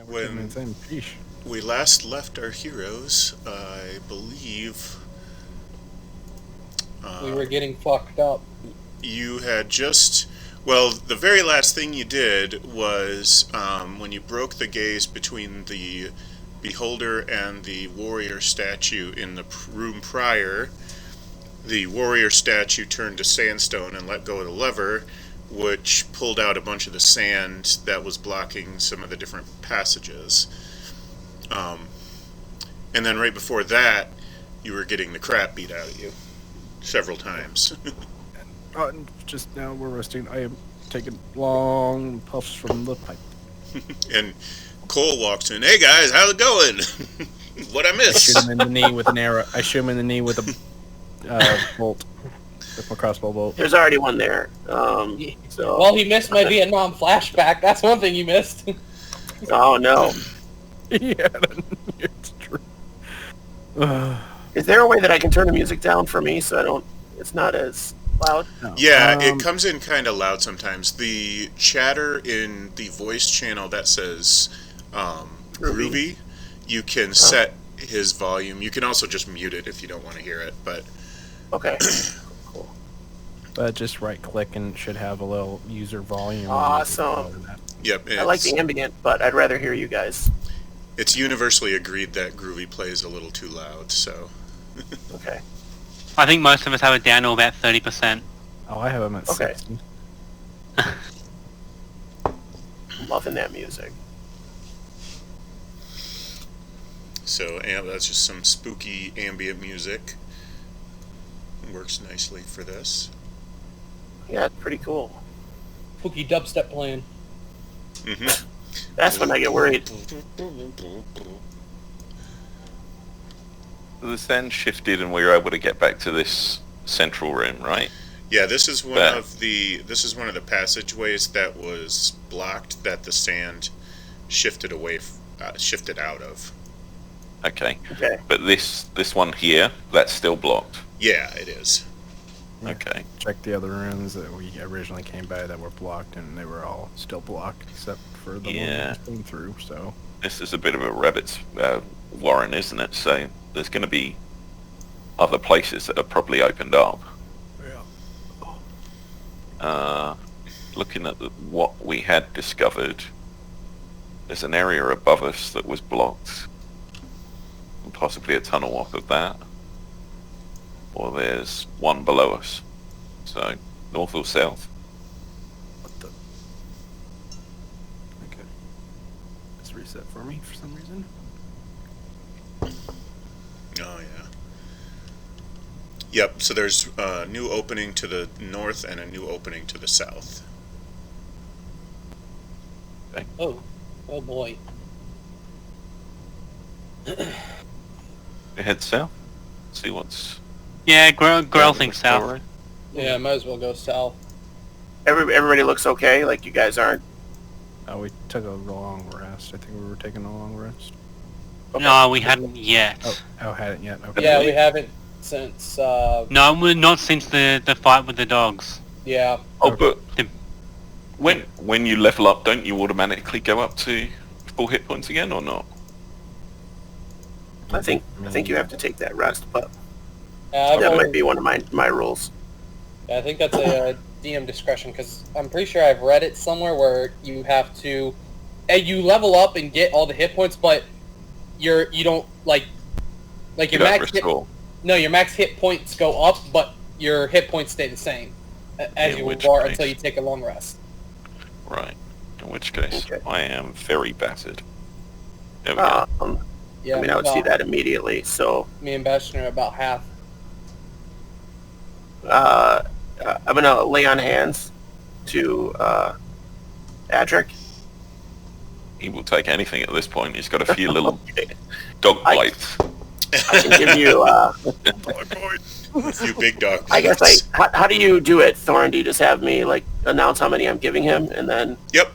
when we last left our heroes, I believe we were getting fucked up. you had just... Well, the very last thing you did was when you broke the gaze between the beholder and the warrior statue in the room prior, the warrior statue turned to sandstone and let go of the lever, which pulled out a bunch of the sand that was blocking some of the different passages. And then right before that, you were getting the crap beat out of you several times. Just now we're resting. I am taking long puffs from the pipe. And Cole walks in. Hey guys, how's it going? What I miss? I shoot him in the knee with an arrow. I shoot him in the knee with a bolt, with my crossbow bolt. There's already one there. Well, he missed my Vietnam flashback. That's one thing you missed. Oh no. Yeah, it's true. Is there a way that I can turn the music down for me so it's not as loud? No. Yeah, it comes in kind of loud sometimes. The chatter in the voice channel that says Groovy, you can set his volume. You can also just mute it if you don't want to hear it. But okay, cool. But just right click and it should have a little user volume. Awesome. Yep, I like the ambient, but I'd rather hear you guys. It's universally agreed that Groovy plays a little too loud, so... Okay. I think most of us have it down to about 30%. Oh, I have him at 60. Loving that music. So, that's just some spooky ambient music. Works nicely for this. Yeah, it's pretty cool. Spooky dubstep playing. Mm-hmm. That's when I get worried. The sand shifted and we were able to get back to this central room, right? Yeah, this is one of the passageways that was blocked that the sand shifted out of. Okay. But this one here, that's still blocked. Yeah, it is. Yeah. Okay. Check the other rooms that we originally came by that were blocked, and they were all still blocked except for the one that came through. So this is a bit of a rabbit's warren, isn't it? So there's going to be other places that are probably opened up. Yeah. Looking at what we had discovered, there's an area above us that was blocked, and possibly a tunnel off of that. Or there's one below us. So, north or south? What the? Okay. It's reset for me for some reason. Oh, yeah. Yep, so there's a new opening to the north and a new opening to the south. Okay. Oh boy. Head south. See what's... Yeah, Grell thinks south. Right. Yeah, might as well go south. Everybody looks okay? Like you guys aren't? Oh, we took a long rest. I think we were taking a long rest. Okay. No, we hadn't yet. Oh, hadn't yet. Okay. Yeah, we haven't since... No, not since the fight with the dogs. Yeah. Oh, but when you level up, don't you automatically go up to full hit points again, or not? I think you have to take that rest, but That that might be one of my rules. I think that's a DM discretion, because I'm pretty sure I've read it somewhere where you have to... you level up and get all the hit points, but you don't, like your max hit... No, your max hit points go up, but your hit points stay the same as you are until you take a long rest. Right. In which case, I am very battered. There we go. Yeah, I mean, I would see that immediately, so... Me and Bastion are about half. I'm going to lay on hands to Adric. He will take anything at this point. He's got a few little dog bites. I can give you... A few big dog bites. I guess, how do you do it, Thorn? Do you just have me, announce how many I'm giving him, and then... Yep.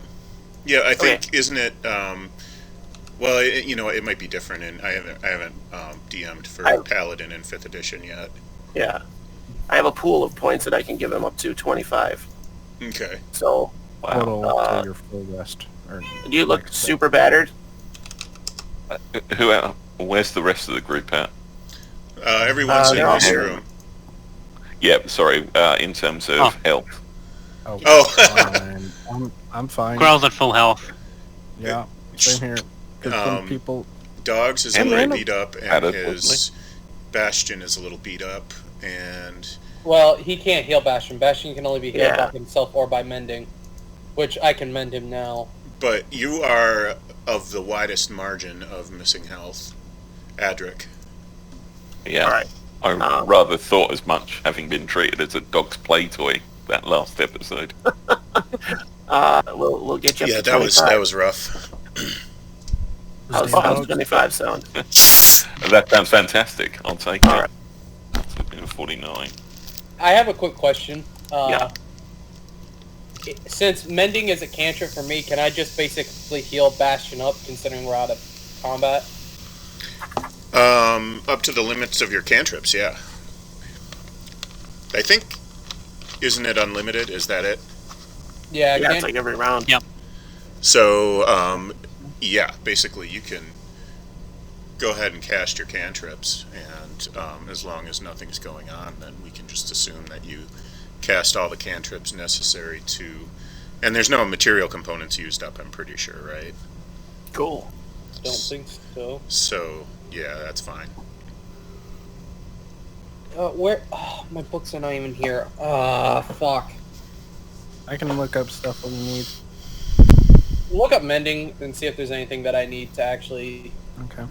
Yeah, I think, isn't it... well, it might be different, and I haven't DM'd for Paladin in 5th edition yet. Yeah. I have a pool of points that I can give him up to 25. Okay. So... Total to your full rest. Do you look super battered? Who? Where's the rest of the group at? Everyone's in they're all this here. room. Yeah, sorry. In terms of health. Oh, Oh. fine. I'm fine. Growl's at full health. Yeah, same here. Because some people... Dogs is a And little random beat up, and added, his Bastion is a little beat up, and Well, he can't heal Bastion. Bastion can only be healed Yeah. by himself or by mending, which I can mend him now. but you are of the widest margin of missing health, Adric. Yeah. All right. I rather thought as much, having been treated as a dog's play toy that last episode. We'll get you up Yeah, to that was 25. rough. How's 25 sound? That sounds fantastic. I'll take All it. right. It's 49. I have a quick question. Yeah. Since mending is a cantrip for me, can I just basically heal Bastion up, considering we're out of combat? Up to the limits of your cantrips, yeah. I think, isn't it unlimited? Is that it? Yeah, Yeah, it's like every round. Yep. So, yeah, basically you can go ahead and cast your cantrips, and as long as nothing's going on, then we can just assume that you cast all the cantrips necessary to... And there's no material components used up, I'm pretty sure, right? Cool. don't think so. So, yeah, that's fine. Where? Oh, my books are not even here. Fuck. I can look up stuff when you need. Look up mending and see if there's anything that I need to actually Okay.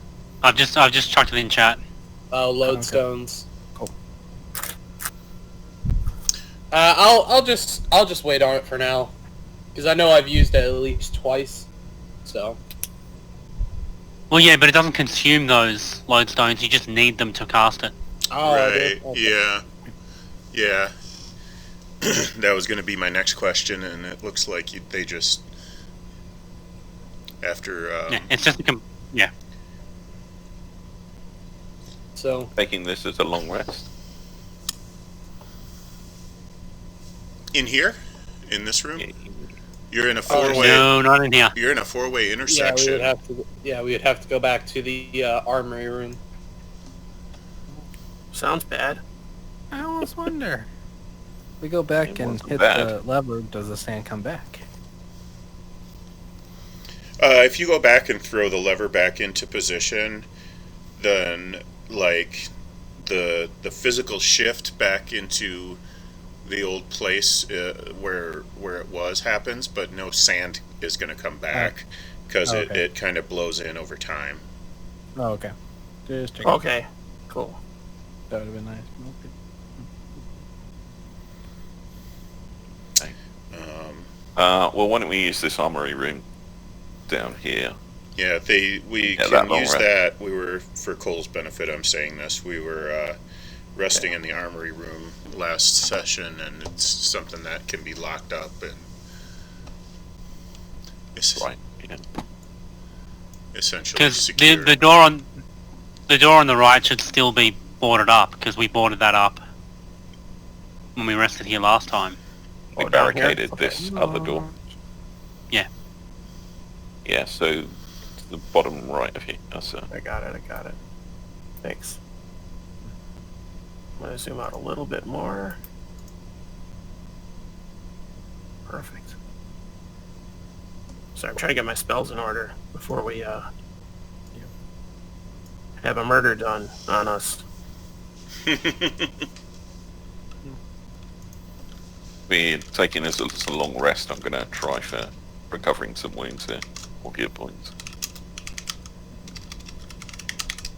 I've just chucked it in chat. lodestones. Cool. I'll just wait on it for now, because I know I've used it at least twice. So Well, yeah, but it doesn't consume those lodestones. You just need them to cast it. Right, okay. yeah. Yeah. That was going to be my next question, and it looks like they just... After... Yeah, it's just yeah. So Taking this as a long rest. In here? In this room? Yeah. You're in a four-way... No, not in here. You're in a four-way yeah, intersection. we would have to go back to the armory room. Sounds bad. I almost wonder. We go back It and wasn't hit bad. the lever, does the sand come back? If you go back and throw the lever back into position, then, like, the physical shift back into the old place where it was happens, but no sand is going to come back because Okay. it kind of blows in over time. Oh, okay. Just checking. Okay. Cool. That would have been nice. Well, why don't we use this armory room down here? Yeah, we Yeah, that can long use rest. that. We were, for Cole's benefit, I'm saying this, we were resting in the armory room last session, and it's something that can be locked up, and it's Right. Yeah. essentially Because secure. the door on the right should still be boarded up, because we boarded that up when we rested here last time. We Oh, down here? barricaded this other door. Yeah. Yeah, so to the bottom right of here. So I got it. Thanks. I'm gonna zoom out a little bit more. Perfect. Sorry, I'm trying to get my spells in order before we have a murder done on us. we're taking this as a long rest. I'm going to try for recovering some wounds here, or gear points.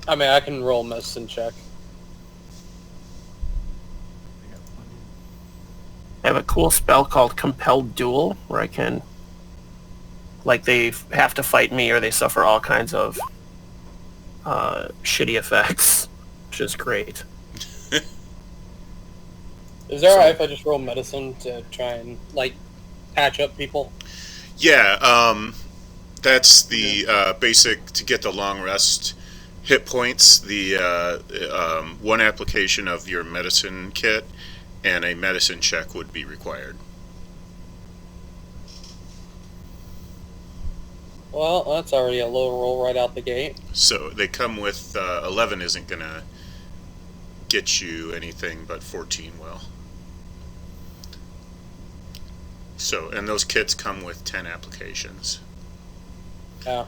I mean, I can roll medicine check. I have a cool spell called Compelled Duel, where I can, like, they have to fight me or they suffer all kinds of shitty effects, which is great. Is it alright if I just roll medicine to try and, like, patch up people? Yeah, that's the basic to get the long rest hit points. The one application of your medicine kit and a medicine check would be required. Well, that's already a low roll right out the gate. So they come with 11 isn't gonna get you anything, but 14 will. So, and those kits come with 10 applications. Yeah.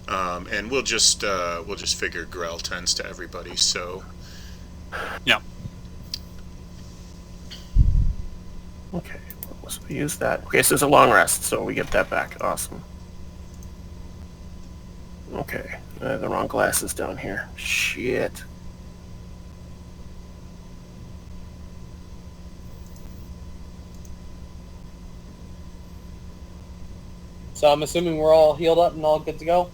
And we'll just figure Grell 10s to everybody. So Yeah. Okay, so we use that. Okay, so it's a long rest, so we get that back. Awesome. Okay, I have the wrong glasses down here. Shit. So I'm assuming we're all healed up and all good to go?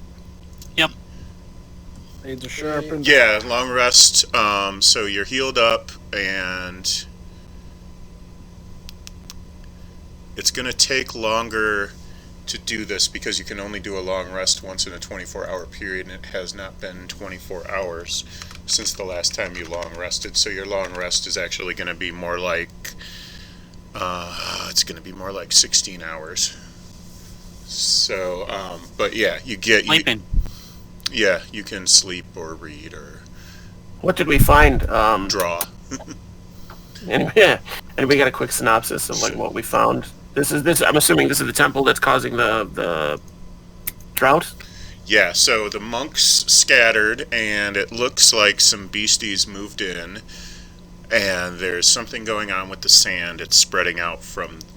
Yep. Needs a sharpened. yeah, long rest. So you're healed up, and it's gonna take longer to do this because you can only do a long rest once in a 24-hour period, and it has not been 24 hours since the last time you long rested. So your long rest is actually going to be more like it's going to be more like 16 hours. So, but yeah, Sleeping. yeah, you can sleep or read or What did we find? draw. Anyway, and we got a quick synopsis of like what we found. This. I'm assuming this is the temple that's causing the drought. Yeah, so the monks scattered, and it looks like some beasties moved in, and there's something going on with the sand. It's spreading out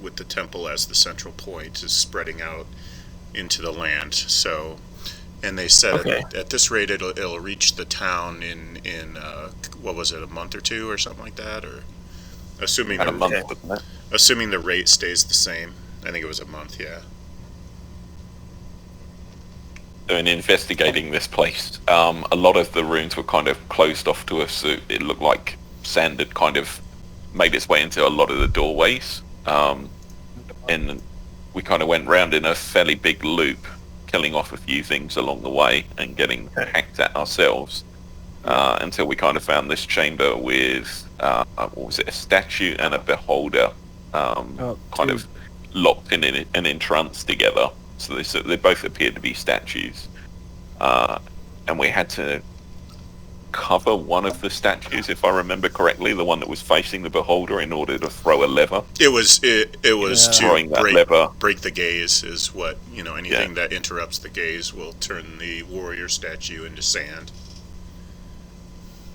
with the temple as the central point is spreading out into the land. So, and they said Okay. at this rate it'll reach the town in what was it, a month or two or something like that, or assuming About a month, Okay. wasn't it? assuming the rate stays the same. I think it was a month. Yeah. So in investigating this place, a lot of the rooms were kind of closed off to us. So it looked like sand had kind of made its way into a lot of the doorways. And we kind of went round in a fairly big loop, killing off a few things along the way and getting hacked at ourselves. Until we kind of found this chamber with, what was it, a statue and a beholder, kind of locked in an entrance together. So they both appeared to be statues. And we had to cover one of the statues, if I remember correctly, the one that was facing the beholder, in order to throw a lever. It was Throwing to that lever. break the gaze is what, anything that interrupts the gaze will turn the warrior statue into sand.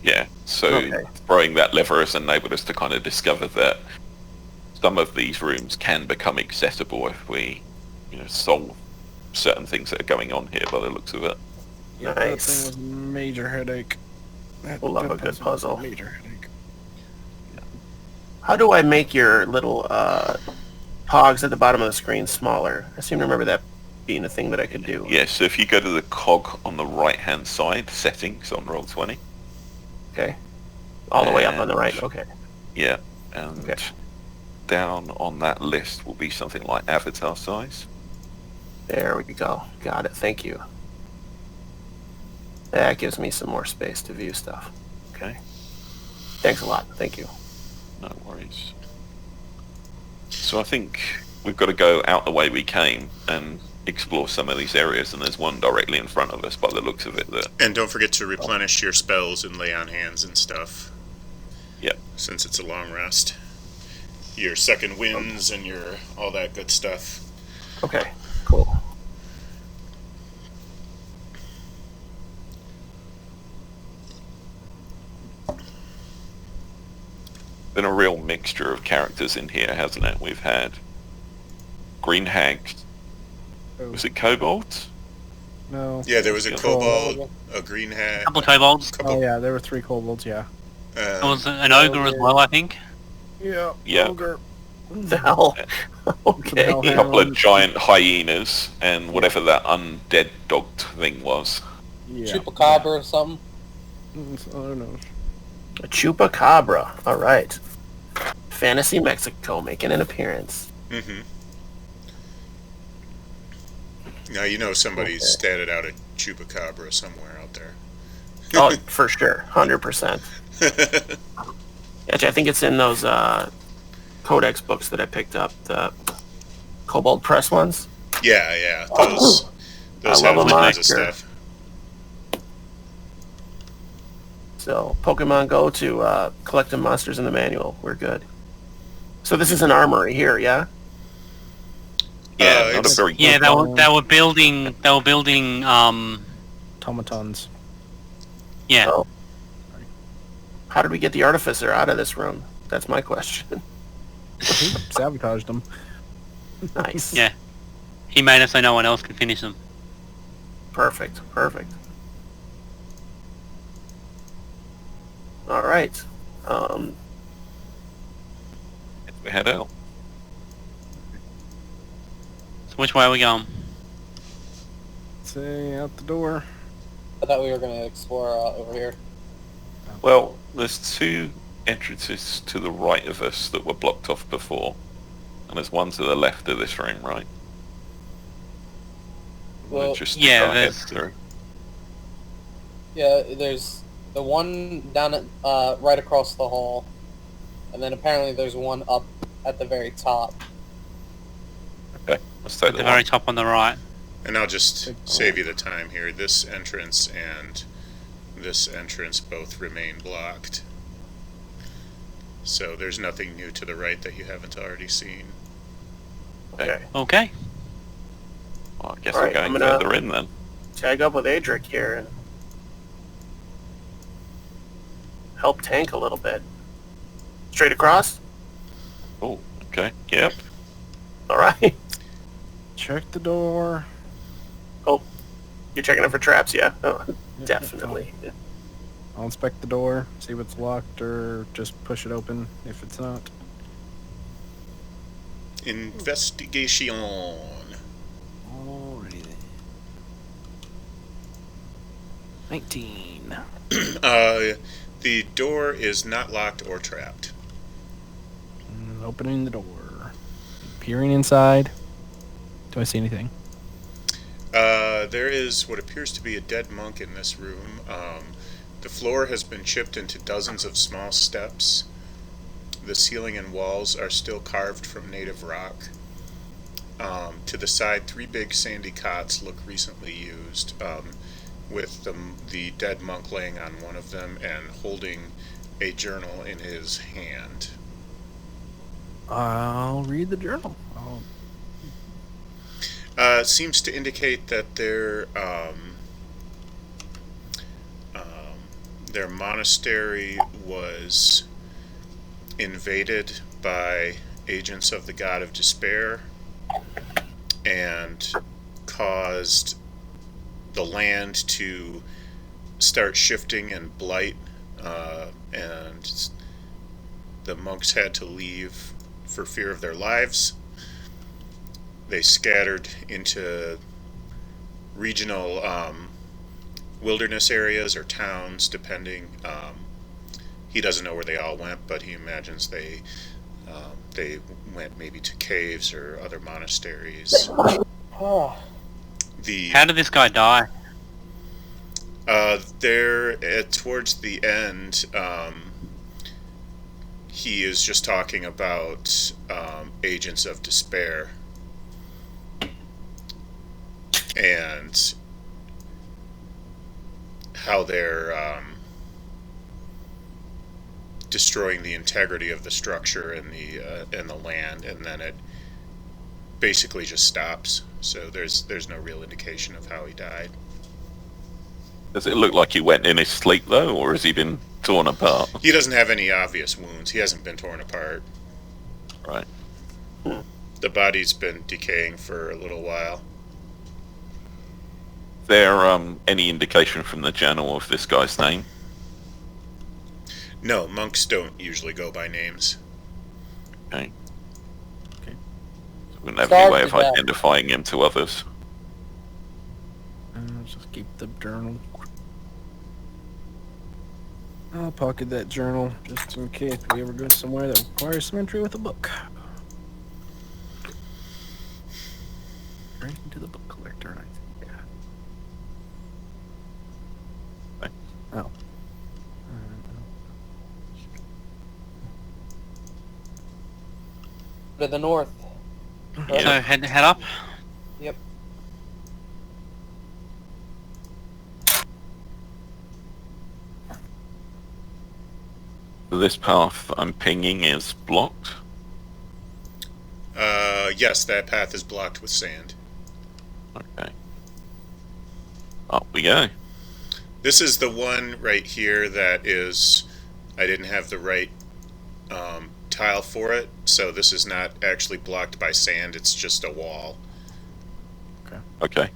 Yeah, so Okay. throwing that lever has enabled us to kind of discover that some of these rooms can become accessible if we, solve certain things that are going on here by the looks of it. Yeah, that Nice. thing was a major headache. Love a good puzzle. Major headache. How do I make your little cogs at the bottom of the screen smaller? I seem to remember that being a thing that I could do. Yeah, so if you go to the cog on the right-hand side, settings on Roll20, Okay. All the way up on the right. Okay. yeah, and Okay. down on that list will be something like avatar size. There we go. Got it. Thank you. That gives me some more space to view stuff. Okay, Thanks a lot. Thank you. no worries. So I think we've got to go out the way we came and explore some of these areas, and there's one directly in front of us by the looks of it that, And don't forget to replenish your spells and lay on hands and stuff. Yep. Since it's a long rest. Your second winds and your all that good stuff. Okay. Cool. been a real mixture of characters in here, hasn't it? We've had Green Hags. Oh, Was it Kobolds? no. Yeah, there was a Yeah. kobold, a green hat, Couple kobolds. couple, Oh, yeah, there were 3 kobolds, yeah. There was an ogre as well, I think. Yeah. Yeah. Ogre. The hell? Okay. hell A happened? couple of giant hyenas and whatever that undead dog thing was. Yeah. Chupacabra or something. I don't know. A chupacabra. All right. Fantasy Mexico making an appearance. Mm-hmm. Now you know somebody's statted out a chupacabra somewhere out there. Oh, for sure. 100%. Actually, I think it's in those Codex books that I picked up. Cobalt Press ones. Yeah, those I have love all a kinds of monster. stuff. So Pokemon Go to collecting monsters in the manual. We're good. So this is an armory here, yeah? Yeah, not a it's- very Yeah, good they one. were building Automatons. yeah. Oh. How did we get the Artificer out of this room? That's my question. He sabotaged them. Nice. Yeah. He made it so no one else could finish them. Perfect. All right. We head out. So which way are we going? Say out the door. I thought we were going to explore over here. Well, there's two entrances to the right of us that were blocked off before. And there's one to the left of this room, right? Well, Just yeah, go ahead there's- through. Yeah, there's the one down at, right across the hall. And then apparently there's one up at the very top. Okay, let's take At the the very one. top on the right. And I'll just save you the time here. This entrance and this entrance both remain blocked. So there's nothing new to the right that you haven't already seen. Okay. Okay. Well, I guess All we're right, going I'm gonna- further in then. Tag up with Adric here and help tank a little bit. Straight across? Oh, okay. Yep. All right. Check the door. Oh, you're checking it for traps, yeah? Oh, definitely. I'll inspect the door, see if it's locked, or just push it open if it's not. Investigation. Alrighty then. 19. The door is not locked or trapped. Opening the door. Peering inside. Do I see anything? There is what appears to be a dead monk in this room. The floor has been chipped into dozens of small steps. The ceiling and walls are still carved from native rock. To the side, 3 big sandy cots look recently used, with the dead monk laying on one of them and holding a journal in his hand. I'll read the journal. Seems to indicate that their monastery was invaded by agents of the god of despair and caused the land to start shifting and blight, and the monks had to leave for fear of their lives. They scattered into regional wilderness areas or towns, depending. He doesn't know where they all went, but he imagines they went maybe to caves or other monasteries. Oh, How did this guy die? There, towards the end, he is just talking about agents of despair and how they're destroying the integrity of the structure and the land, and then it basically just stops. So there's no real indication of how he died. Does it look like he went in his sleep though, or has he been torn apart? He doesn't have any obvious wounds. He hasn't been torn apart. Right. The body's been decaying for a little while. Is there any indication from the journal of this guy's name? No, monks don't usually go by names. Okay. Okay. So we wouldn't have any Starved way to of death. identifying him to others. Just keep the journal. I'll pocket that journal just in case we ever go somewhere that requires some entry with a book. Right into the book collector, I think. Okay. Oh. to the north. Yeah. So head up. Yep. This path I'm pinging is blocked. Yes, that path is blocked with sand. Okay. Up we go. This is the one right here that is... I didn't have the right tile for it, so this is not actually blocked by sand, it's just a wall. Okay.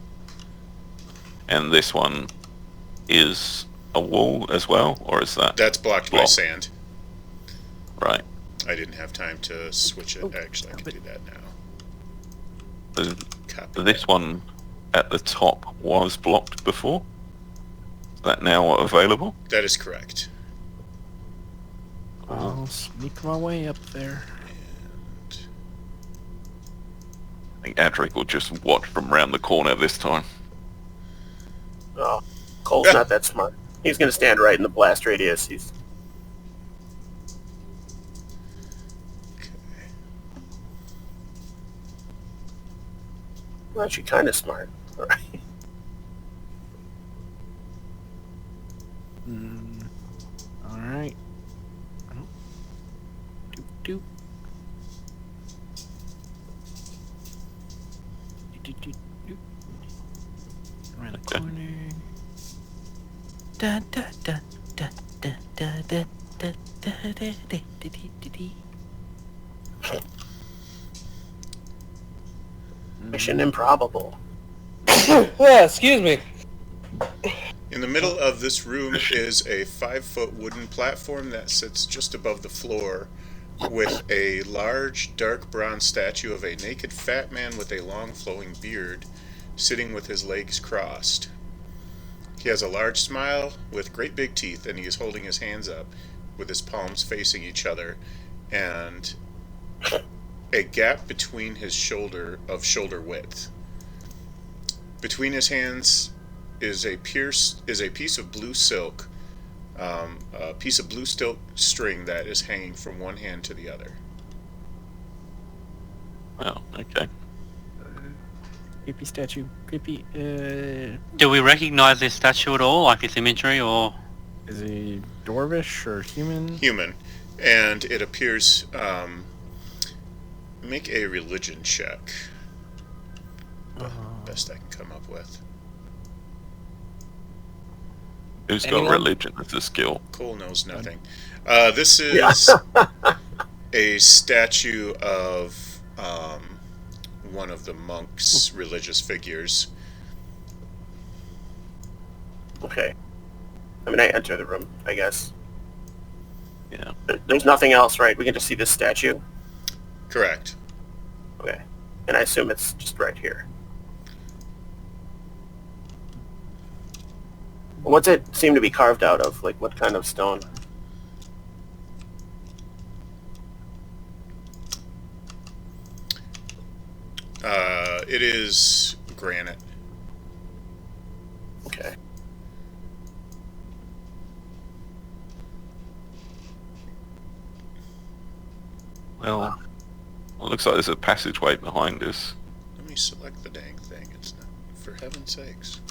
And this one is a wall as well, or is that... That's blocked by Block. sand. Right. I didn't have time to switch it. Actually, I can do that now. Copy This one at the top was blocked before. Is that now available? That is correct. I'll sneak my way up there. And I think Adric will just watch from around the corner this time. Oh, Cole's not that smart. He's gonna stand right in the blast radius. He's well, actually kind of smart. All right. All right. Doop doop. Around the corner. Da da da da da da da da da da da da. Mission improbable. Yeah, excuse me. in the middle of this room is a 5-foot wooden platform that sits just above the floor, with a large, dark bronze statue of a naked fat man with a long flowing beard, sitting with his legs crossed. He has a large smile with great big teeth, and he is holding his hands up with his palms facing each other, and a gap between his shoulder width. Between his hands is a piece of blue silk, a piece of blue silk string that is hanging from one hand to the other. Oh, okay. Creepy statue. Creepy. Do we recognize this statue at all, like its imagery, or...? Is he dwarvish or human? Human. And it appears, make a religion check. Best I can come up with. Who's got Anyone? religion as a skill? Cole knows nothing. This is a statue of one of the monks' religious figures. Okay. I mean, I enter the room, I guess. Yeah. There's nothing else, right? We can just see this statue? Correct. Okay. And I assume it's just right here. What's it seem to be carved out of? Like, what kind of stone? It is granite. Okay. Well, it looks like there's a passageway behind us. Let me select the dang thing. It's not, for heaven's sakes.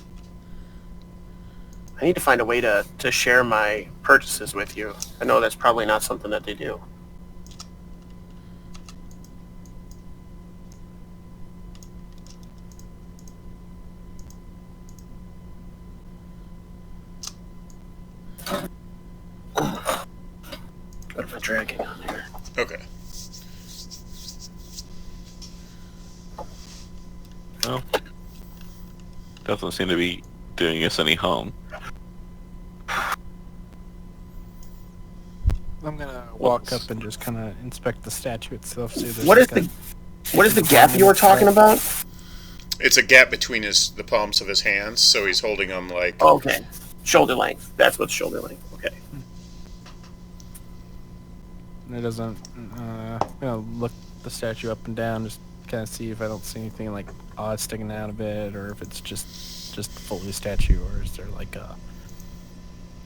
I need to find a way to share my purchases with you. I know that's probably not something that they do. What am I dragging on here? Okay. Well, doesn't seem to be doing us any harm. I'm gonna walk up and just kind of inspect the statue itself. See if there's What is like what is the gap you were talking about? It's a gap between the palms of his hands, so he's holding them like... Oh, okay. Shoulder length. That's what's shoulder length. Okay. It doesn't. Look the statue up and down, just kind of see if I don't see anything like odd sticking out of it, or if it's just fully a statue, or is there like a...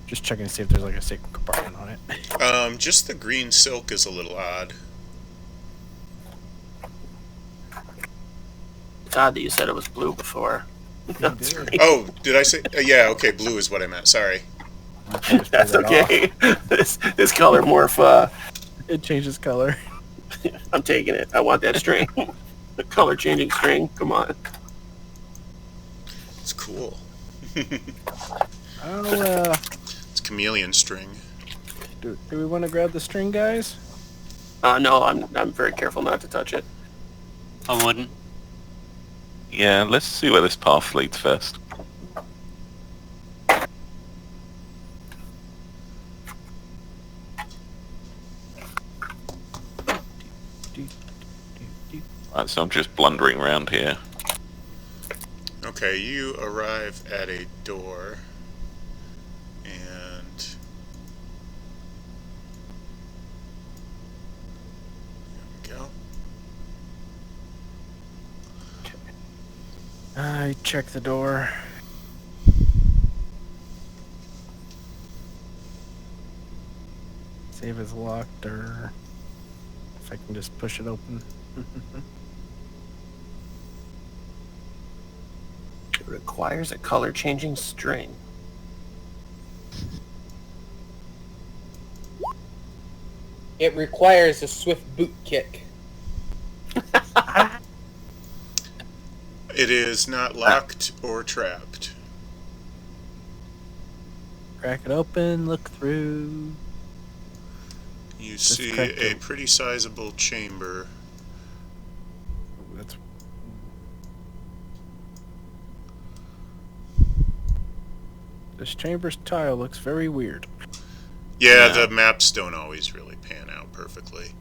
Just checking to see if there's like a sacred compartment on it. Just the green silk is a little odd. Todd that you said it was blue before. That's did. right. Oh, did I say? Yeah, okay, blue is what I meant. Sorry. I just That's pulled it off. okay. This color morph, It changes color. I'm taking it. I want that string. The color changing string. Come on. It's cool. Oh, It's chameleon string. do we want to grab the string, guys? No, I'm very careful not to touch it. I wouldn't. Yeah, let's see where this path leads first. Right, so I'm just blundering around here. Okay, you arrive at a door, and there we go. I check the door. See if it's locked or if I can just push it open. It requires a color changing string. It requires a swift boot kick. It is not locked or trapped. Crack it open, look through. You Just see crack a it. pretty sizable chamber. That's this chamber's tile looks very weird. Yeah, Yeah. the maps don't always really pan out perfectly.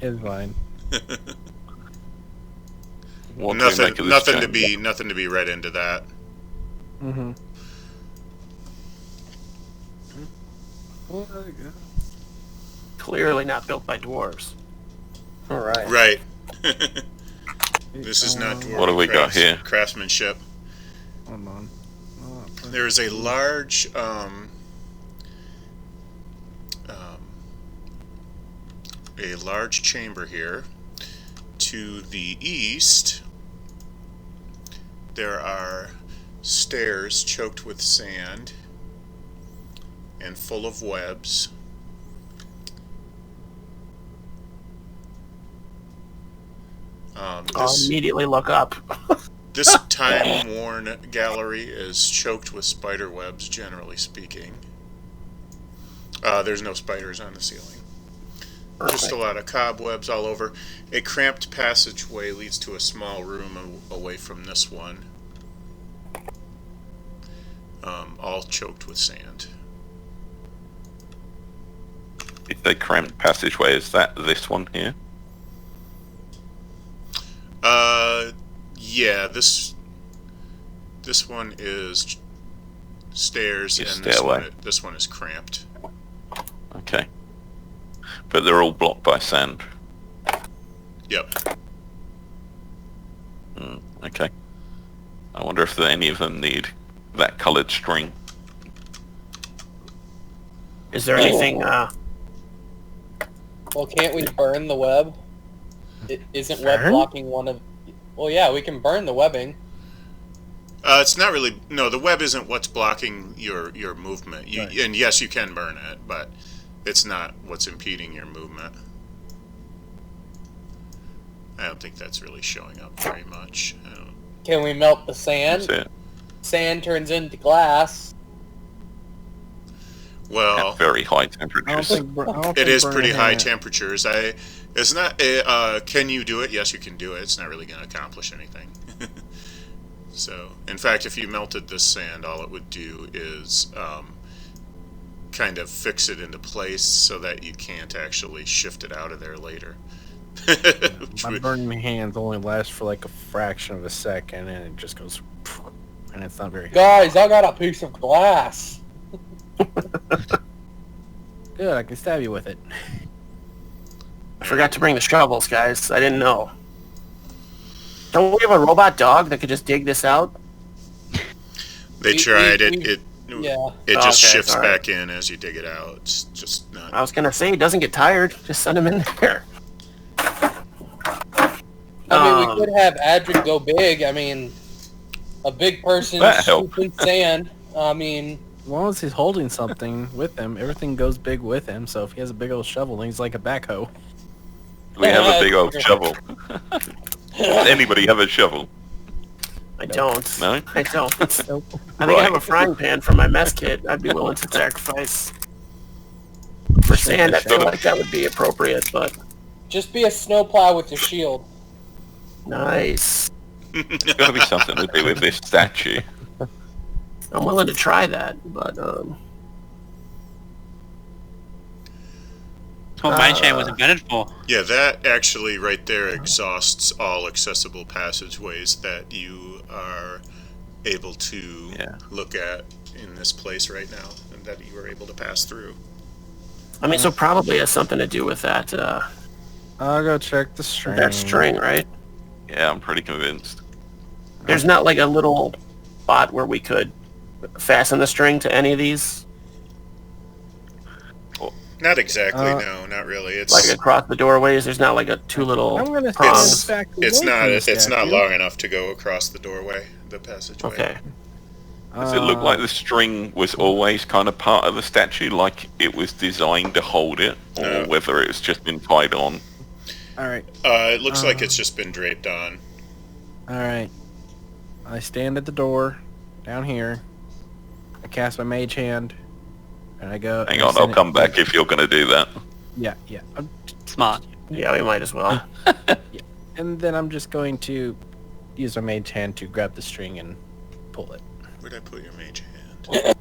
It's fine. What do we make of this Nothing to be read into that. Mm-hmm. Clearly not built by dwarves. All right. Right. This is not dwarven What do we got here? craftsmanship. Hold on. There is a large chamber here. To the east, there are stairs choked with sand and full of webs. I'll immediately look up. This time-worn gallery is choked with spider webs, generally speaking. There's no spiders on the ceiling. Just a lot of cobwebs all over. A cramped passageway leads to a small room away from this one. All choked with sand. If they cramped passageway, is that this one here? Yeah, this one is stairs, Just and stairway. this one is cramped. Okay. But they're all blocked by sand. Yep. Okay. I wonder if any of them need that coloured string. Is there anything? Well, can't we burn the web? Isn't web Burn? blocking one of... Well, yeah, we can burn the webbing. It's not really... No, the web isn't what's blocking your movement. Right. And yes, you can burn it, but it's not what's impeding your movement. I don't think that's really showing up very much. Can we melt the sand? That's it. Sand turns into glass. Well, At very high I don't temperatures. think it is pretty high temperature. temperatures. It's not. Can you do it? Yes, you can do it. It's not really going to accomplish anything. So, in fact, if you melted this sand, all it would do is kind of fix it into place so that you can't actually shift it out of there later. Which My would- burning hands only last for like a fraction of a second, and it just goes, and it's not very Guys, I got a piece of glass. good. I can stab you with it. I forgot to bring the shovels, guys. I didn't know. Don't we have a robot dog that could just dig this out? They tried it. Yeah. It just Okay, shifts all right. back in as you dig it out. It's just not. I was gonna say, he doesn't get tired. Just send him in there. I mean, we could have Adric go big. I mean, a big person That help. scooping sand. I mean, As long as he's holding something with him, everything goes big with him. So if he has a big old shovel, he's like a backhoe. We have a big old shovel. Does anybody have a shovel? I don't. No? I don't. I think I Right. have a frying pan for my mess kit. I'd be willing to sacrifice. For sand, I feel like that would be appropriate, but just be a snowplow with your shield. nice. It's got to be something to do with this statue. I'm willing to try that, but That's what Mage Hand was invented for. Yeah, that actually right there exhausts all accessible passageways that you are able to look at in this place right now, and that you are able to pass through. I mean, so probably has something to do with that. I'll go check the string. That string, right? Yeah, I'm pretty convinced. There's not like a little spot where we could fasten the string to any of these, Not exactly, no, not really. It's like across the doorways. There's not like a two little I'm gonna prongs. stand back it's away not from the it's not statue. long enough to go across the doorway, the passageway. Okay. Does it look like the string was always kind of part of the statue, like it was designed to hold it, or No. whether it's just been tied on? All right, It looks like it's just been draped on. all right. I stand at the door down here. I cast my mage hand, and I go. Hang and I on, send I'll it- come back if you're going to do that. Yeah. Smart. Yeah, we might as well. And then I'm just going to use my mage hand to grab the string and pull it. Where'd I put your mage hand?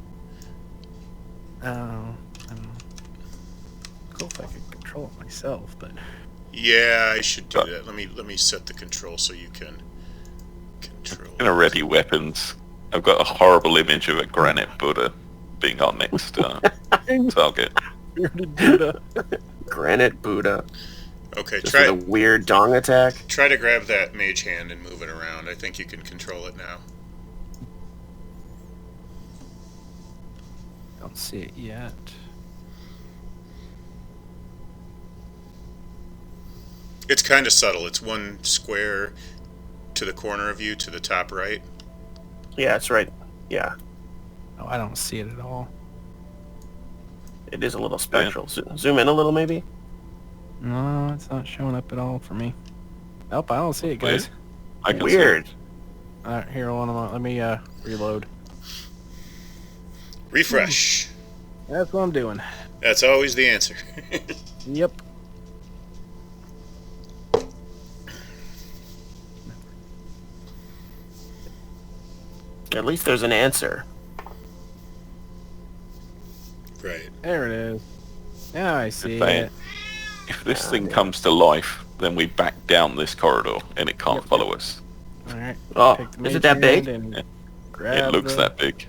Cool if I could control it myself, but Yeah, I should do that. Let me set the control so you can control. I'm going to ready weapons. I've got a horrible image of a granite Buddha being our next target. Granite Buddha. Okay, Just with a weird dong attack. try to grab that mage hand and move it around. I think you can control it now. don't see it yet. It's kind of subtle. It's one square to the corner of you, to the top right. Yeah, it's right. Yeah, Oh, I don't see it at all. it is a little spectral. Zoom in a little, maybe. No, it's not showing up at all for me. Nope, I don't see it, guys. I can see Weird. All right, here, hold on. Let me reload. Refresh. That's what I'm doing. That's always the answer. Yep. At least there's an answer. Right. There it is. Now I see saying. it. If this thing comes to life, then we back down this corridor and it can't follow us. All right. Oh, Pick the is mage it that big? hand and It grab looks the- that big.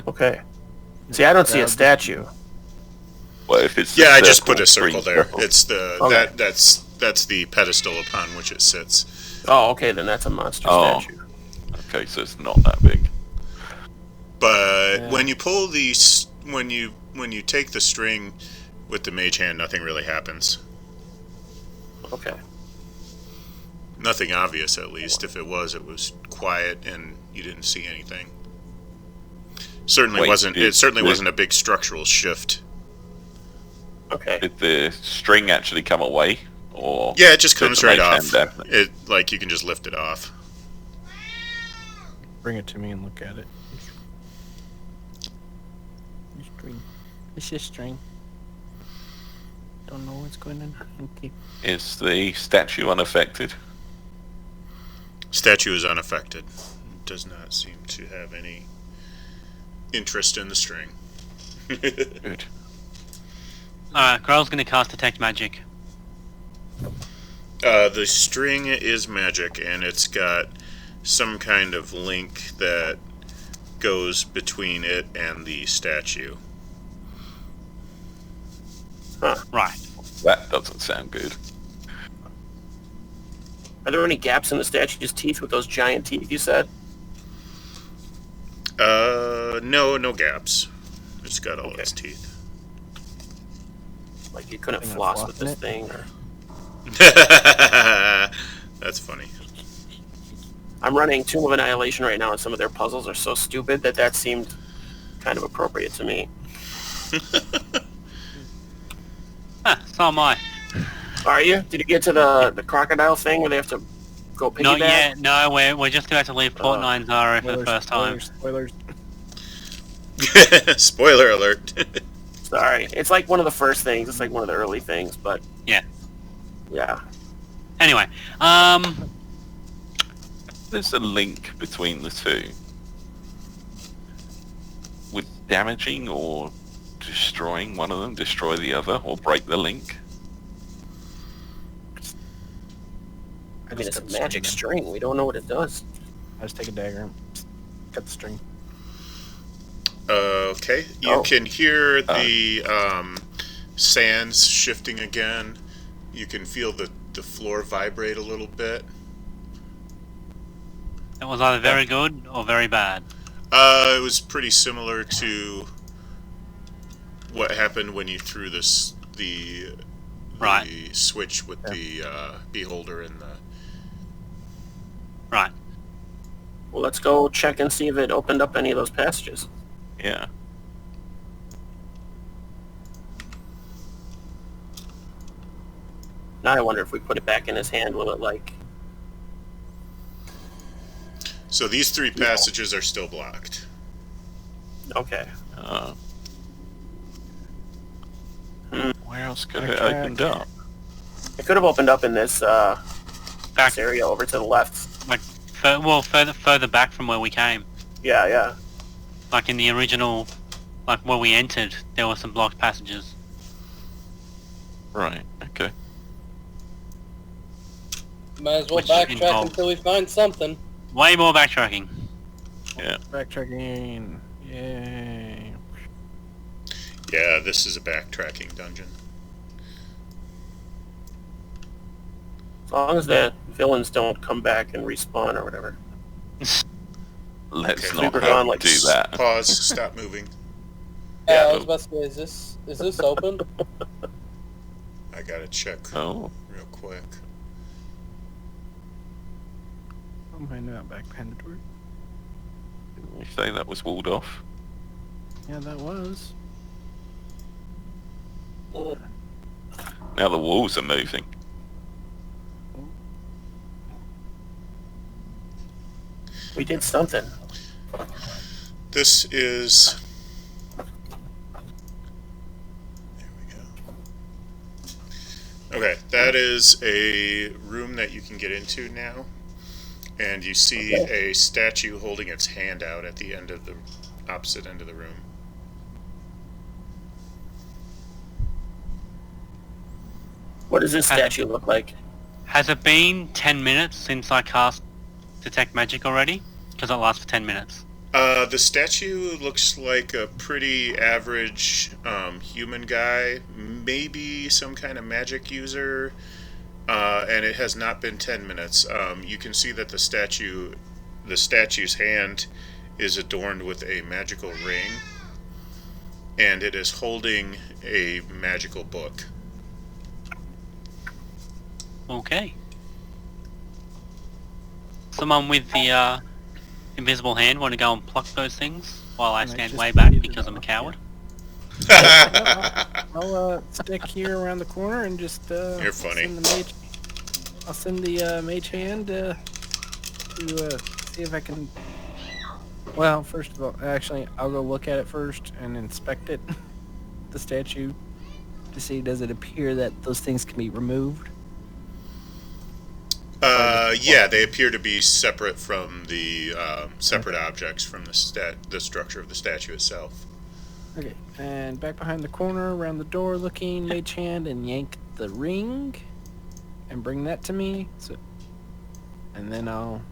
Okay. See, I don't see a statue. Well, if it's Yeah, the I just put a green circle there. circle. It's the Okay. that's the pedestal upon which it sits. Oh, okay, then that's a monster Oh. statue. Okay, so it's not that big. But Yeah. when you pull when you take the string with the mage hand, nothing really happens. Okay. Nothing obvious, at least. If it was quiet and you didn't see anything. Certainly Wait, wasn't. It certainly did- wasn't a big structural shift. Okay. Did the string actually come away, or Yeah, it just did comes the right mage off. hand definitely- It like you can just lift it off. Bring it to me and look at it. String. It's just string. Don't know what's going on. Okay. Is the statue unaffected? Statue is unaffected. Does not seem to have any interest in the string. Good. Alright, Grell's gonna cast Detect Magic. The string is magic, and it's got some kind of link that goes between it and the statue. Right. That doesn't sound good. Are there any gaps in the statue's teeth with those giant teeth you said? No gaps. It's got all its teeth. Like you couldn't Thing floss of with flossing this it? thing? Or... That's funny. I'm running Tomb of Annihilation right now, and some of their puzzles are so stupid that seemed kind of appropriate to me. So am I. Are you? Did you get to the crocodile thing where they have to go piggyback? Not yet. No, we're just about to leave Port 90 for the first time. Spoilers. Spoiler alert. Sorry. It's like one of the first things. It's like one of the early things, but... Yeah. Yeah. Anyway, There's a link between the two. Would damaging or destroying one of them destroy the other, or break the link? I mean, it's a magic string. We don't know what it does. I just take a dagger and cut the string. Okay, you can hear the sands shifting again. You can feel the floor vibrate a little bit. it was either very good or very bad. It was pretty similar to what happened when you threw the Right. switch with the beholder and the... Right. Well, let's go check and see if it opened up any of those passages. Yeah. Now I wonder if we put it back in his hand, will it, like... So these 3 passages are still blocked. Okay. Where else could it opened up? It could have opened up in this, Back, this area over to the left. like, further back from where we came. Yeah. Like in the original, like where we entered, there were some blocked passages. Right, okay. Might as well Which backtrack involved- until we find something. Way more backtracking. Yeah. Backtracking. Yay. Yeah, this is a backtracking dungeon. As long as the villains don't come back and respawn or whatever. Let's Okay. not Super gone, like, do that. Pause, stop moving. Yeah, Yeah. I was about to say, is this open? I gotta check Oh. real quick. I'm hiding out back behind the door. Didn't we say that was walled off? Yeah, that was. Now the walls are moving. We did something. This is... There we go. Okay, that is a room that you can get into now. And you see a statue holding its hand out at the end of the opposite end of the room. What does this statue look like? Has it been 10 minutes since I cast Detect Magic already? Because it lasts for 10 minutes. The statue looks like a pretty average human guy, maybe some kind of magic user, and it has not been 10 minutes. You can see that the statue's hand is adorned with a magical ring, and it is holding a magical book. Okay. Someone with the invisible hand want to go and pluck those things while I And I stand just way back needed because I'm a that, coward? I'll stick here around the corner and just You're funny. I'll send the mage hand to see if I can. Well, first of all, actually, I'll go look at it first and inspect it, the statue, to see does it appear that those things can be removed. Yeah, they appear to be separate from the separate objects from the structure of the statue itself. Okay, and back behind the corner, around the door, looking, mage hand, and yank the ring, and bring that to me. So, and then I'll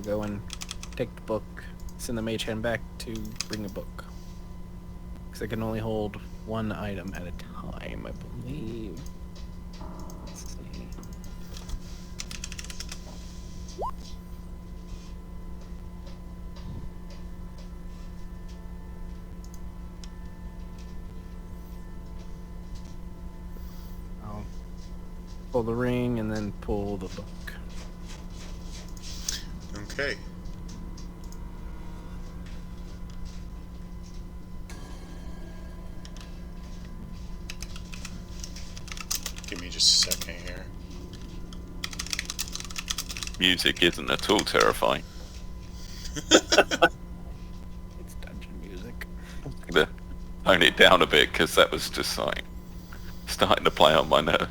go and take the book, send the mage hand back to bring a book, because I can only hold one item at a time, I believe. Let's see. I'll pull the ring and then pull the book. Okay. Give me just a second here. Music isn't at all terrifying. It's dungeon music. To tone it down a bit because that was just like starting to play on my nerve.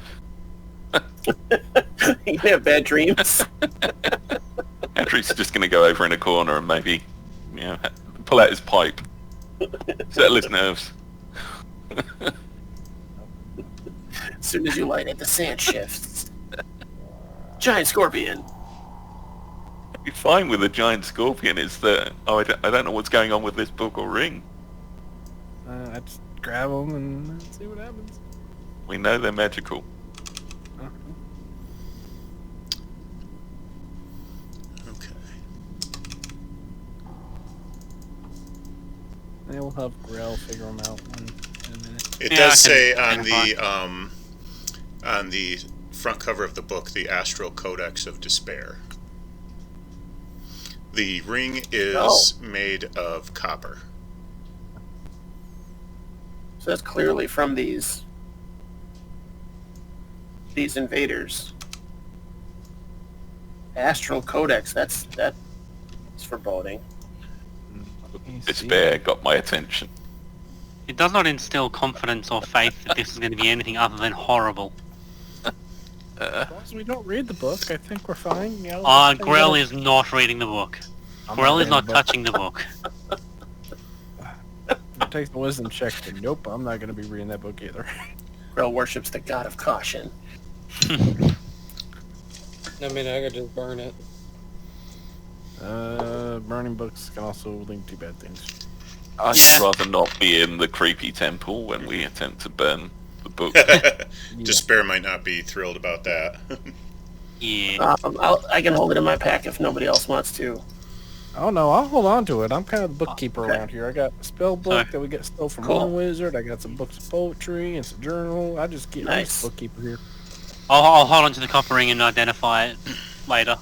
You have bad dreams. Andrew's just going to go over in a corner and maybe, you know, pull out his pipe, settle his nerves. As soon as you light it, the sand shifts. Giant scorpion. Be fine with a giant scorpion. It's that I don't know what's going on with this book or ring. I just grab them and see what happens. We know they're magical. Okay. Yeah, we'll have Grell figure them out in a minute. It Yeah, does I say can on the front cover of the book, the Astral Codex of Despair. The ring is made of copper. So that's clearly from these invaders. Astral Codex. That's foreboding. Despair got my attention. It does not instill confidence or faith that this is going to be anything other than horrible. As long as we don't read the book, I think we're fine. Yeah, Grell is not reading the book. Grell is not touching the book. It takes the wisdom check, but nope, I'm not going to be reading that book either. Grell worships the god of caution. I mean, I could just burn it. Burning books can also lead to bad things. I'd Yeah. rather not be in the creepy temple when we attempt to burn the book. Despair might not be thrilled about that. Yeah. I can hold it in my pack if nobody else wants to. Oh no, I'll hold on to it. I'm kind of the bookkeeper Okay. around here. I got a spell book Sorry. that we get still from Cool. One Wizard. I got some books of poetry and some journal. I just keep I'm Nice. just a bookkeeper here. I'll hold on to the copper ring and identify it later.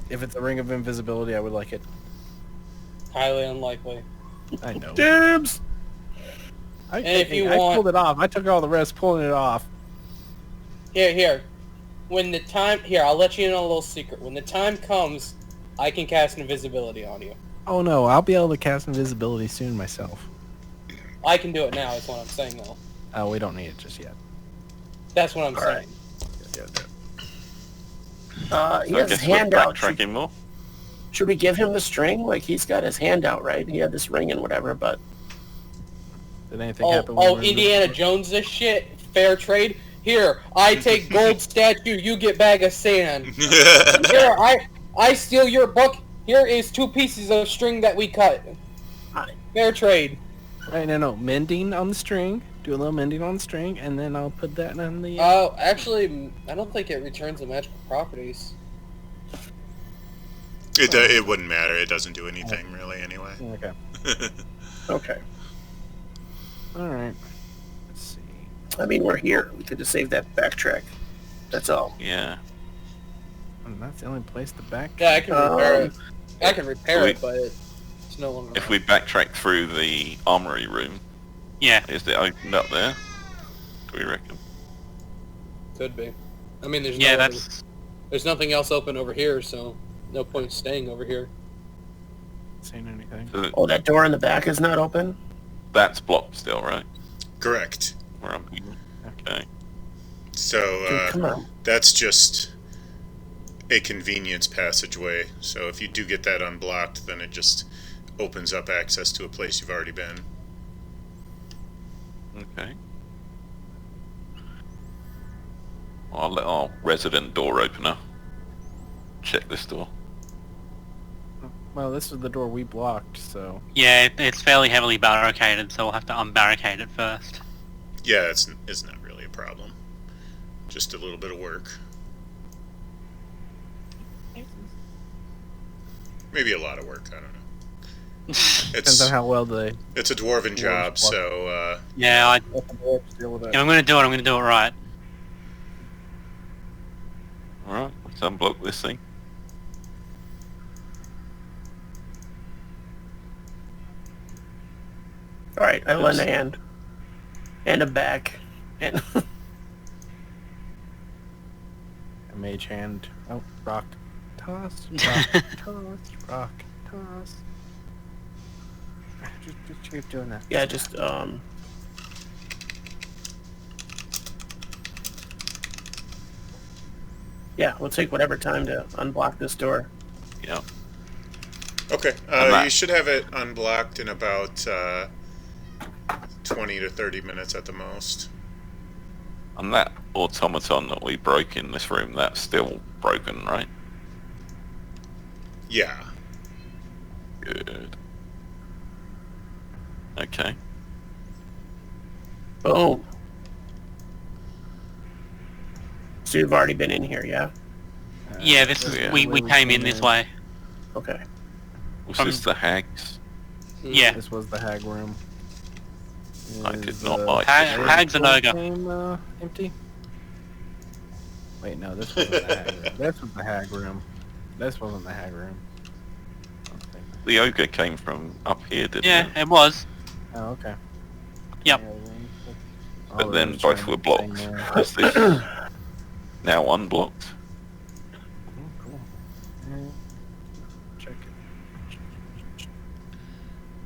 If it's a ring of invisibility, I would like it. Highly unlikely. I know. Dibs! And if you I want- pulled it off. I took all the rest pulling it off. Here. When the time... Here, I'll let you in on a little secret. When the time comes, I can cast invisibility on you. Oh no, I'll be able to cast invisibility soon myself. I can do it now, is what I'm saying, though. Oh, we don't need it just yet. That's what I'm Alright. saying. He So I has his guess we're hand out. backtracking more. Should we give him the string? Like, he's got his hand out, right? He had this ring and whatever, but... Did anything happen? when Oh, we were in Indiana the- Jones this shit? Fair trade? Here, I take gold statue, you get bag of sand. Here, I steal your book. Here is 2 pieces of string that we cut. Fine. Fair trade. Right, no, mending on the string. Do a little mending on the string, and then I'll put that on the... Oh, actually, I don't think it returns the magical properties. It wouldn't matter. It doesn't do anything really anyway. Okay. Okay. Alright. Let's see. I mean, we're here. We could just save that backtrack. That's all. Yeah. That's the only place to back. Yeah, I can repair Um, it. I can repair so it, but it's no longer. If we backtrack through the armory room, Yeah. is it opened up there? Do we reckon? Could be. I mean, Yeah, that's... there's nothing else open over here, so no point staying over here. Seen anything? So Oh, that door in the back is not open? that's blocked still, right? Correct. Where I'm... Okay. So Dude, come on. that's just a convenience passageway. So if you do get that unblocked, then it just opens up access to a place you've already been. Okay. I'll let our resident door opener check this door. Well, this is the door we blocked, so... Yeah, it's fairly heavily barricaded, so we'll have to unbarricade it first. Yeah, it's not really a problem. Just a little bit of work. Maybe a lot of work. I don't know. Depends on how well they... It's a dwarven job, so Yeah, let the dwarves deal with it. if I'm going to do it, I'm going to do it right. Alright, let's unblock this thing. Alright, I lend a hand. And a back. And A mage hand. Oh, rock. Toss, rock, toss, rock, toss. Just keep doing that. yeah, just yeah, we'll take whatever time to unblock this door. Yeah. Okay, that- you should have it unblocked in about 20 to 30 minutes at the most. And that automaton that we broke in this room, that's still broken, right? Yeah. Good. Okay. Boom. So you've already been in here, yeah? Yeah, this is Yeah. we came in this way. Okay. Was this the hags? Yeah. This was the hag room. I did Is, not like this room. Hag's an ogre. Came, empty? Wait, no, this wasn't the hag room. This was the hag room. This wasn't the hag room. Okay. The ogre came from up here, didn't Yeah, it? it was. Oh, okay. Yep. But then both were blocked. Is this now unblocked? Cool. Check it.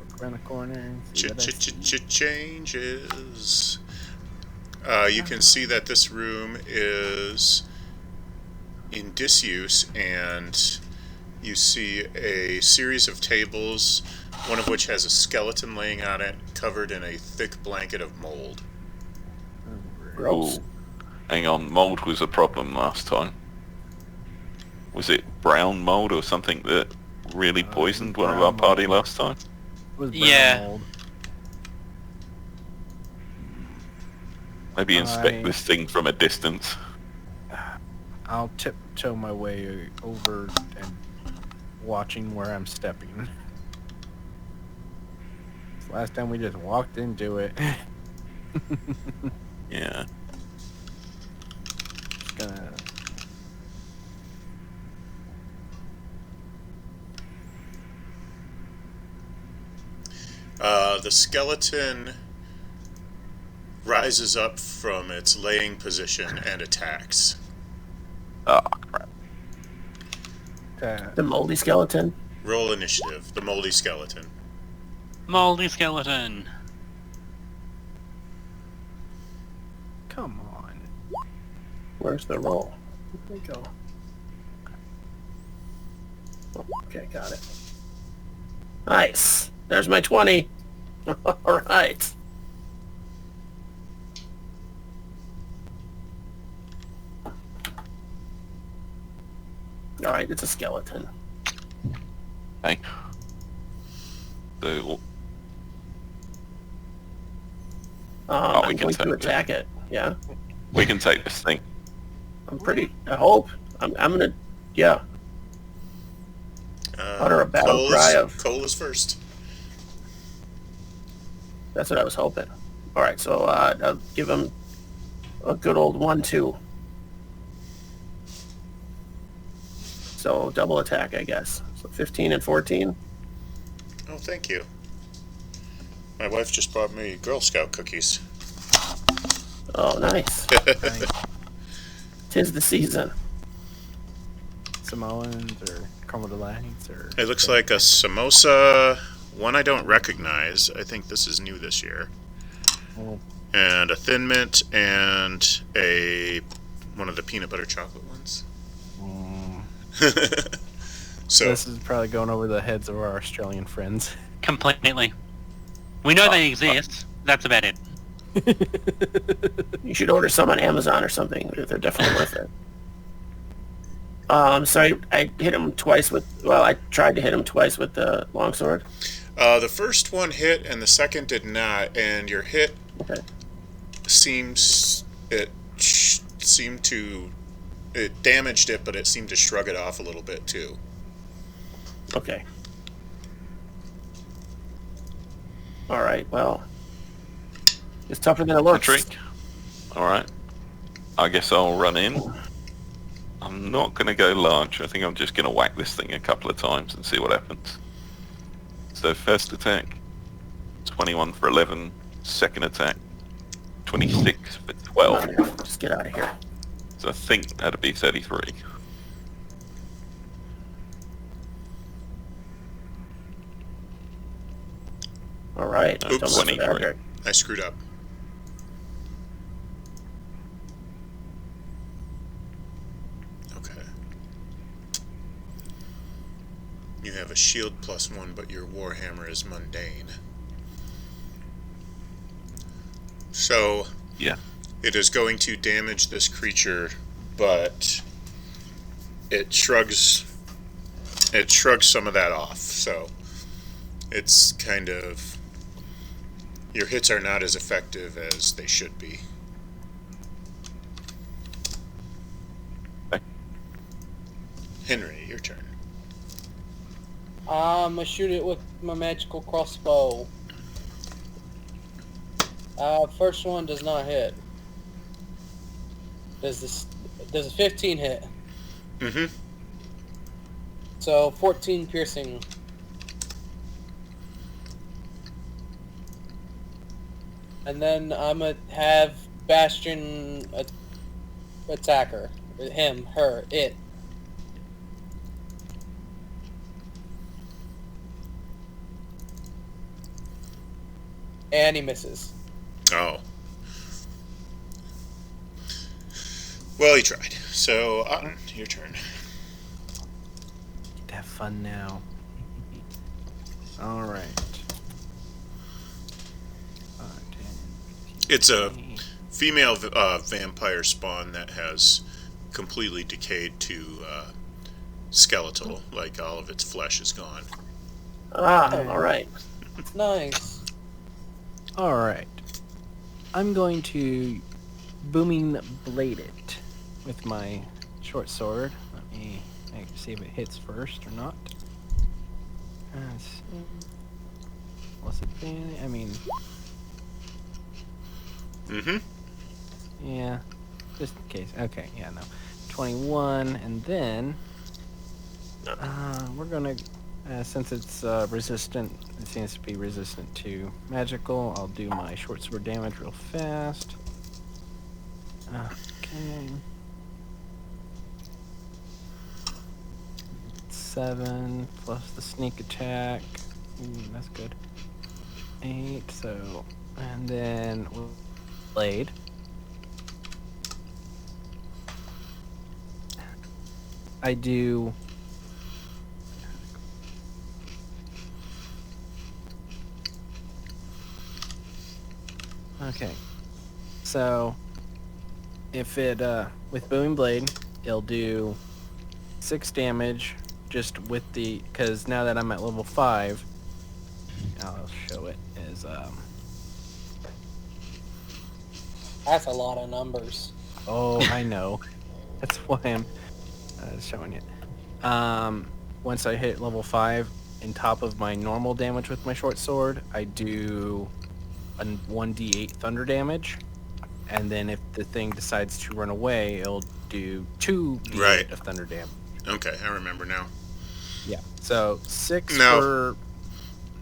Look around the corner and see what I see. Changes. You can see that this room is in disuse, and you see a series of tables, one of which has a skeleton laying on it, covered in a thick blanket of mold. Gross. Ooh. Hang on, mold was a problem last time. Was it brown mold or something that really poisoned one of our brown party mold. last time? It was brown Yeah. mold. Maybe inspect I- this thing from a distance. I'll tiptoe my way over and watching where I'm stepping. Last time we just walked into it. Yeah. Just gonna... The skeleton rises up from its laying position and attacks. Oh, crap. The moldy skeleton. Roll initiative, the moldy skeleton. Moldy skeleton. Come on. Where's the roll? There we go. Okay, got it. Nice. There's my 20. All right. All right, it's a skeleton. Okay. So, We we I'm can going to take attack it. Yeah, we can take this thing. I'm pretty. I hope. I'm gonna. Yeah. Utter a battle cry of. Cole is first. That's what I was hoping. All right, so I'll give him a good old 1-2. So double attack, I guess. So 15 and 14. Oh, thank you. My wife just bought me Girl Scout cookies. Oh, nice. Tis the season. Samoans or Crumble Delights or... It looks like a samosa, one I don't recognize. I think this is new this year. Oh, And a Thin Mint and one of the peanut butter chocolate ones. So this is probably going over the heads of our Australian friends. Completely. We know they exist. That's about it. You should order some on Amazon or something. They're definitely worth it. Sorry, I hit him twice with... Well, I tried to hit him twice with the longsword. the first one hit and the second did not, and your hit Okay. seemed to... It damaged it, but it seemed to shrug it off a little bit too. Okay. All right, well... It's tougher than it The looks. trick. Alright. I guess I'll run in. I'm not going to go large. I think I'm just going to whack this thing a couple of times and see what happens. So first attack. 21 for 11. Second attack, 26 for 12. Just get out of here. So I think that'd be 33. All right. Oops. Don't mess with 23. that. I screwed up. Okay. You have a shield +1, but your Warhammer is mundane. So, Yeah. it is going to damage this creature, but it shrugs some of that off. So, it's kind of, your hits are not as effective as they should be. Okay. Henry, your turn. I'm gonna shoot it with my magical crossbow. First one does not hit. Does a 15 hit? Mm-hmm. So 14 piercing. And then I'm gonna have Bastion attacker. Him, her, it. And he misses. Oh. Well, he tried. So, your turn. Get to have fun now. All right. It's a female vampire spawn that has completely decayed to skeletal, like all of its flesh is gone. All right. Nice. All right. I'm going to booming blade it with my short sword. Let me see if it hits first or not. What's it? I mean, Mm-hmm. yeah, just in case. Okay, yeah, no. 21, and then we're gonna, since it's resistant, it seems to be resistant to magical. I'll do my short sword damage real fast. Okay. 7 plus the sneak attack. Ooh, that's good. 8. So, and then blade. I do. Okay. So, if it with booming blade, it'll do 6 damage just with the, because now that I'm at level 5, I'll show it as That's a lot of numbers. oh, I know. That's why I'm showing it. Once I hit level 5, in top of my normal damage with my short sword, I do a 1d8 thunder damage, and then if the thing decides to run away, it'll do 2d8 Right. of thunder damage. Okay, I remember now. Yeah. So 6 Now- for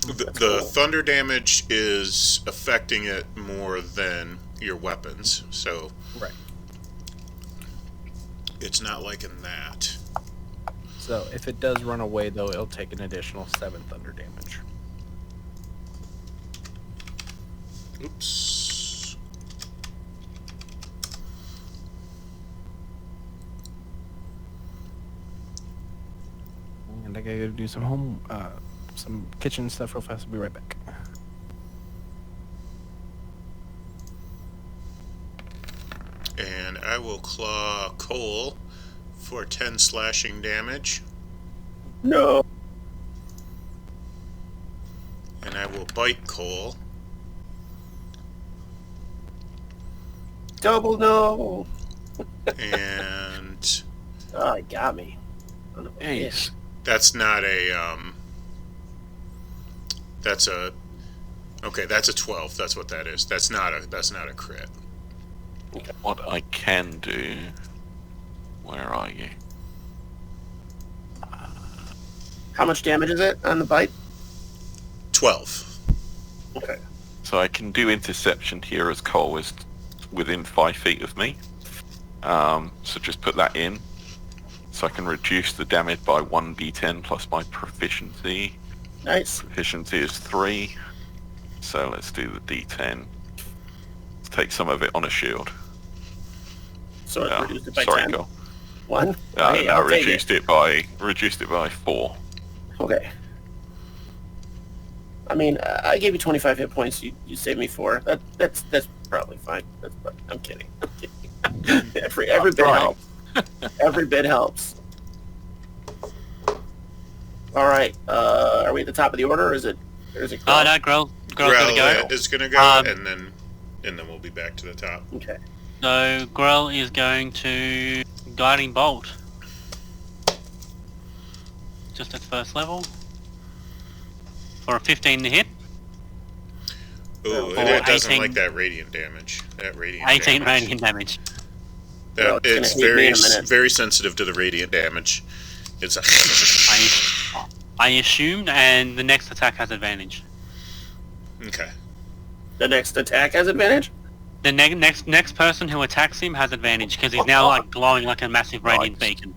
The thunder damage is affecting it more than your weapons, so right. it's not liking that. So if it does run away, though, it'll take an additional 7 thunder damage. Oops. And I gotta go do some some kitchen stuff real fast. I'll be right back. And I will claw Cole for 10 slashing damage. No. And I will bite Cole. Double no. And Oh, it got me. Jeez. that's not a, that's a, okay, that's a 12. That's what that is. That's not a crit. What I can do... Where are you? How much damage is it on the bite? 12. Okay. So I can do interception here as Cole is within 5 feet of me. So just put that in. So I can reduce the damage by 1d10 plus my proficiency. Nice. Proficiency is 3. So let's do the d10. Let's take some of it on a shield. So it reduced it by sorry, 10. Cole. 1? I reduced it by 4. Okay. I mean, I gave you 25 hit points. You saved me 4. That's probably fine. I'm kidding. I'm kidding. every bit helps. Every bit helps. All right. Are we at the top of the order, or is it? Oh no, Grell's gonna go. Is gonna go, and then we'll be back to the top. Okay. So Grell is going to Guiding Bolt. Just at first level. For a 15 to hit. Ooh, Or it doesn't 18 like that radiant damage. 18 radiant damage. That, Well, it's gonna hit me very in a minute. very sensitive to the radiant damage. It's a I assumed, and the next attack has advantage. okay. The next attack has advantage? The next person who attacks him has advantage because he's now like glowing like a massive radiant beacon.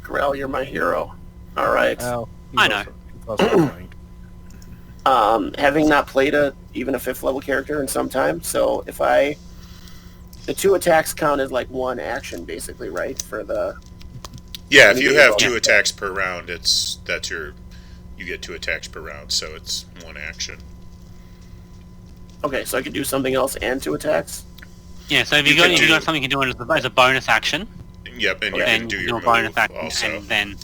Grell, you're my hero. All right. Oh, I know. he's also annoying. Having not played even a 5th level character in some time, so if the 2 attacks count as like 1 action, basically, right? For the Yeah, if you have Yeah. 2 attacks per round, you get 2 attacks per round, so it's 1 action. okay, so I could do something else and 2 attacks. Yeah, so if You you got can do- something you can do it as a bonus action, Yep, and you Okay. can then do do your a bonus move action, also. and then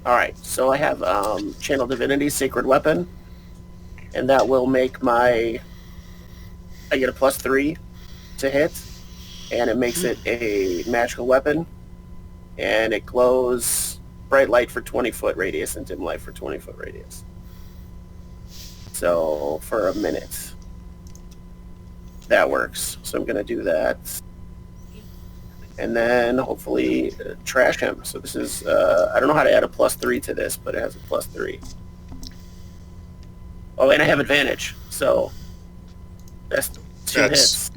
All right, so I have Channel Divinity, Sacred Weapon, and that will make I get a +3 to hit, and it makes it a magical weapon, and it glows bright light for 20-foot radius and dim light for 20-foot radius. So for a minute, that works. So I'm going to do that. And then hopefully trash him. So this is, I don't know how to add a +3 to this, but it has a +3. Oh, and I have advantage. So that's 2 hits.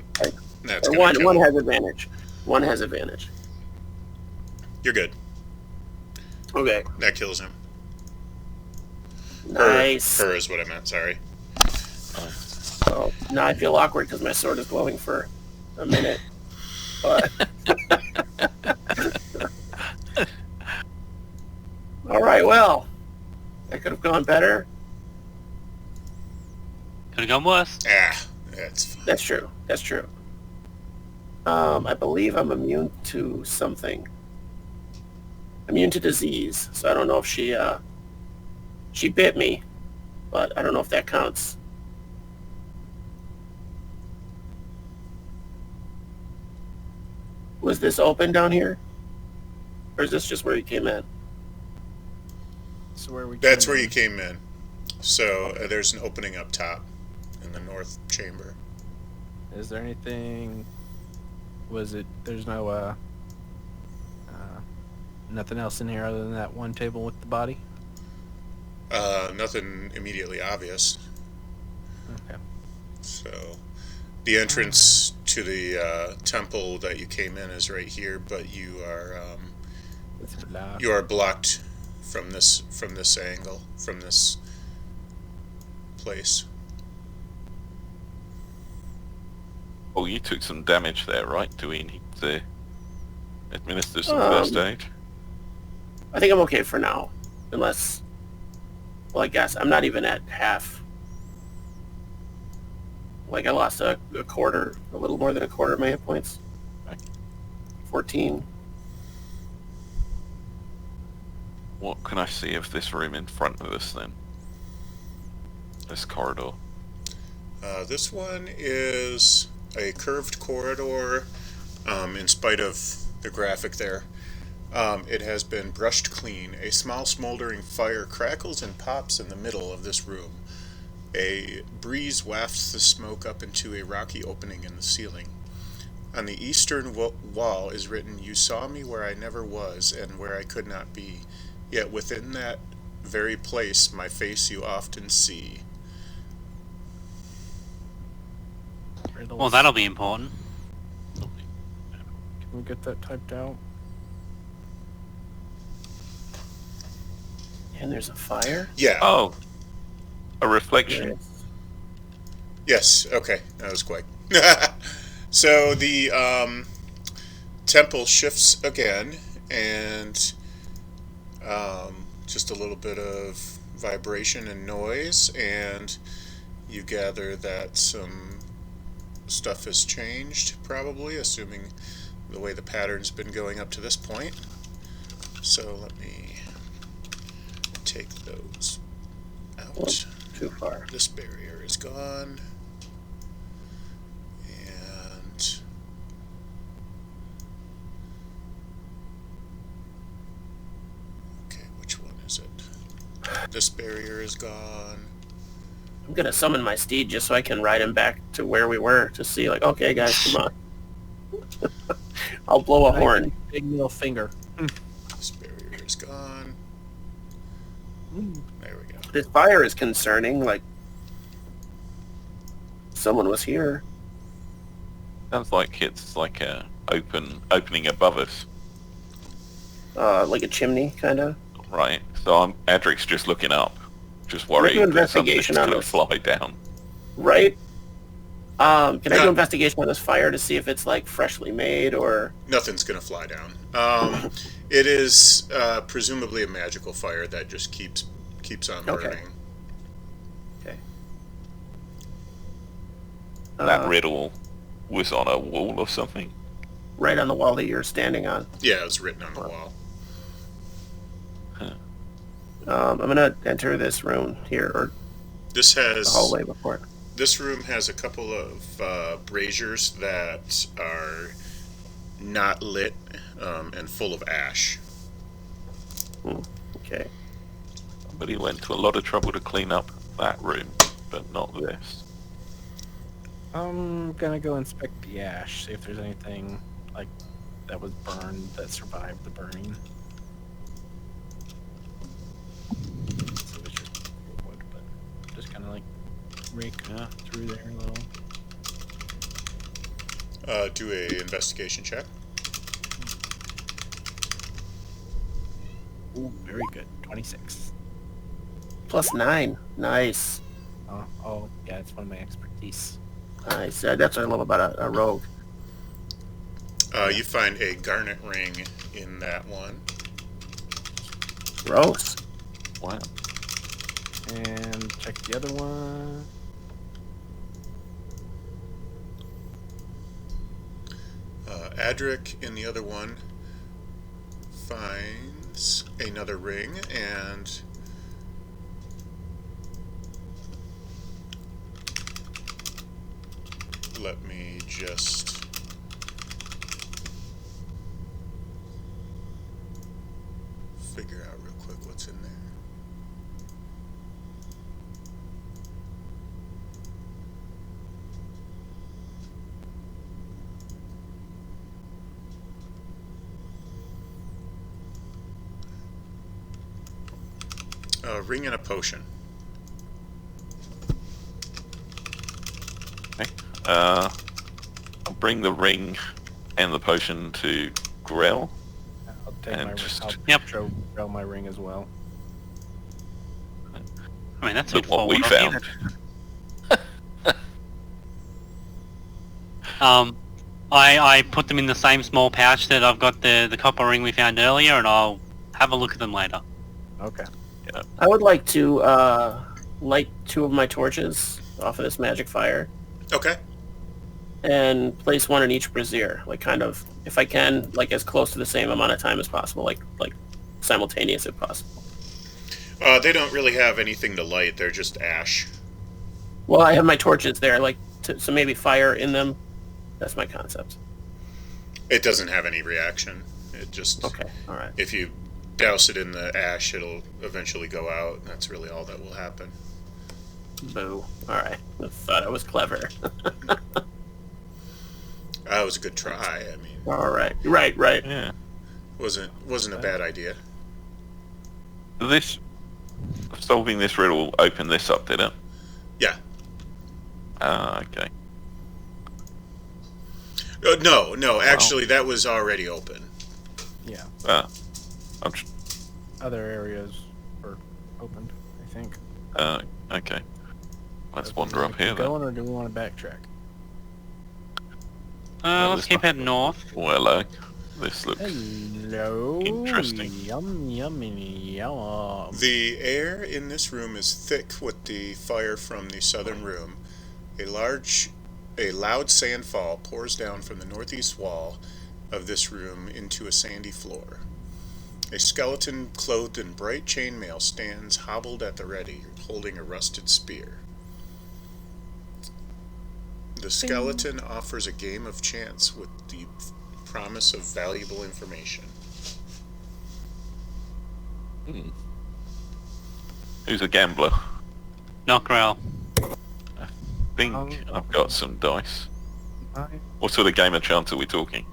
That's Or gonna kill. one has advantage. One has advantage. You're good. Okay. That kills him. Nice. Her is what I meant, sorry. Oh, now I feel awkward because my sword is glowing for a minute. But all right, well, that could have gone better. could have gone worse. That's fine. That's true. That's true. I believe I'm immune to something. Immune to disease. So I don't know if she bit me, but I don't know if that counts. Was this open down here? Or is this just where you came in? So where we That's came where in. you came in. So there's an opening up top in the north chamber. Is there anything? There's no nothing else in here other than that one table with the body? Nothing immediately obvious. Okay. So the entrance to the temple that you came in is right here, but you are blocked from this angle, from this place. Oh, you took some damage there, right? Do we need to administer some Um, first aid? I think I'm okay for now. Unless... Well, I guess I'm not even at half. Like, I lost a quarter, a little more than a quarter of my hit points. 14. What can I see of this room in front of us then? This corridor. This one is a curved corridor, in spite of the graphic there. It has been brushed clean. A small smoldering fire crackles and pops in the middle of this room. A breeze wafts the smoke up into a rocky opening in the ceiling. On the eastern wall is written, "You saw me where I never was and where I could not be. Yet within that very place my face you often see." Untitled. Well, that'll be important. Can we get that typed out? And there's a fire? Yeah. Oh, a reflection. Yes. Okay. That was quick. So the temple shifts again, and just a little bit of vibration and noise, and you gather that some stuff has changed, probably, assuming the way the pattern's been going up to this point. So let me take those out. Too far. This barrier is gone. And okay, which one is it? This barrier is gone. I'm gonna summon my steed just so I can ride him back to where we were to see, like, okay, guys, come on. I'll blow a horn. Big middle finger. This barrier is gone. There we go. This fire is concerning, like, someone was here. Sounds like it's like a opening above us, Like a chimney, kind of. right? So Adric's just looking up, just worried do that something's investigation on going to this. fly down. Right? Can I Yeah. do investigation on this fire to see if it's, like, freshly made, or... Nothing's gonna fly down. It is presumably a magical fire that just keeps on Okay. burning. Okay. That riddle was on a wall or something. Right on the wall that you're standing on. Yeah, it was written on the wall. I'm gonna enter this room here, or This the has hallway before it. This room has a couple of braziers that are not lit and full of ash. Okay. But he went to a lot of trouble to clean up that room, but not this. I'm gonna go inspect the ash, see if there's anything like that was burned that survived the burning. So it's just wood, but just kind of like rake through there a little. Do a investigation check. Ooh, very good. 26. +9. Nice. Oh, yeah, it's one of my expertise. Nice. That's what I love about a rogue. You find a garnet ring in that one. Gross. Wow. And check the other one. Adric in the other one finds another ring, and let me just figure out real quick what's in there. A ring and a potion. Okay. I'll bring the ring and the potion to Grell. I'll take And my just- I'll Yep. show my ring as well. I mean, that's Look what we found. I put them in the same small pouch that I've got the copper ring we found earlier, and I'll have a look at them later. Okay. I would like to light 2 of my torches off of this magic fire Okay. and place one in each brazier, like, kind of, if I can, like, as close to the same amount of time as possible, like simultaneous if possible. They don't really have anything to light. They're just ash. Well, I have my torches there, like, so maybe fire in them. That's my concept. It doesn't have any reaction. It just Okay, all right. if you douse it in the ash, it'll eventually go out. That's really all that will happen. Boo. All right. I thought I was clever. That was a good try. I mean, All right. Right. Yeah. wasn't a bad idea. This solving this riddle opened this up, did it? Yeah. Ah, okay. No. Actually, that was already open. Yeah. I'm tr- Other areas were opened, I think. okay. Let's Do wander we up here keep then. going, or do we want to backtrack? Let's keep heading north. Well, this looks Hello. interesting. Yum, yum. The air in this room is thick with the fire from the southern room. A loud sandfall pours down from the northeast wall of this room into a sandy floor. A skeleton clothed in bright chainmail stands hobbled at the ready, holding a rusted spear. The skeleton offers a game of chance with the promise of valuable information. Who's a gambler? Knockrell. I think I've got some dice. What sort of game of chance are we talking?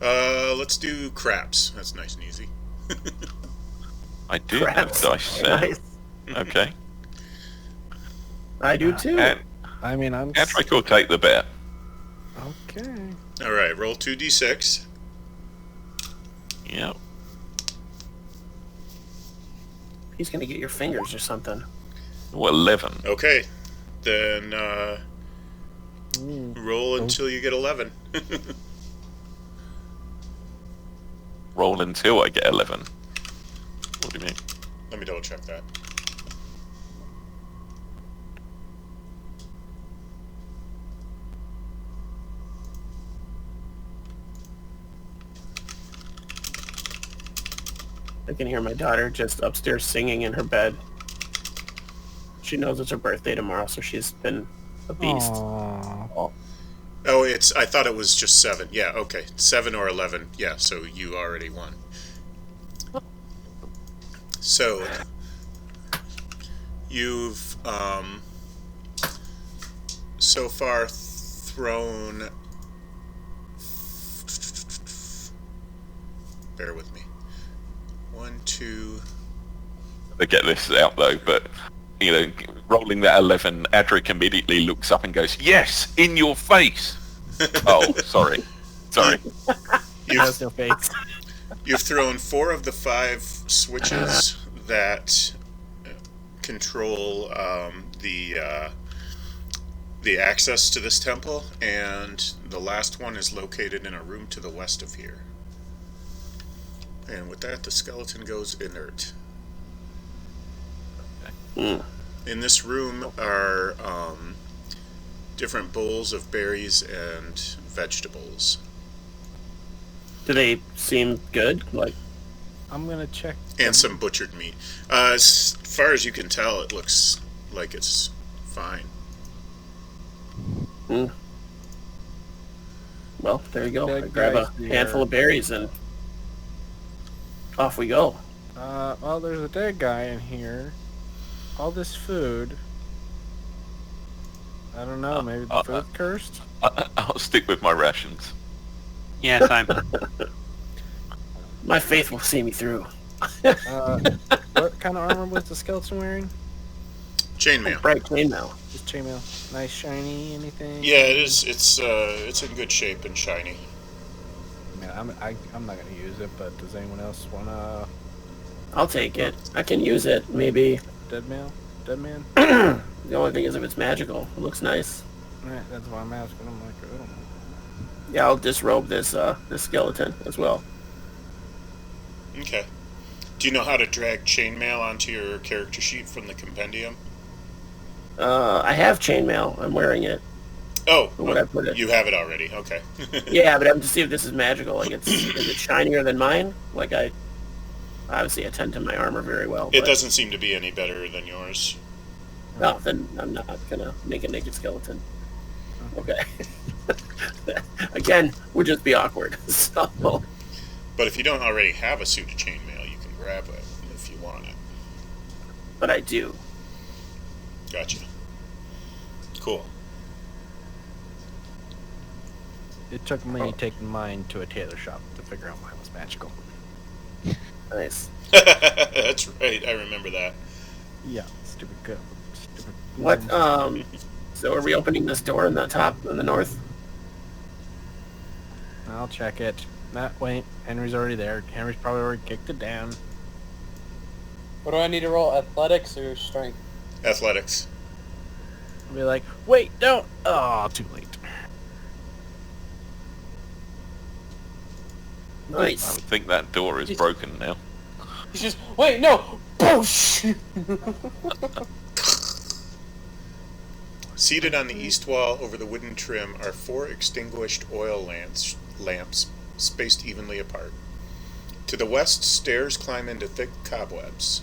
Let's do craps. That's nice and easy. I do Craps. have dice set. Nice. Okay. I do too. And I mean, I'm... Patrick will take the bet. Okay. Alright, roll 2d6. Yep. He's gonna get your fingers or something. Oh, 11. Okay. Then, Ooh. roll until you get 11. Roll until I get 11. What do you mean? Let me double check that. I can hear my daughter just upstairs singing in her bed. She knows it's her birthday tomorrow, so she's been a beast. Aw. Oh, I thought it was just 7. Yeah, okay. 7 or 11. Yeah, so you already won. So, you've, so far thrown... Bear with me. 1, 2... To get this out though, but you know, rolling that 11, Adric immediately looks up and goes, "Yes, in your face." Oh, sorry. Has no face. You've thrown 4 of the 5 switches that control the access to this temple, and the last one is located in a room to the west of here. And with that, the skeleton goes inert. In this room are different bowls of berries and vegetables. Do they seem good? Like, I'm gonna check. And some butchered meat. As far as you can tell, it looks like it's fine. well, there you go. Dead I grab guys a there. handful of berries and off we go. Well, there's a dead guy in here. All this food. I don't know, maybe the food's cursed? I'll stick with my rations. Yeah, same. My faith will see me through. What kind of armor was the skeleton wearing? Chainmail. Bright chainmail. Just chainmail. Nice, shiny, anything? Yeah, it is. It's in good shape and shiny. I mean, I'm not gonna use it, but does anyone else wanna... I'll take it. I can use it, maybe. Dead man? The only thing is if it's magical. It looks nice. Right, that's why I'm asking. I'm like, I don't know. Yeah, I'll disrobe this skeleton as well. Okay. Do you know how to drag chainmail onto your character sheet from the compendium? I have chainmail. I'm wearing it. Oh, Where would I put it? You have it already. Okay. Yeah, but I'm to see if this is magical. Like, is it shinier than mine? Like, I obviously attend to my armor very well. It but- doesn't seem to be any better than yours. No, then I'm not gonna make a naked skeleton. Okay. Again, would just be awkward. So, But if you don't already have a suit of chainmail, you can grab it if you want it. but I do. Gotcha. Cool. It took me taking mine to a tailor shop to figure out mine was magical. Nice. That's right. I remember that. Yeah, stupid good. Stupid. What? So are we opening this door in the top in the north? I'll check it. Wait, Henry's already there. Henry's probably already kicked it down. What do I need to roll? Athletics or strength? Athletics. I'll be like, wait, don't. Oh, too late. I Nice. would think that door is broken now. He's just, wait, no! Boosh! Seated on the east wall over the wooden trim are 4 extinguished oil lamps spaced evenly apart. To the west, stairs climb into thick cobwebs.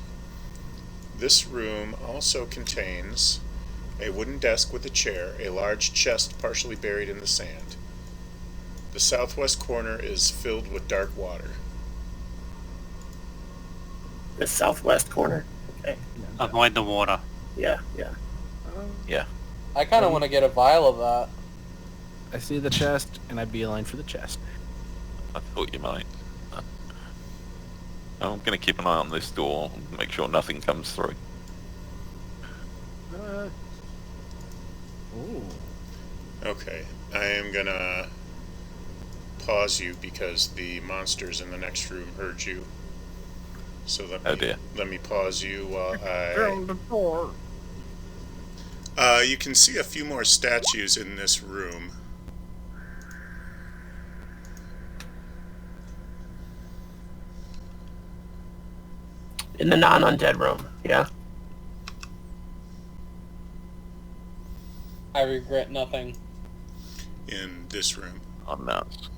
This room also contains a wooden desk with a chair, a large chest partially buried in the sand. The southwest corner is filled with dark water. The southwest corner. Okay. Avoid the water. Yeah. Yeah. I kind of want to get a vial of that. I see the chest, and I beeline for the chest. I thought you might. I'm going to keep an eye on this door and make sure nothing comes through. Ooh. Okay, I am gonna pause you because the monsters in the next room heard you. So Oh dear. let me pause you while Down the door. you can see a few more statues in this room. In the non-undead room. Yeah. I regret nothing. In this room. I'm nuts.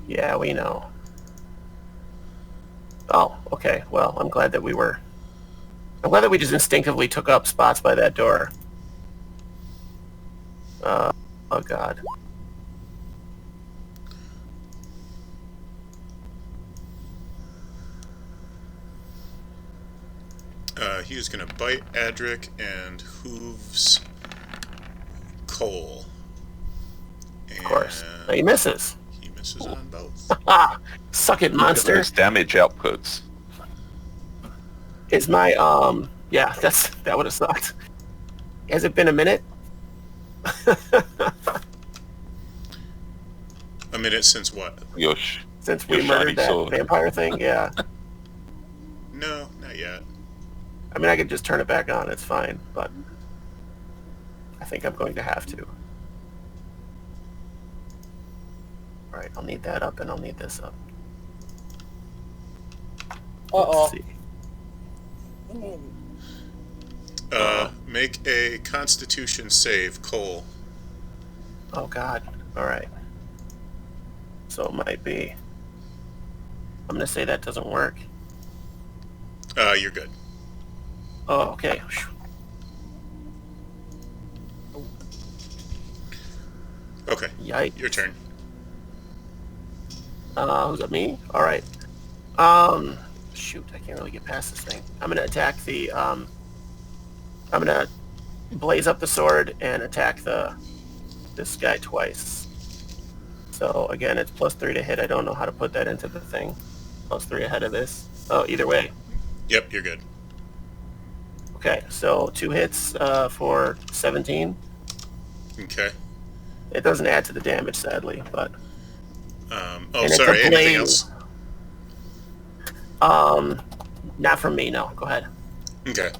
Yeah, we know. Oh, okay. Well, I'm glad that we just instinctively took up spots by that door. Oh God. He is gonna bite Adric and hooves Cole. And Of course. He misses. he misses on both. Ah, suck it, Look at monster. those damage outputs. Is my yeah, that would have sucked. Has it been a minute? A minute since what? Yosh. Since we Your murdered shiny that sword. vampire thing? Yeah. No, not yet. I mean, I could just turn it back on. It's fine, but I think I'm going to have to. All right, I'll need that up, and I'll need this up. Uh-oh. Let's see. Make a Constitution save, Cole. Oh God. All right. So it might be. I'm gonna say that doesn't work. You're good. Oh, okay. Okay, Yikes. your turn. Who's it? Me? All right. Shoot, I can't really get past this thing. I'm gonna attack the. I'm gonna blaze up the sword and attack this guy twice. So again, it's +3 to hit. I don't know how to put that into the thing. +3 ahead of this. Oh, either way. Yep, you're good. Okay, so 2 hits for 17. Okay. It doesn't add to the damage, sadly, but Oh, And it's sorry, a anything blaze. else? not from me. No, go ahead. Okay.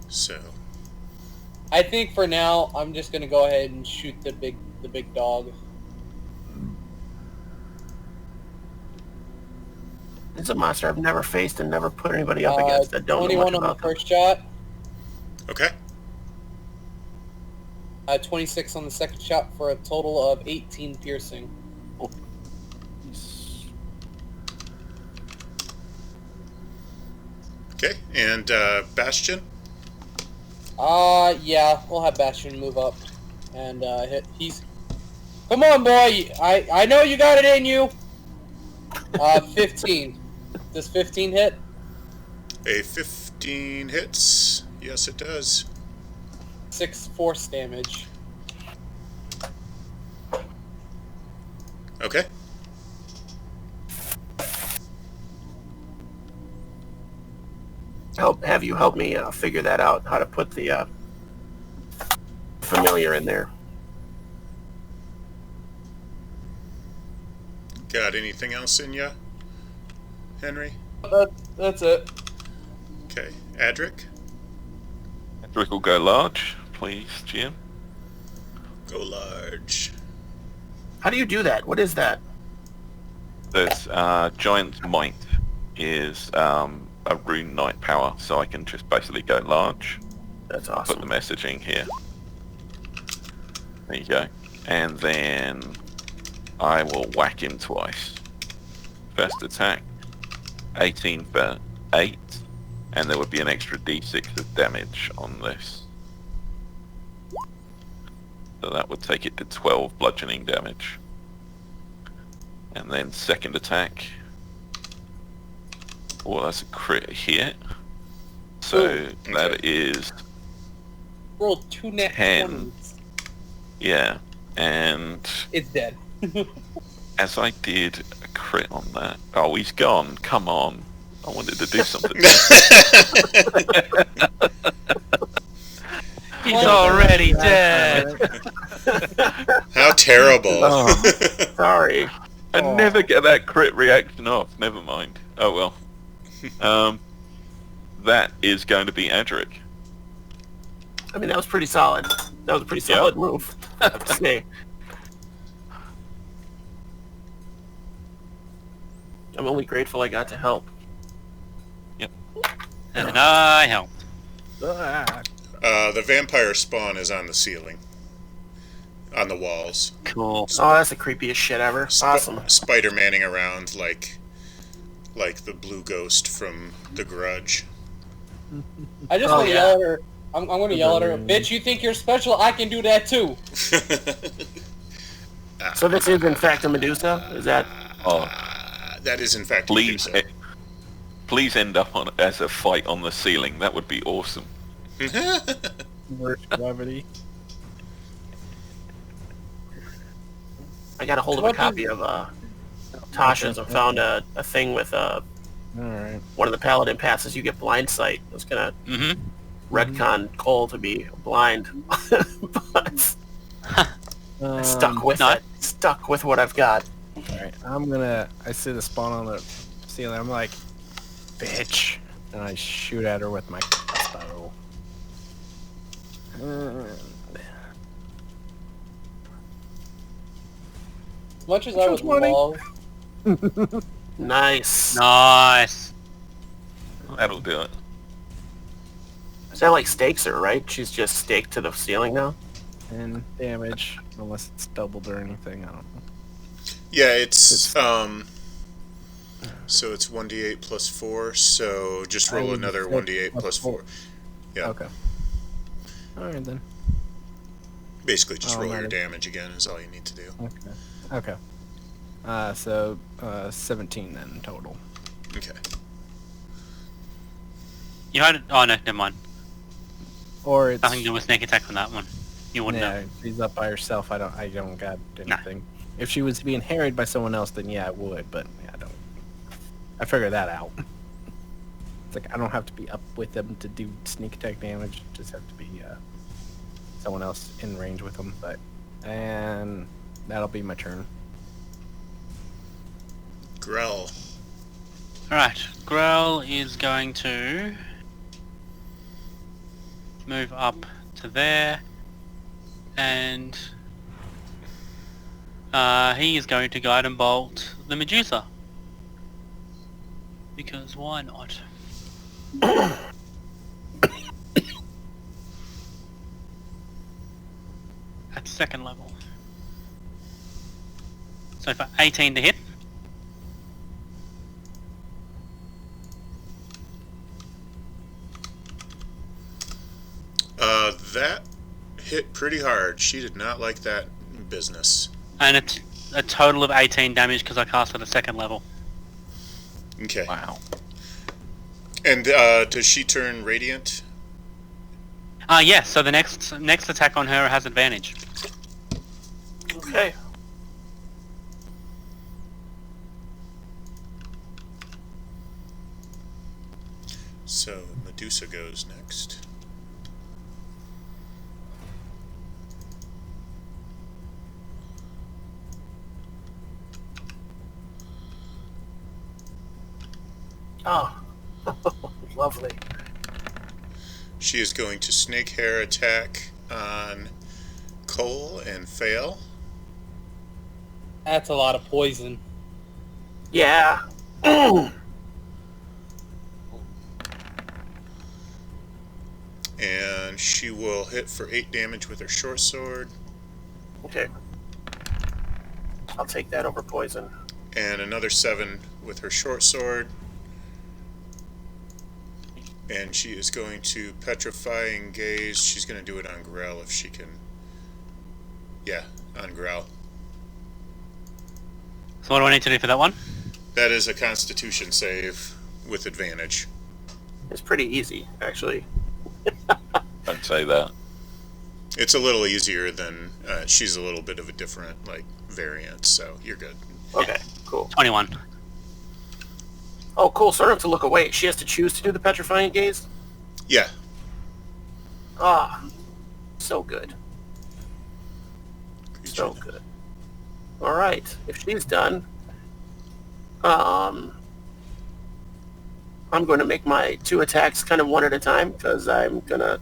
So, I think for now, I'm just gonna go ahead and shoot the big dog. It's a monster I've never faced and never put anybody up against. I don't know 21 much on the about them. first shot, okay. 26 on the second shot for a total of 18 piercing. Okay, and Bastion? Yeah, we'll have Bastion move up and hit. Come on, boy! I know you got it in you. 15. Does 15 hit? A 15 hits. Yes, it does. 6 force damage. Okay. Have you help me figure that out? How to put the familiar in there? Got anything else in ya, Henry? That's it. Okay. Adric? Adric will go large, please, GM. Go large. How do you do that? What is that? There's Giant's Might is a rune knight power, so I can just basically go large. That's Put awesome. the messaging here. There you go. And then I will whack him twice. First attack, 18 for 8, and there would be an extra d6 of damage on this. So that would take it to 12 bludgeoning damage. And then second attack. Oh, that's a crit hit. So that is Roll 2 net 10. 20s. Yeah, and It's dead. as I did a crit on that... Oh, he's gone. Come on. I wanted to do something. He's already dead. How terrible. Oh, sorry. I never get that crit reaction off. Never mind. Oh, well. That is going to be Adric. I mean, that was pretty solid. That was a pretty solid move. I have to say. I'm only grateful I got to help. And I helped. The vampire spawn is on the ceiling. On the walls. Cool. Oh, that's the creepiest shit ever. Awesome. Spider-Manning around like the blue ghost from The Grudge. I just Oh, want to yeah. yell at her. I'm going to yell at her. Bitch, you think you're special? I can do that too. So this is in fact a Medusa? Is that... Oh, That is in fact please, Medusa. please end up on as a fight on the ceiling. That would be awesome. Reverse gravity. I got a hold of a copy of Tasha's and found a thing with Alright. one of the paladin passes. You get blind sight. I was going to Mm-hmm. retcon Cole to be blind. But I stuck with no. it. Stuck with what I've got. Alright, I see the spawn on the ceiling. I'm like, bitch. And I shoot at her with my crossbow. As much as I would love... Nice. Nice. That'll do it. Is that like stakes her, right? She's just staked to the ceiling now? And damage, unless it's doubled or anything, I don't know. Yeah, it's so it's 1d8 plus 4, so just roll another 1d8 plus 4. Yeah. Okay. Alright then. Basically just roll your nice. damage again is all you need to do. Okay. So 17 then total. Okay. You had it. Oh no, never mind. Or it's Nothing to do with sneak attack on that one. You wouldn't know. if she's up by herself, I don't got anything. If she was being harried by someone else, then yeah, I would, but yeah, I don't. I figured that out. It's like I don't have to be up with them to do sneak attack damage. Just have to be someone else in range with them. And that'll be my turn. Grell. Alright, Grell is going to move up to there, and he is going to guide and bolt the Medusa. Because why not? At second level. So for 18 to hit. That hit pretty hard. She did not like that business. And it's a total of 18 damage because I cast at a second level. Okay. Wow. And does she turn radiant? Yes, so the next attack on her has advantage. Okay. So Medusa goes next. Oh, lovely. She is going to snake hair attack on Cole and fail. That's a lot of poison. Yeah. And she will hit for 8 damage with her short sword. Okay. I'll take that over poison. And another 7 with her short sword. And she is going to Petrifying Gaze. She's going to do it on Grell if she can. Yeah, on Grell. So what do I need to do for that one? That is a Constitution save with advantage. It's pretty easy, actually. Don't say that. It's a little easier than she's a little bit of a different variant, so you're good. Okay, cool. 21. Oh, cool. So I don't have to look away. She has to choose to do the Petrifying Gaze? Yeah. Ah, so good. So good. All right. If she's done, I'm going to make my 2 attacks kind of one at a time because I'm going to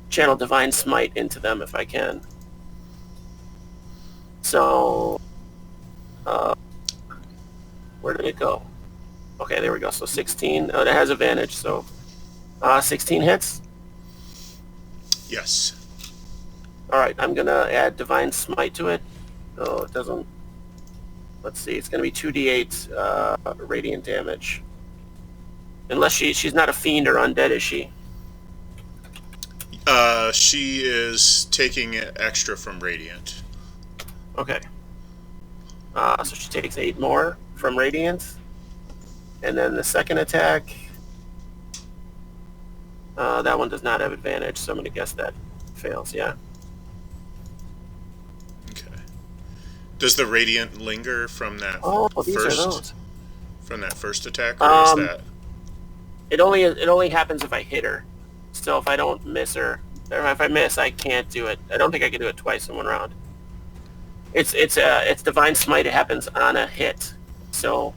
channel Divine Smite into them if I can. So, where did it go? Okay, there we go. So 16. That has advantage. So 16 hits. Yes. All right, I'm going to add Divine Smite to it. So it doesn't... Let's see. It's going to be 2d8 radiant damage. Unless she's not a fiend or undead, is she? She is taking extra from Radiant. Okay. So she takes 8 more from Radiant. And then the second attack... that one does not have advantage, so I'm going to guess that fails, yeah. Okay. Does the Radiant linger from that these are those. from that first attack, or is that... It only happens if I hit her. So if I don't miss her, or if I miss, I can't do it. I don't think I can do it twice in one round. It's Divine Smite. It happens on a hit. So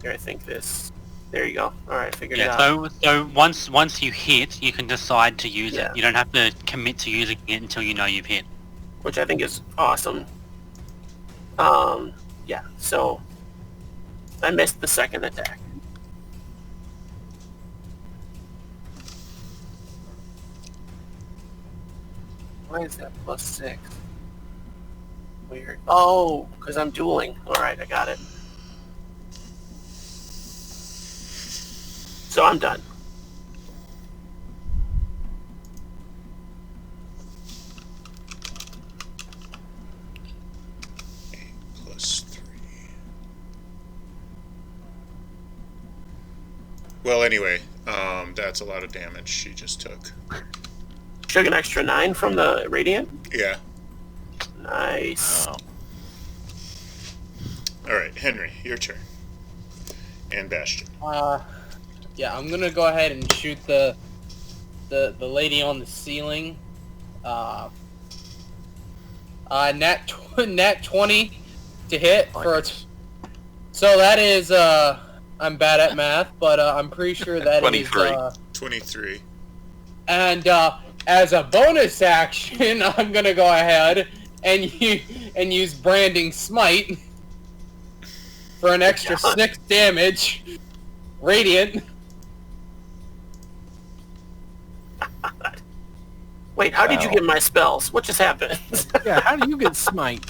here, I think this. There you go. All right, figured it out. So once you hit, you can decide to use it. You don't have to commit to using it until you know you've hit. Which I think is awesome. Yeah. So I missed the second attack. Why is that +6? Weird. Oh, because I'm dueling. Alright, I got it. So I'm done. +3. Well, anyway, that's a lot of damage she just took. Took an extra 9 from the Radiant? Yeah. Nice. Oh. Alright, Henry, your turn. And Bastion. Yeah, I'm gonna go ahead and shoot the lady on the ceiling. Nat 20 to hit for a... So that is, I'm bad at math, but I'm pretty sure that 23. is... 23. And, as a bonus action, I'm gonna go ahead and use Branding Smite for an extra 6 damage. Radiant. Wait, how did you get my spells? What just happened? Yeah, how do you get smite?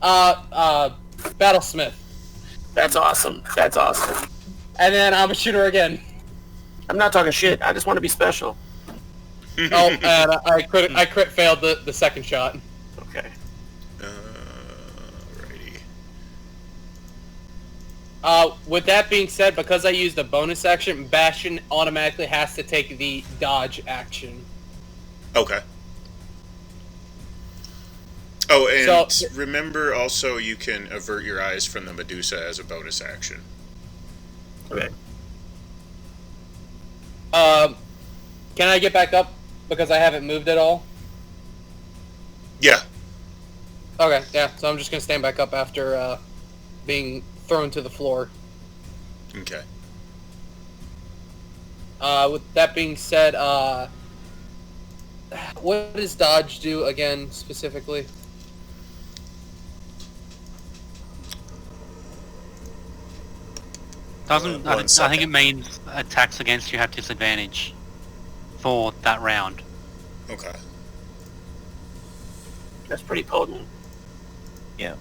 Battlesmith. That's awesome. That's awesome. And then I'm a shooter again. I'm not talking shit. I just want to be special. Oh, and I crit failed the second shot. Okay. Righty. With that being said, because I used a bonus action, Bastion automatically has to take the dodge action. Okay. Oh, and So- remember also you can avert your eyes from the Medusa as a bonus action. Okay. Can I get back up because I haven't moved at all? Yeah. Okay, yeah. So I'm just gonna stand back up after being thrown to the floor. Okay. With that being said, what does dodge do again specifically? Doesn't One I think second. it means attacks against you have disadvantage for that round. Okay. That's pretty potent. Yeah.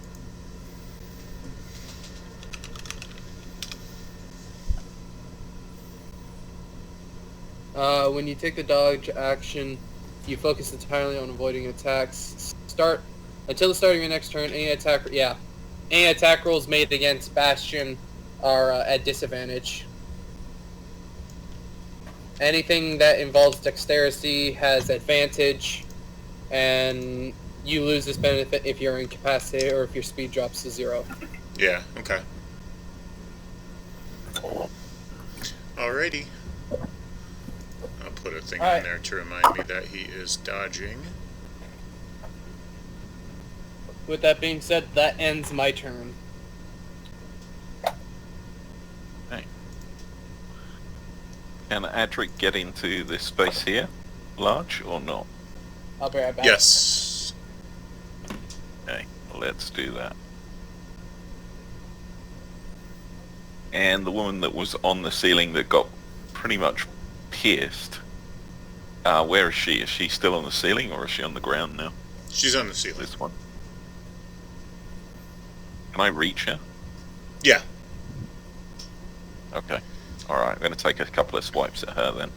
When you take the dodge action, you focus entirely on avoiding attacks. Until the start of your next turn. Any attack rolls made against Bastion are at disadvantage. Anything that involves dexterity has advantage, and you lose this benefit if you're incapacitated or if your speed drops to 0. Yeah, okay. Alrighty. I'll put a thing in Alright. there to remind me that he is dodging. With that being said, that ends my turn. Okay. Can Adric get into this space here? Large or not? I'll be right back. Yes. Okay, let's do that. And the woman that was on the ceiling that got pretty much pierced, where is she? Is she still on the ceiling or is she on the ground now? She's on the ceiling. This one. Can I reach her? Yeah. Okay. Alright, I'm going to take a couple of swipes at her then.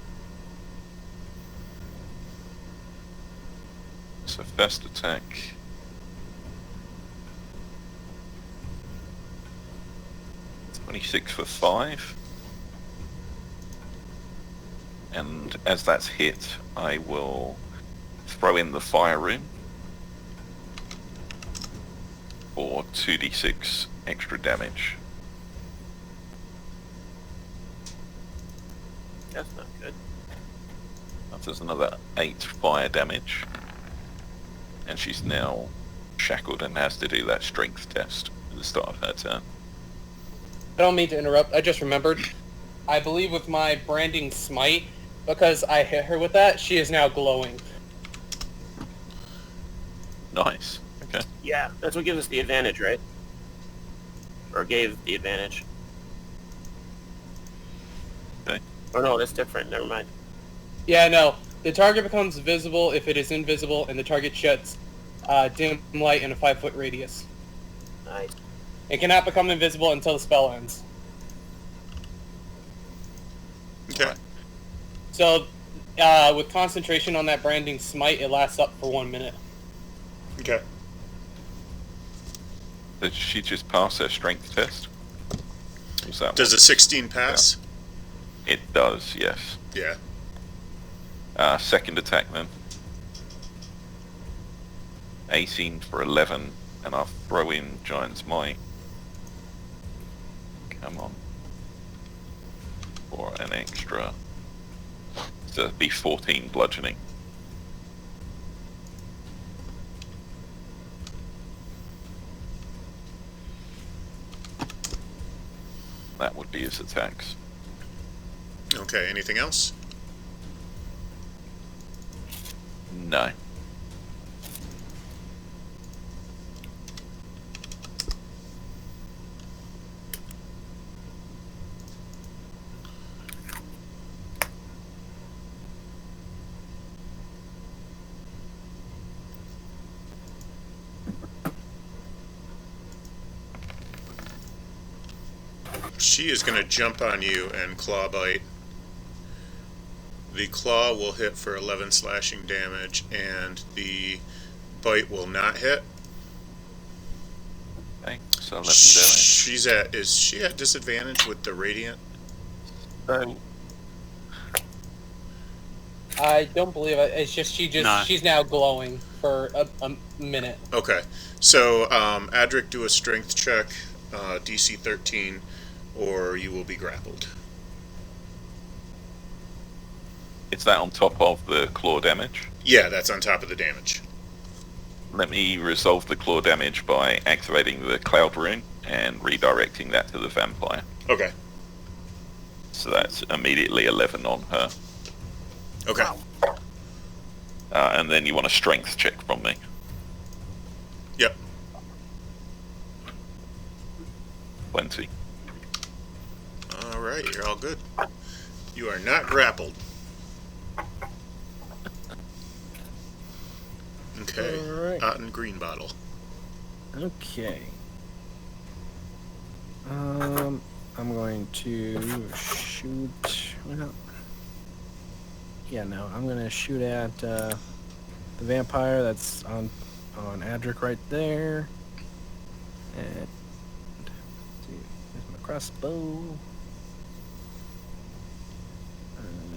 So first attack. .26 for 5. And as that's hit, I will throw in the fire rune for 2d6 extra damage. That's not good. That does another 8 fire damage. And she's now shackled and has to do that strength test at the start of her turn. I don't mean to interrupt. I just remembered. I believe with my branding smite, because I hit her with that, she is now glowing. Nice. Okay. Yeah, that's what gives us the advantage, right? Or gave the advantage. Okay. Or no, that's different. Never mind. Yeah, no. The target becomes visible if it is invisible, and the target sheds dim light in a 5-foot radius. Nice. It cannot become invisible until the spell ends. Okay. Right. So, with concentration on that branding smite, it lasts up for 1 minute. Okay. Did she just pass her strength test? Was that Does a 16 pass? It does, yes. Yeah. Second attack then. 18 for 11, and I'll throw in Giant's Might. Come on. For an extra. So it'd be 14 bludgeoning. That would be his attacks. Okay, anything else? No. She is going to jump on you and claw bite. The claw will hit for 11 slashing damage, and the bite will not hit. Okay, so 11 damage. Is she at disadvantage with the radiant? So, I don't believe it. It's just she's now glowing for a minute. Okay, so Adric, do a strength check, DC 13, or you will be grappled. is that on top of the claw damage? Yeah, that's on top of the damage. Let me resolve the claw damage by activating the cloud rune and redirecting that to the vampire. Okay. So that's immediately 11 on her. Okay. And then you want a strength check from me. Yep. 20. All right, you're all good. You are not grappled. Okay. All right. Otten green bottle. Okay. I'm going to shoot. Well, yeah, no, I'm going to shoot at the vampire that's on Adric right there. And let's see, here's my crossbow.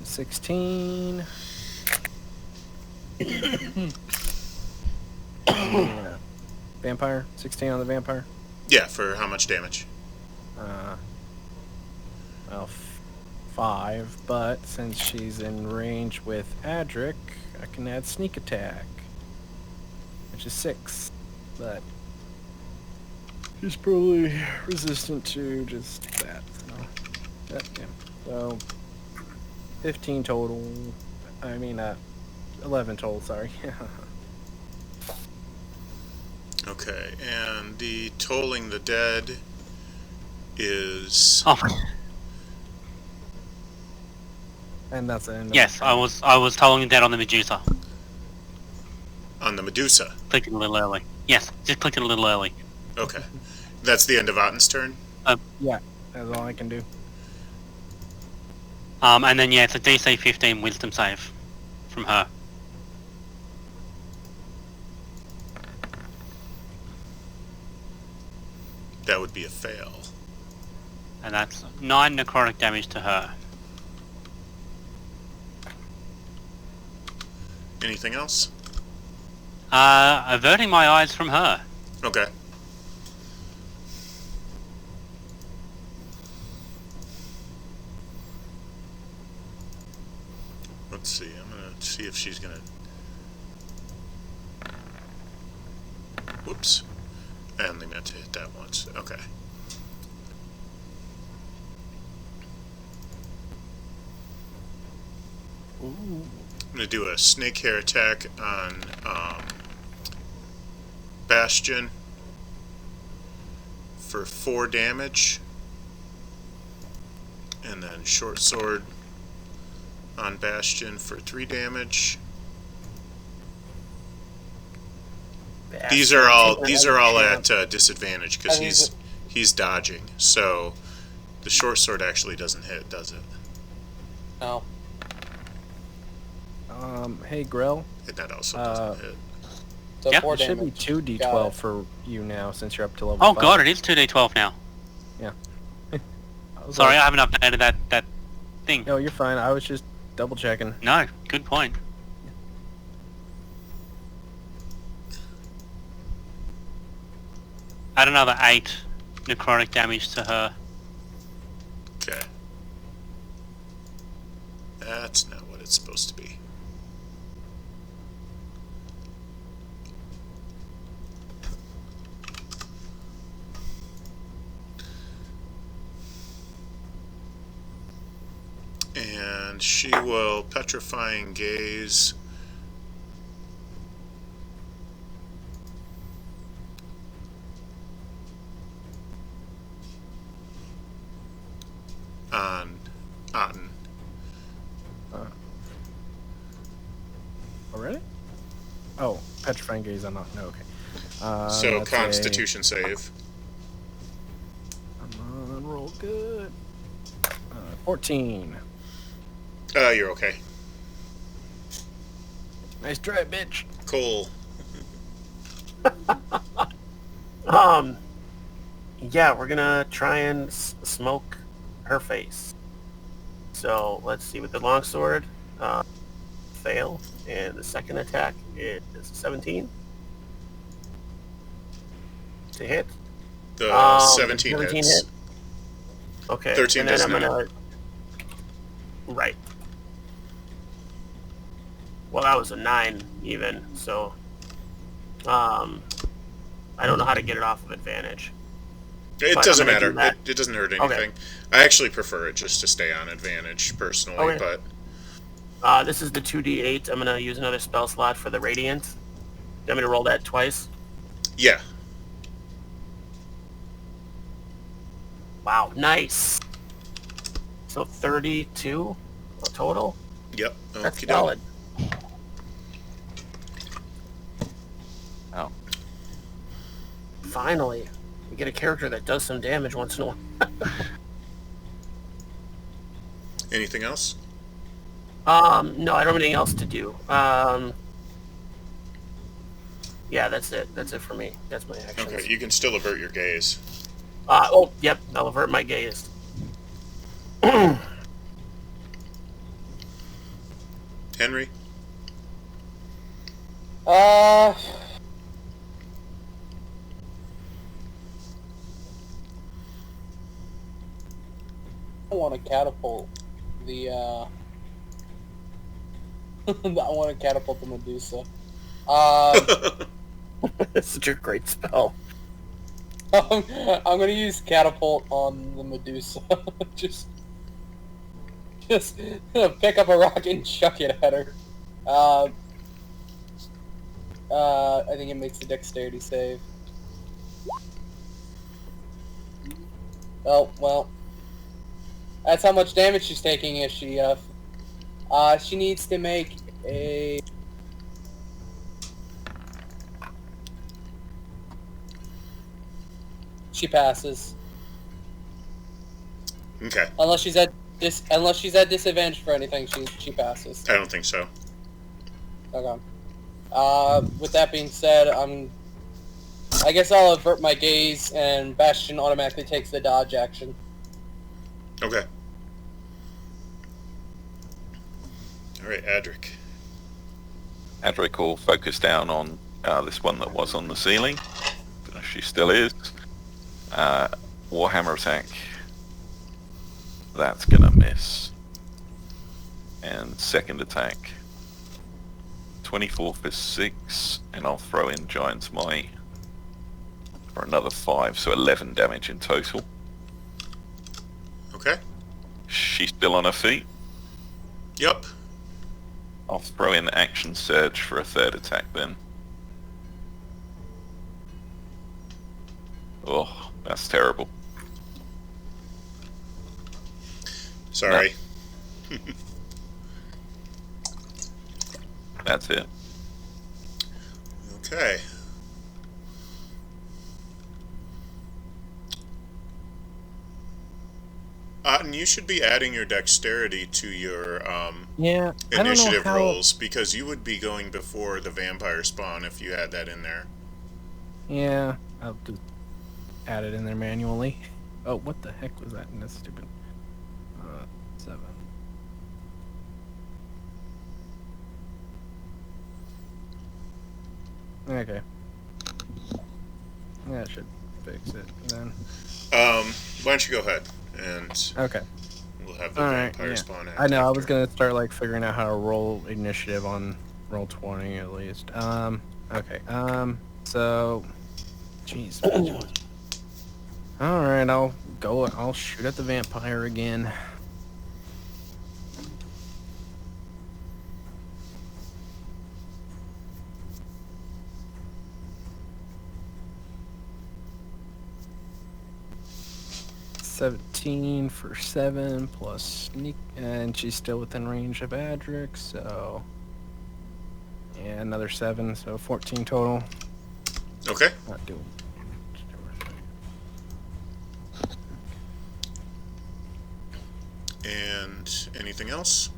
16. Yeah. Vampire, 16 on the vampire. Yeah, for how much damage? Well, 5, but since she's in range with Adric, I can add sneak attack, which is 6, but she's probably resistant to just that. So, yeah. So 15 total. I mean, 11 total. Sorry. Okay, and the tolling the dead is... Oh, And that's the end. yes, I was tolling dead on the Medusa. on the Medusa. Clicked it a little early. Yes, just clicked it a little early. Okay. That's the end of Otten's turn? Yeah, that's all I can do. And then yeah, it's a DC 15 Wisdom save from her. That would be a fail. And that's 9 necrotic damage to her. Anything else? Averting my eyes from her. Okay. Let's see. I'm gonna see if she's gonna... Whoops. I only meant to hit that once. Okay. Ooh. I'm gonna do a snake hair attack on Bastion for 4 damage, and then short sword on Bastion for 3 damage. These are all at disadvantage because he's dodging. So the short sword actually doesn't hit, does it? No. Hey, Grell. And that also doesn't hit. So Yeah. 4 It should be damage. 2d12 for you now since you're up to level Oh 5. god, it is 2d12 now. Yeah. I was Sorry, I like, haven't updated that thing. no, you're fine. I was just double checking. No, good point. Add another 8 necrotic damage to her. Okay. That's not what it's supposed to be. And she will petrifying gaze on Otten. Already? Oh, petrifying gaze. I'm not. No, okay. So that's Constitution save. Come on, roll good. 14. You're okay. Nice try, bitch. Cool. Yeah, we're gonna try and smoke her face. So let's see with the longsword, fail, and the second attack is 17 to hit. The 17 17 hits. hit. Okay. 13 and then does I'm not. gonna. Right. Well, that was a 9 even, so I don't know how to get it off of advantage. It But doesn't I'm gonna matter. do that. It doesn't hurt Okay. anything. I actually prefer it just to stay on advantage, personally, Okay. but... This is the 2d8. I'm gonna use another spell slot for the Radiant. Do you want me to roll that twice? Yeah. Wow, nice. So 32 total? Yep. That's Okey-doke. solid. Oh. Finally, we get a character that does some damage once in a while. Anything else? No, I don't have anything else to do. Yeah, that's it. That's it for me. That's my actions. Okay, you can still avert your gaze. Oh, yep, I'll avert my gaze. Henry? I want to catapult the, I want to catapult the Medusa. That's such a great spell. I'm gonna use catapult on the Medusa. just pick up a rock and chuck it at her. I think it makes a dexterity save. Oh, well. That's how much damage she's taking, is she, she needs to make a... She passes. Okay. Unless she's at disadvantage for anything, she passes. I don't think so. Okay. With that being said, I guess I'll avert my gaze, and Bastion automatically takes the dodge action. Okay. Alright, Adric. Adric will focus down on this one that was on the ceiling. She still is. Warhammer attack. That's gonna miss. And second attack. 24 for 6, and I'll throw in Giant's Might for another 5, so 11 damage in total. Okay. She's still on her feet. Yep. I'll throw in Action Surge for a third attack then. Oh, that's terrible. Sorry. That's it. Okay. And you should be adding your dexterity to your Yeah, I don't know initiative how... rolls, because you would be going before the vampire spawn if you had that in there. Yeah, I'll just add it in there manually. Oh, what the heck was that in this stupid... 7. Okay. That should fix it then. Why don't you go ahead and Okay. we'll have the Alright, vampire yeah. spawn I know, I was after. gonna start like figuring out how to roll initiative on roll 20 at least. Okay. So jeez. Alright, I'll shoot at the vampire again. $17 for 7 plus sneak, and she's still within range of Adric, so yeah, another 7, so 14 total. Okay. Not doing. And anything else?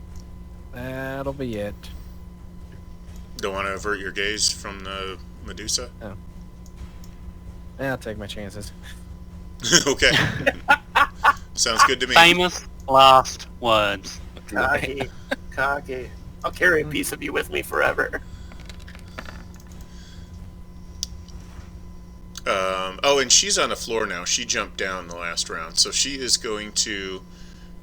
That'll be it. Don't want to avert your gaze from the Medusa? Oh. Yeah, I'll take my chances. Okay. Sounds good to me. Famous last words. Cocky. Cocky. I'll carry a piece of you with me forever. Oh, and she's on the floor now. She jumped down the last round. So she is going to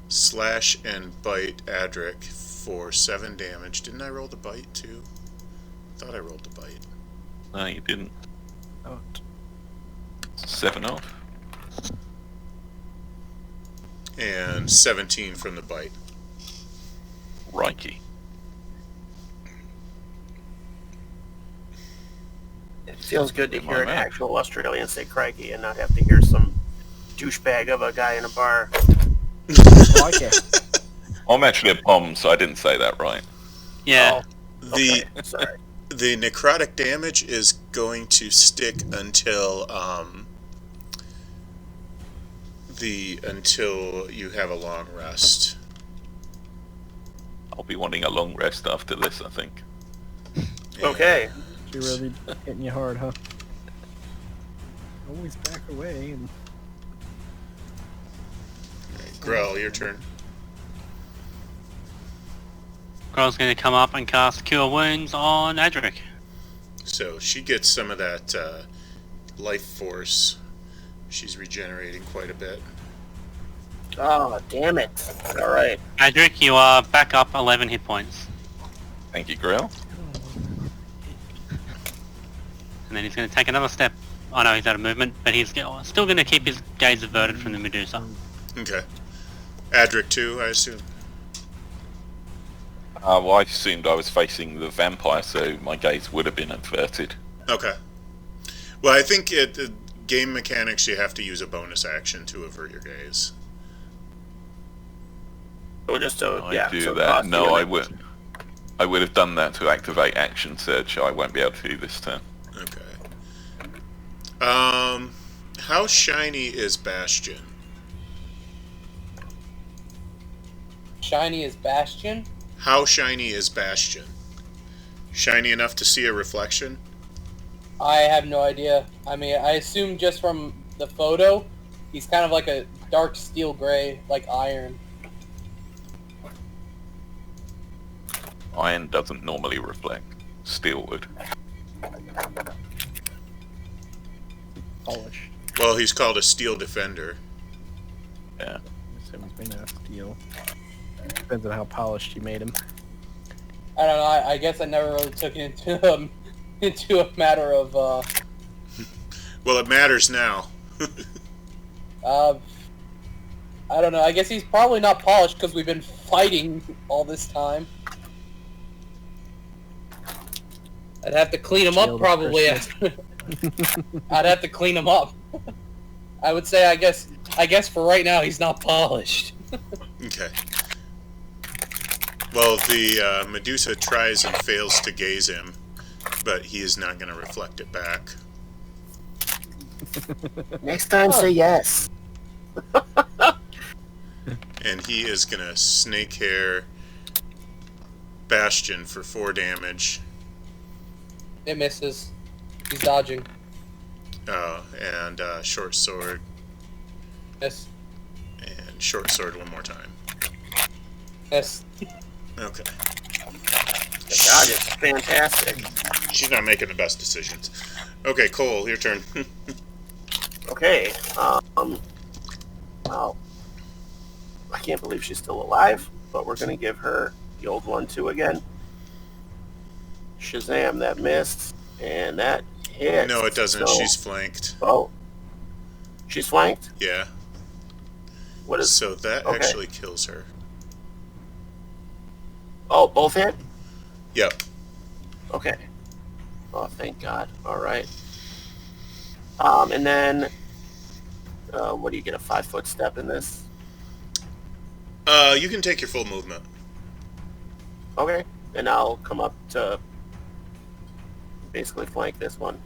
slash and bite Adric for 7 damage. Didn't I roll the bite too? Thought I rolled the bite. No, you didn't. Oh, 7 off. And 17 from the bite. Rikey. It feels good to Am I hear an mad? actual Australian say crikey and not have to hear some douchebag of a guy in a bar. Like it. I'm actually a Pom, so I didn't say that right. Yeah. The Okay, sorry. the necrotic damage is going to stick until until you have a long rest. I'll be wanting a long rest after this, I think. Okay. You're really hitting you hard, huh? Always back away. And... Grell, your turn. Grell's going to come up and cast Cure Wounds on Adric. So she gets some of that life force. She's regenerating quite a bit. Oh, damn it. All right. Adric, you are back up 11 hit points. Thank you, Grail. And then he's going to take another step. I know he's out of movement, but he's still going to keep his gaze averted from the Medusa. Okay. Adric too, I assume. Well, I assumed I was facing the vampire, so my gaze would have been averted. Okay. Well, I think game mechanics, you have to use a bonus action to avert your gaze. Or just to, I do that. No, I would have done that to activate action search. I won't be able to do this turn. Okay. How shiny is Bastion? Shiny is Bastion. How shiny is Bastion? Shiny enough to see a reflection? I have no idea. I mean, I assume just from the photo, he's kind of like a dark steel gray, like iron. Iron doesn't normally reflect. Steel would. Polish. Well, he's called a steel defender. Yeah. I assume he's made out of steel. Depends on how polished you made him. I don't know. I guess I never really took it into a matter of. Well, it matters now. I don't know. I guess he's probably not polished because we've been fighting all this time. I'd have to clean him up Shield probably. Christmas. I'd have to clean him up. I would say. I guess for right now he's not polished. Okay. Well, the Medusa tries and fails to gaze him, but he is not going to reflect it back. Next time, say yes. And he is going to snake hair Bastion for 4 damage. It misses. He's dodging. And short sword, Miss. and short sword one more time. Miss. Okay. The dodge is fantastic. She's not making the best decisions. Okay, Cole, your turn. Okay. Wow. I can't believe she's still alive, but we're going to give her the old 1-2 again. Shazam, that missed, and that hit. No, it doesn't. So- She's flanked. Oh. She's flanked? Yeah. What is... So that okay. actually kills her. Oh, both hit? Yep. Okay. Oh, thank God. All right. And then, what do you get, a 5-foot step in this? You can take your full movement. Okay. And I'll come up to basically flank this one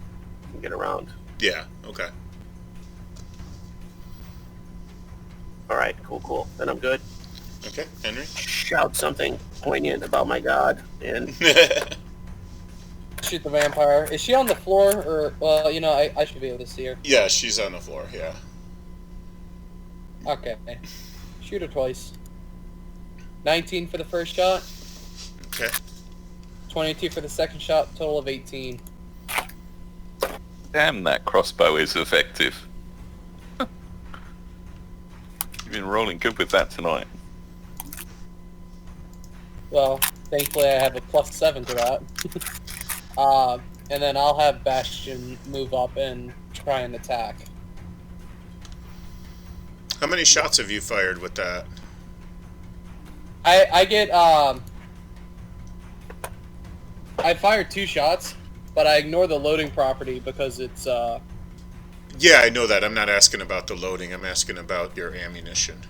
and get around. Yeah, okay. All right, cool. Then I'm good. Okay, Henry? Shout something poignant about my God, and Shoot the vampire. Is she on the floor, or well, you know, I should be able to see her. Yeah, she's on the floor, yeah. Okay. Shoot her twice. 19 for the first shot. Okay. 22 for the second shot. Total of 18. Damn, that crossbow is effective. You've been rolling good with that tonight. Well, thankfully I have a +7 to that. And then I'll have Bastion move up and try and attack. How many shots have you fired with that? I get I fire 2 shots, but I ignore the loading property because it's Yeah, I know that. I'm not asking about the loading. I'm asking about your ammunition.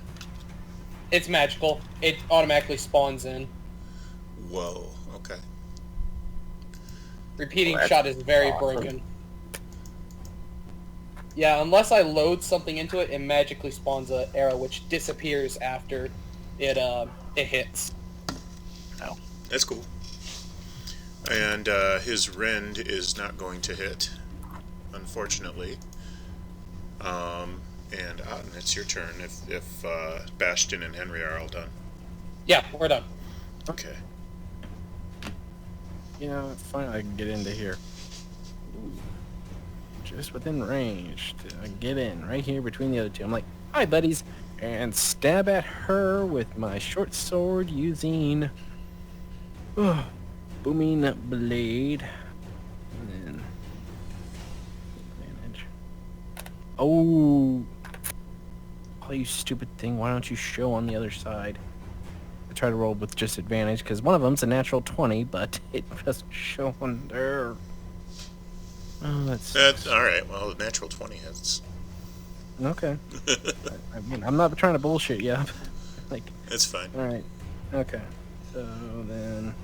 it's magical. It automatically spawns in. Whoa. Okay. Repeating Well, shot is very awesome. broken. Yeah, unless I load something into it, it magically spawns an arrow which disappears after it hits. That's cool. And his rend is not going to hit, unfortunately. And Otten, it's your turn if Bastion and Henry are all done. Yeah, we're done. Okay. You know, finally I can get into here. Ooh. Just within range to get in, right here between the other two. I'm like, hi, buddies, and stab at her with my short sword using booming blade. And then advantage. Oh, you stupid thing! Why don't you show on the other side? I try to roll with just advantage because one of them's a natural 20, but it doesn't show on there. Oh, that's All right. Well, natural 20 hits. okay. I mean, I'm not trying to bullshit you. Like, That's fine. all right, okay. So then,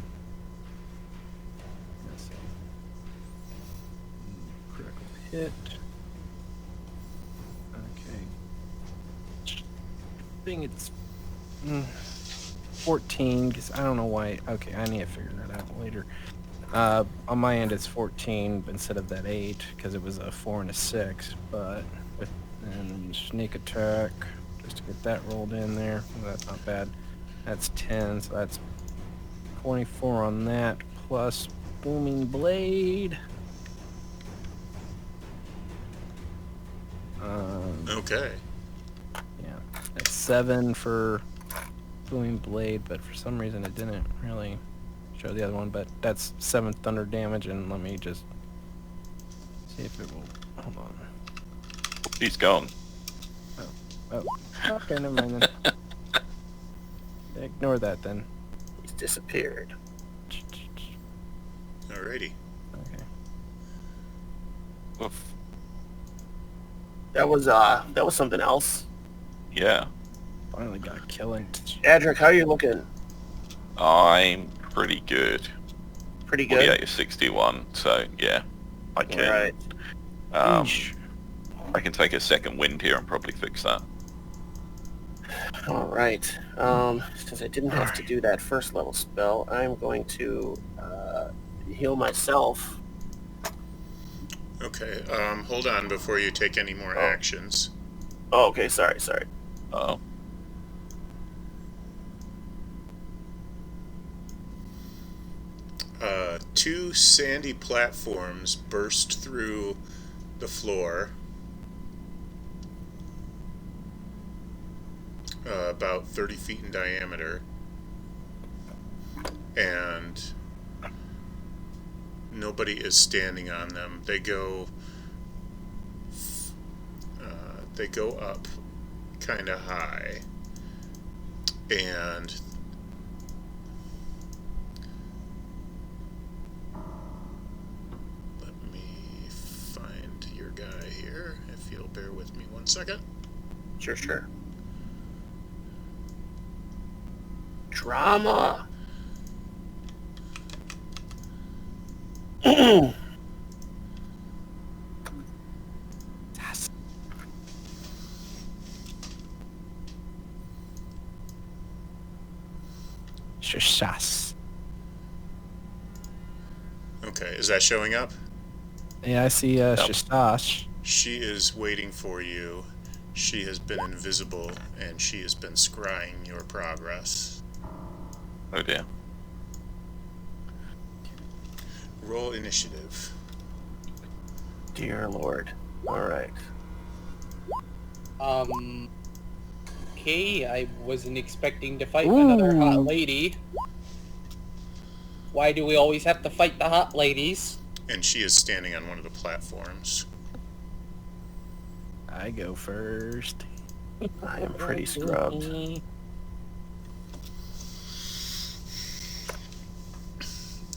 let's see. Critical hit. Okay. I think it's 14 because I don't know why. Okay, I need to figure that out later. On my end, it's 14 instead of that 8 because it was a 4 and a 6. But with and sneak attack, just to get that rolled in there. Well, that's not bad. That's 10, so that's 24 on that plus booming blade. Okay. Yeah, that's 7 for booming blade, but for some reason it didn't really show the other one. But that's 7 thunder damage, and let me just see if it will. Hold on. He's gone. Oh, okay, never mind then. Ignore that then. He's disappeared. Alrighty. Okay. Oof. That was something else. Yeah. Finally got a killing. Adric, how are you looking? I'm pretty good. Pretty good. 48 is 61, so yeah. I can. All right. Eesh. I can take a second wind here and probably fix that. All right. Since I didn't have to do that first level spell, I'm going to heal myself. Okay. Hold on before you take any more actions. Oh, okay. Sorry. Oh. Two sandy platforms burst through the floor. About 30 feet in diameter. And nobody is standing on them. They go up kind of high. And let me find your guy here, if you'll bear with me 1 second. Sure. Drama. Shashas. Okay, is that showing up? Yeah, I see Shashash. She is waiting for you. She has been invisible, and she has been scrying your progress. Oh dear. Roll initiative. Dear Lord. All right. Okay, I wasn't expecting to fight another hot Ooh. lady. Why do we always have to fight the hot ladies? And she is standing on one of the platforms. I go first. I am pretty scrubbed.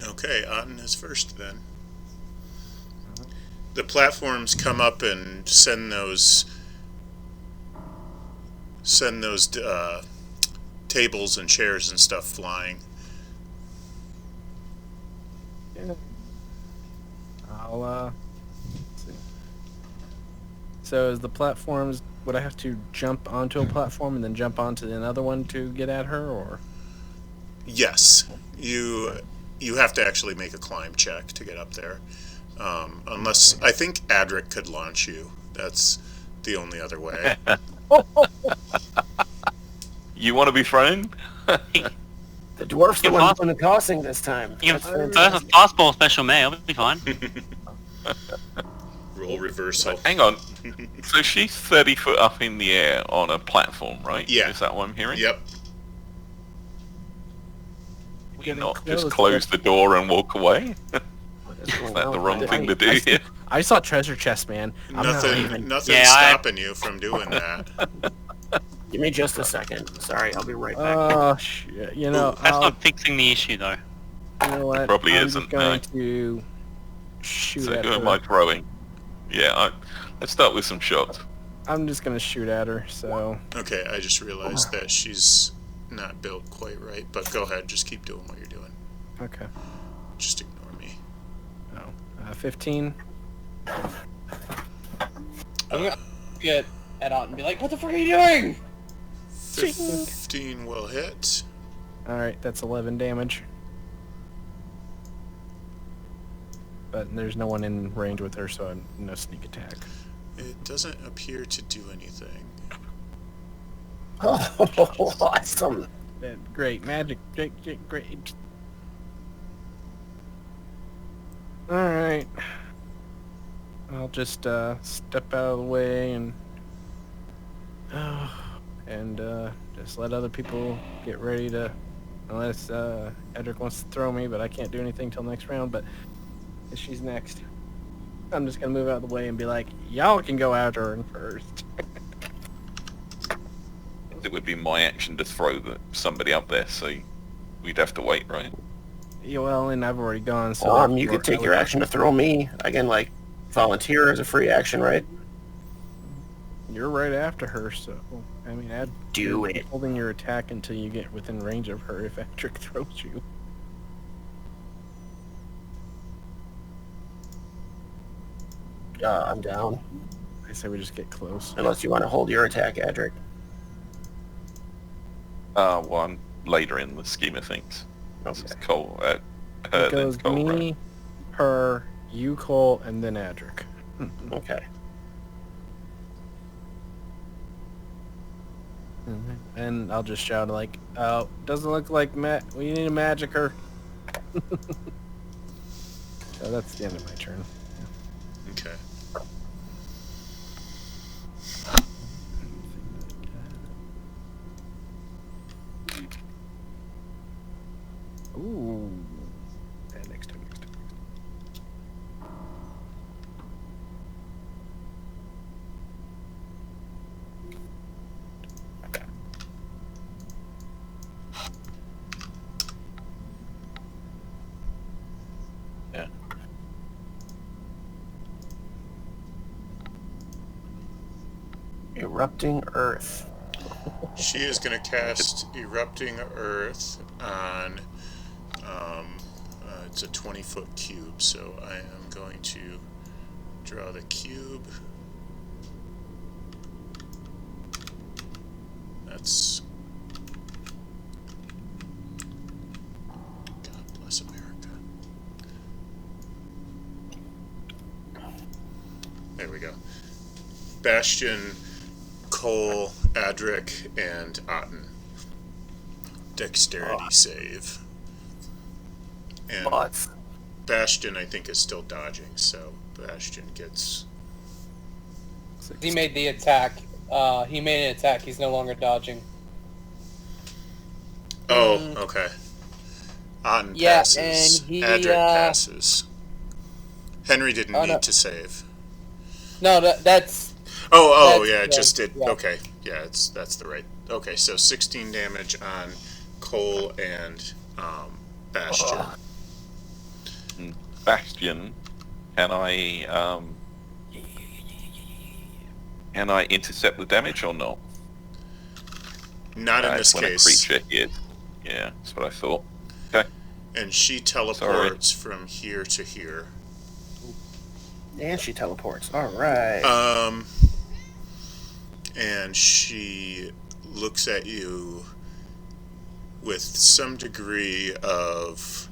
Okay, Otten is first then. The platforms come up and send those tables and chairs and stuff flying. Yeah. I'll let's see. So is the platforms? Would I have to jump onto a platform and then jump onto another one to get at her, or? Yes, you have to actually make a climb check to get up there. Unless I think Adric could launch you. That's the only other way. You want to be thrown? The dwarf's the You're one fast- doing the tossing this time. You That's can fantastic. fastball special mail, it'll be fine. Roll reversal. Hang on. So she's 30 foot up in the air on a platform, right? Yeah. Is that what I'm hearing? Yep. We Getting not just close. close the door and walk away? Is that the wrong thing to do here? I saw treasure chest, man. I'm not leaving. Nothing's Yeah, stopping you from doing that. Give me just a second. Sorry, I'll be right back. Oh shit! You know, That's I'll, not fixing the issue though. you know what? probably I'm isn't, just going no. to shoot So at who am her. I throwing? Yeah, let's start with some shots. I'm just gonna shoot at her. So Okay, I just realized that she's not built quite right, but go ahead, just keep doing what you're doing. okay. Just ignore me. Oh, 15. I'm gonna get Ed out and be like, what the fuck are you doing? 15 will hit. All right, that's 11 damage. But there's no one in range with her, so no sneak attack. It doesn't appear to do anything. Oh, awesome. Great magic, great. All right. I'll just step out of the way and just let other people get ready to, unless Edric wants to throw me, but I can't do anything till next round. But she's next. I'm just gonna move out of the way and be like, y'all can go after her first. It would be my action to throw somebody up there, so we'd have to wait, right? Yeah, well, and I've already gone. So You could take your action to throw me. I can, like, volunteer as a free action, right? You're right after her, so I mean, Do it. holding your attack until you get within range of her if Edric throws you. I'm down. I say we just get close. Unless you want to hold your attack, Adric. Well, I'm later in the scheme of things. This is Okay. Cole. Her, It then goes Cole, me, right? her, you, Cole, and then Adric. Okay. And I'll just shout like, "Oh, doesn't look like we need a magicer." So that's the end of my turn. Okay. Ooh. And next time. Yeah. Erupting Earth. She is going to cast Erupting Earth on, it's a 20-foot cube, so I am going to draw the cube. That's... God bless America. There we go. Bastion, Cole, Adric, and Otten. Dexterity save. And But Bastion, I think, is still dodging, so Bastion gets... He made the attack. He made an attack. He's no longer dodging. Oh, okay. Otten Yeah, passes. and he, Adric passes. Henry didn't Oh, no. need to save. No, that's... Oh, That's- yeah, it just did. yeah. Okay. Yeah, that's the right. Okay, so 16 damage on Cole and Bastion. Bastion, can I intercept the damage or not? Not in this When a case. creature hit. Yeah, that's what I thought. Okay. And she teleports from here to here. And she teleports. All right. And she looks at you with some degree of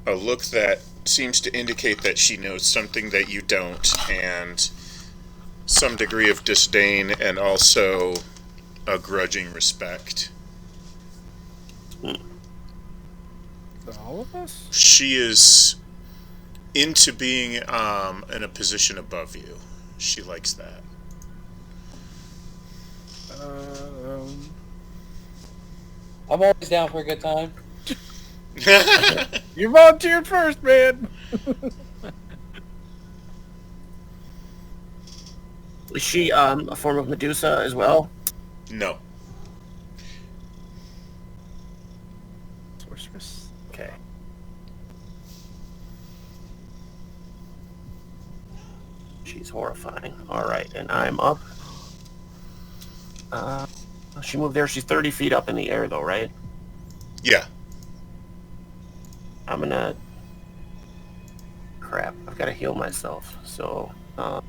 a look that seems to indicate that she knows something that you don't, and some degree of disdain and also a grudging respect. All of us? She is into being in a position above you. She likes that. I'm always down for a good time. You volunteered first, man. Is she a form of Medusa as well? No. Sorceress. Okay. She's horrifying. All right, and I'm up. She moved there. She's 30 feet up in the air, though, right? Yeah. I'm gonna... Crap, I've got to heal myself, so... I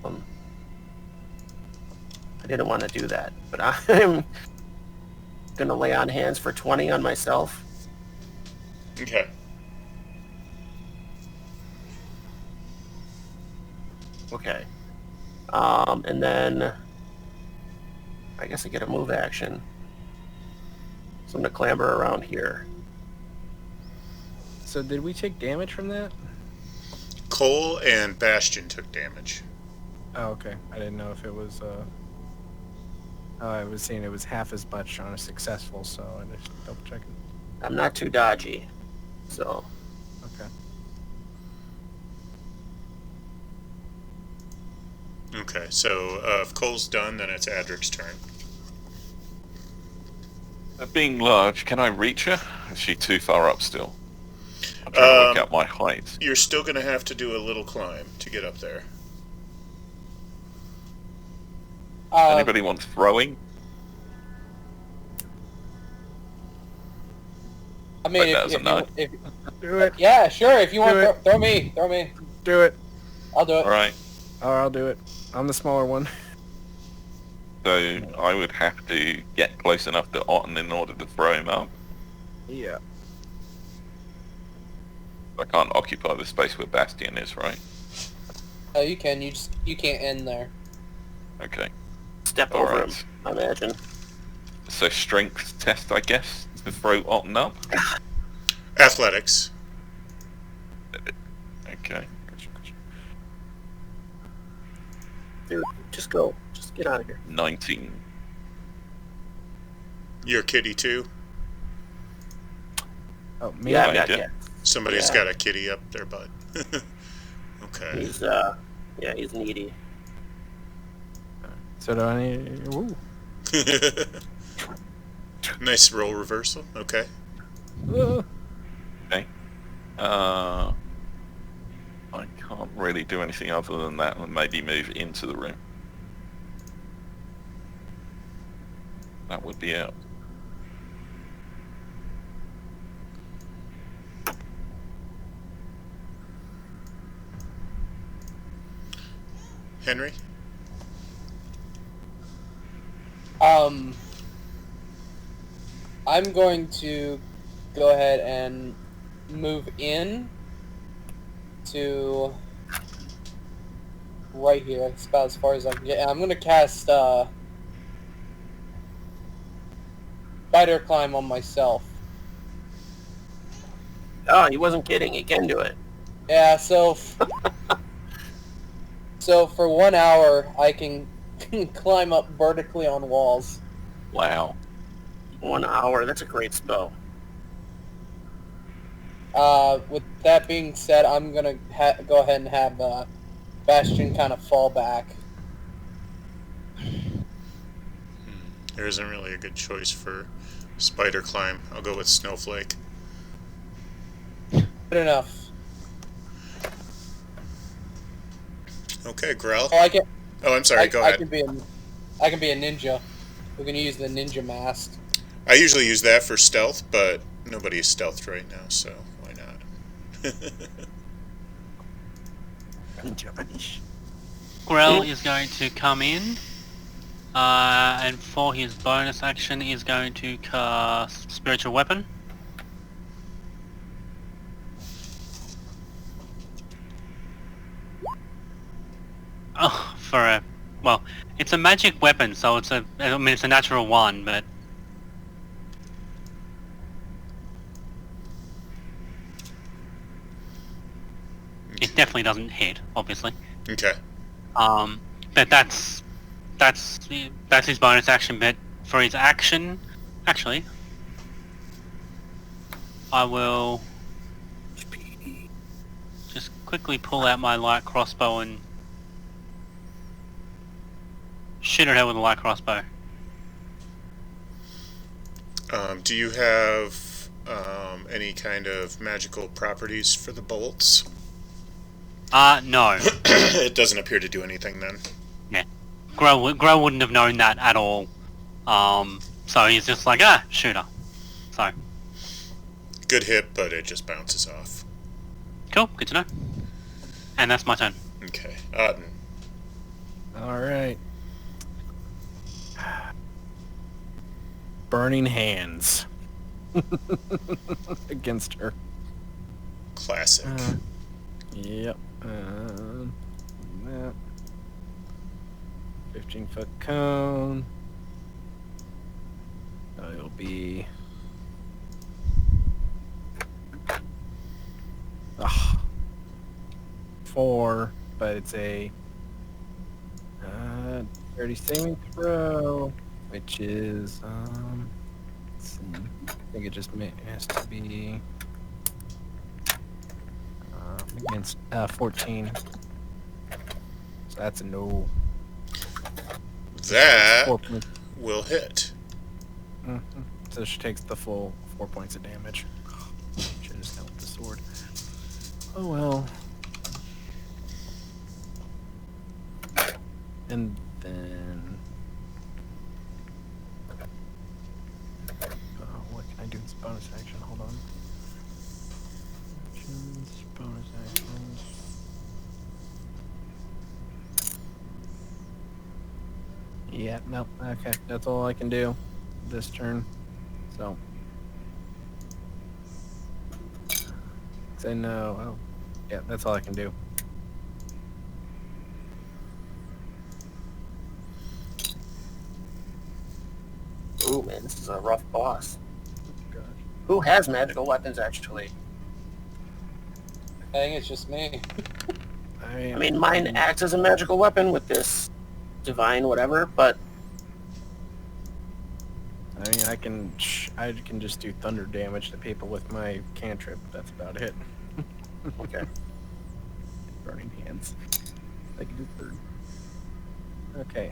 didn't want to do that, but I'm gonna lay on hands for 20 on myself. Okay. Okay. And then... I guess I get a move action. So I'm gonna clamber around here. So did we take damage from that? Cole and Bastion took damage. Oh, okay. I didn't know if it was, I was saying it was half as much on a successful, so I just double checking. I'm not too dodgy, so... Okay. Okay, so if Cole's done, then it's Adric's turn. Being large, can I reach her? Is she too far up still? I'm trying to work out my height. You're still going to have to do a little climb to get up there. Anybody want throwing? I mean, Like Do it. yeah, sure. If you want, Do it. throw me. Throw me. Do it. I'll do it. Alright, Or I'll do it. I'm the smaller one. so I would have to get close enough to Otten in order to throw him up. Yeah. I can't occupy the space where Bastion is, right? Oh, you can. You can't end there. Okay. Step All over right. him, I imagine. So strength test, I guess, to throw Otten up? Athletics. Okay. Dude, just go. Just get out of here. 19. You're kitty too? Oh, me? Yeah, I I've got did. cat. Somebody's Yeah. got a kitty up their butt. Okay. He's, he's needy. So do I need... Ooh. Nice roll reversal. Okay. Okay. I can't really do anything other than that and maybe move into the room. That would be it. Henry? I'm going to go ahead and move in to right here. It's about as far as I can get. And I'm going to cast Spider Climb on myself. Oh, he wasn't kidding. He can do it. Yeah, so so for 1 hour I can climb up vertically on walls. Wow. 1 hour. That's a great spell. With that being said, I'm gonna go ahead and have Bastion kind of fall back. There isn't really a good choice for spider climb. I'll go with snowflake. Good enough. Okay, Grell. Oh, I can. Oh, I'm sorry. Go I ahead. can be a ninja. We're gonna use the ninja mask. I usually use that for stealth, but nobody's stealthed right now, so why not? Grell is going to come in, and for his bonus action is going to cast Spiritual Weapon. Oh, well, it's a magic weapon, so it's a natural one, but it definitely doesn't hit, obviously. Okay. But that's his bonus action. But for his action, actually, I will just quickly pull out my light crossbow and shoot at her with a light crossbow. Do you have any kind of magical properties for the bolts? No. It doesn't appear to do anything then. Yeah. Grow wouldn't have known that at all. So he's just like, shoot her. So. Good hit, but it just bounces off. Cool, good to know. And that's my turn. Okay. Auden. Alright. Burning hands. Against her. Classic. Yep. That. 15-foot cone. It'll be... 4, but it's a 30 saving throw, which is let's see, I think it just has to be against 14. So that's a no. That 4 points. will hit. So she takes the full 4 points of damage. Should have just held the sword. Oh well. And then... what can I do as bonus action? Hold on. Actions, bonus actions. Yeah, no, okay. That's all I can do this turn. So... say no. Oh, yeah, that's all I can do. Ooh, man, this is a rough boss. Gosh. Who has magical weapons, actually? I think it's just me. I mean, mine acts as a magical weapon with this divine whatever, but... I mean, I can just do thunder damage to people with my cantrip. That's about it. Okay. Burning hands. I can do third. Okay.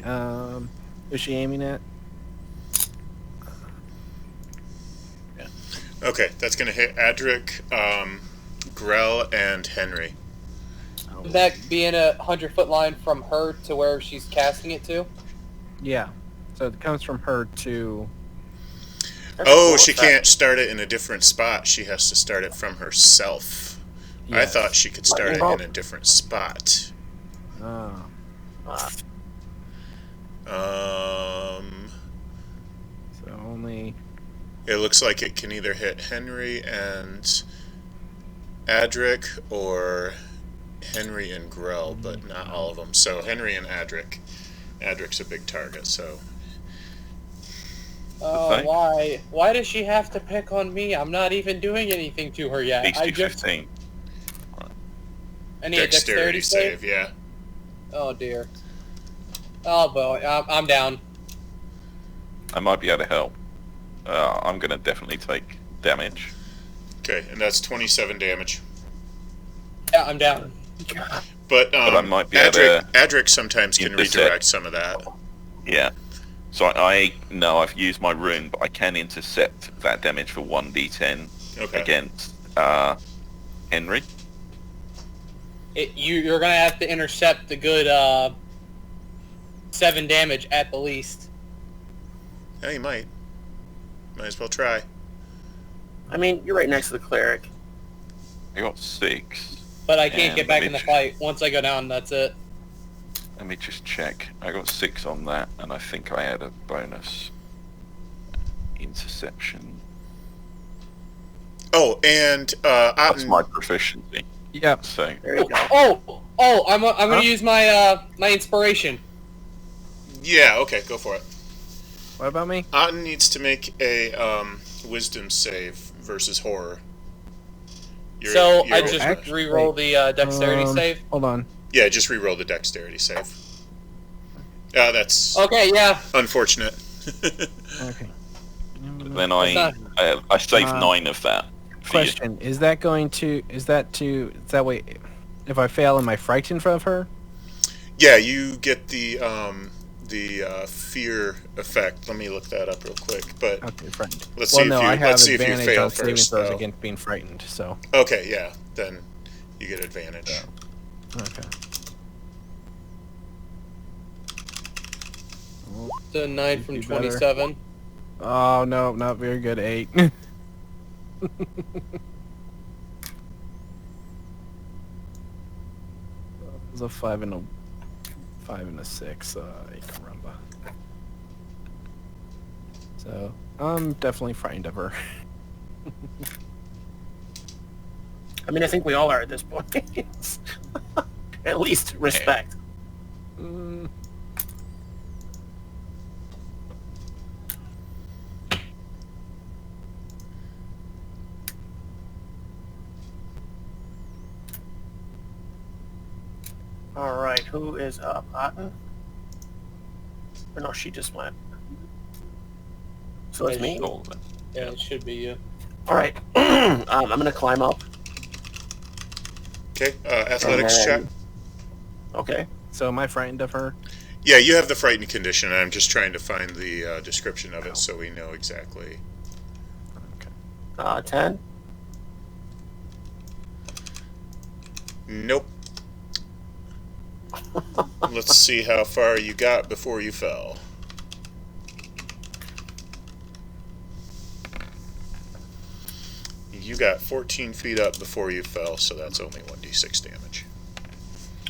Who's she aiming at? Okay, that's going to hit Adric, Grell, and Henry. Oh. Would that be in a 100-foot line from her to where she's casting it to? Yeah. So it comes from her to... That's a cool She effect. can't start it in a different spot. She has to start it from herself. I Yes. thought she could start it Lightning in a different spot. Oh. So only... It looks like it can either hit Henry and Adric or Henry and Grell, but not all of them. So Henry and Adric. Adric's a big target, so... Oh, Fine. why? Why does she have to pick on me? I'm not even doing anything to her yet. DC I just... 15. I need a dexterity save? yeah. Oh, dear. Oh, boy. I'm down. I might be able to help. I'm going to definitely take damage. Okay, and that's 27 damage. Yeah, I'm down. But I might be able to Adric sometimes can intercept. redirect some of that. Yeah. So no, I've used my rune, but I can intercept that damage for 1d10 Okay. against Henry. You're gonna have to intercept the good 7 damage at the least. Yeah, you might. Might as well try. I mean, you're right next to the cleric. I got 6. But I can't And get back let in me the fight. Once I go down, that's it. Let me just check. I got 6 on that, and I think I had a bonus interception. Oh, and That's Otten, my proficiency. Yeah. So There you go. Oh! I'm gonna use my my inspiration. yeah, okay, go for it. What about me? Otten needs to make a wisdom save versus horror. So I You're- just re-roll the dexterity save. Hold on. Yeah, just re-roll the dexterity save. That's Okay, yeah. unfortunate. Okay. then It's I saved Uh, 9 of that. For you. Question: Is that way? If I fail, am I frightened of her? Yeah, you get the fear effect. Let me look that up real quick. But Okay, frightened. let's Well, see no, if you I have let's see if you advantage fail on saving first. throws Though. against being frightened. So. Okay, yeah, then you get advantage. Okay. The 9 from You do better. 27. Oh no, not very good. 8. It was a 5 and a 6. Caramba. So I'm definitely frightened of her. I mean, I think we all are at this point. At least respect. Mm. All right, who is up? Otten? Or no, she just went. So it's me. Oh, then. Yeah, it should be you. All right, I'm gonna climb up. Okay, athletics And check. then- Okay. So am I frightened of her? Yeah, you have the frightened condition. I'm just trying to find the description of it so we know exactly. Okay. 10. Nope. Let's see how far you got before you fell. You got 14 feet up before you fell, so that's only 1d6 damage.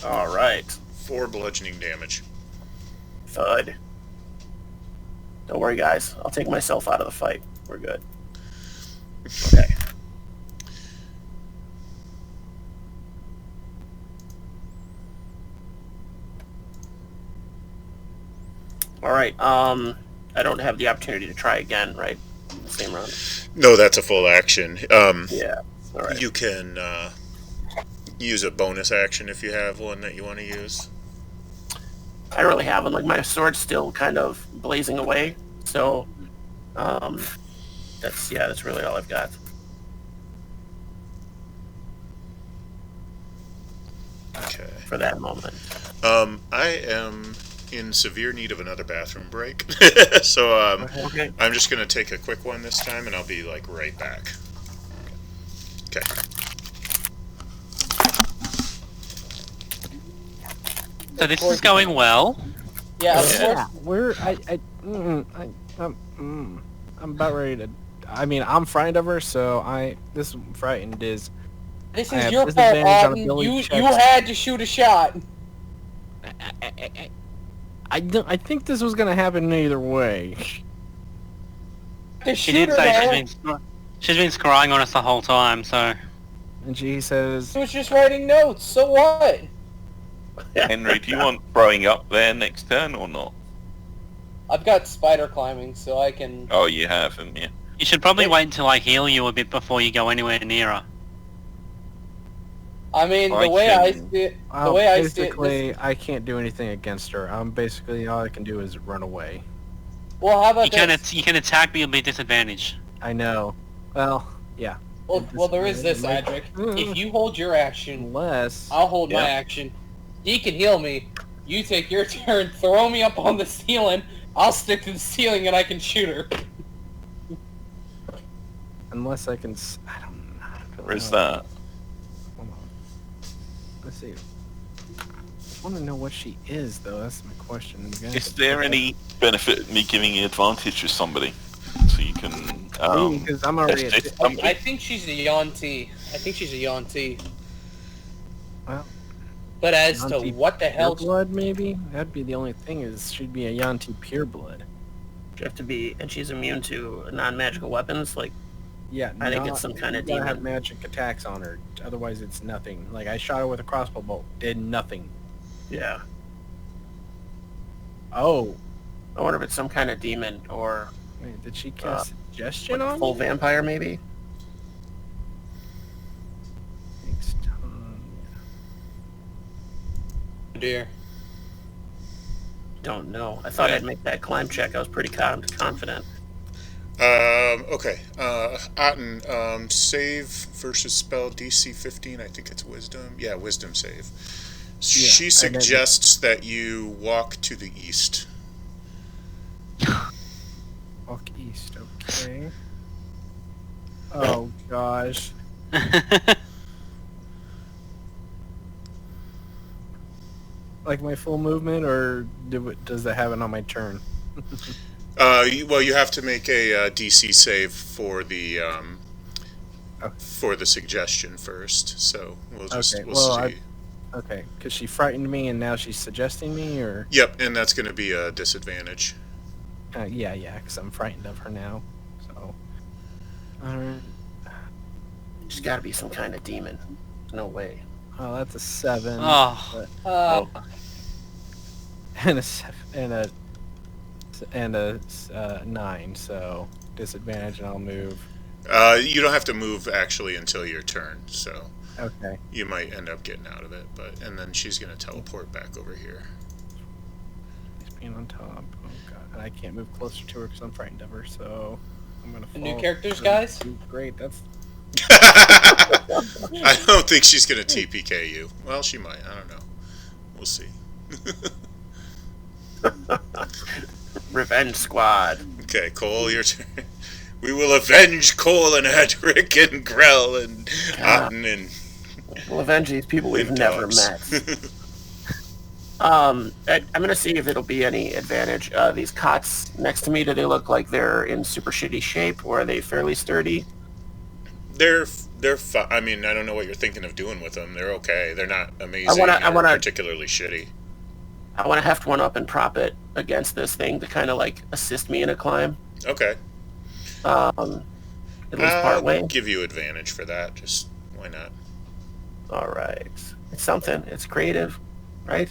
All right. 4 bludgeoning damage. Thud. Don't worry, guys. I'll take myself out of the fight. We're good. Okay. All right. I don't have the opportunity to try again, right? Same round. No, that's a full action. Yeah. All right. You can use a bonus action if you have one that you want to use. I don't really have one. Like, my sword's still kind of blazing away. So, that's really all I've got. Okay. For that moment. I am in severe need of another bathroom break, so Okay. I'm just gonna take a quick one this time, and I'll be like right back. Okay. So this is going well. Yeah, of Yeah. course. I'm about ready to. I mean, I'm frightened of her, so this frightened is. This I is have your fault, disadvantage on Auden. ability You checks. had to shoot a shot. I think this was gonna happen either way. The She did shooter say though, she's been scrying on us the whole time, so... And she says, he was just writing notes. So what? Henry, do you want throwing up there next turn or not? I've got spider climbing, so I can. Oh, you have, haven't you? You should probably wait until I heal you a bit before you go anywhere near her. I mean, I the way I can- see it, the way I see it, basically, I can't do anything against her. Basically all I can do is run away. well, how about You can this? you can attack, but you'll be disadvantaged. I know. Well, yeah. Well, there is this, Adric. If you hold your action, Unless I'll hold my Yeah. action. He can heal me. You take your turn, throw me up on the ceiling. I'll stick to the ceiling and I can shoot her. Unless I can... I don't know. Where's that? Hold on. Let's see. I want to know what she is, though. That's my question. Is there any benefit in me giving you advantage to somebody? So you can... because I'm already test at... it somebody? I think she's a Yuan-Ti. Well, But as to Yuan-Ti what the hell... blood, maybe? That'd be the only thing, is she'd be a Yuan-Ti pure blood. You have to be, and she's immune to non-magical weapons. Like, Yeah, I think it's some kind of gotta have demon. magic attacks on her. Otherwise, it's nothing. Like, I shot her with a crossbow bolt. Did nothing. yeah. Oh. I wonder if it's some kind of demon or Wait, did she cast suggestion like on full me? vampire, maybe. Next time. Dear. Don't know. I thought I'd make that climb check. I was pretty confident. Okay. Aten, save versus spell DC 15. I think it's wisdom. Yeah, wisdom save. She and then- suggests that you walk to the east. Walk east, okay. Oh, gosh. Like my full movement, or does that have it on my turn? Well, you have to make a DC save for the suggestion first. So we'll just Okay, we'll well, see. Okay, because she frightened me and now she's suggesting me, or... Yep, and that's going to be a disadvantage. Yeah, because I'm frightened of her now, so... Alright. She's got to be some kind of demon. No way. Oh, that's a 7. Oh. And a 7, and a 9, so disadvantage, and I'll move. You don't have to move actually until your turn, so Okay. you might end up getting out of it. And then she's going to teleport back over here. He's being on top. Oh god, and I can't move closer to her because I'm frightened of her. So I'm gonna. The new fall. characters, guys? Great. That's I don't think she's going to TPK you. Well, she might. I don't know. We'll see. Revenge Squad. Okay, Cole, your turn. We will avenge Cole and Edric and Grell and Aten and We'll avenge these people we've never dogs. met. I'm gonna see if it'll be any advantage. These cots next to me, do they look like they're in super shitty shape, or are they fairly sturdy? They're fine. I mean, I don't know what you're thinking of doing with them. They're okay. They're not amazing I or wanna- particularly shitty. I want to heft one up and prop it against this thing to kind of like assist me in a climb. Okay. At least part way. I'll give you advantage for that. Just why not? All right, it's something. It's creative, right?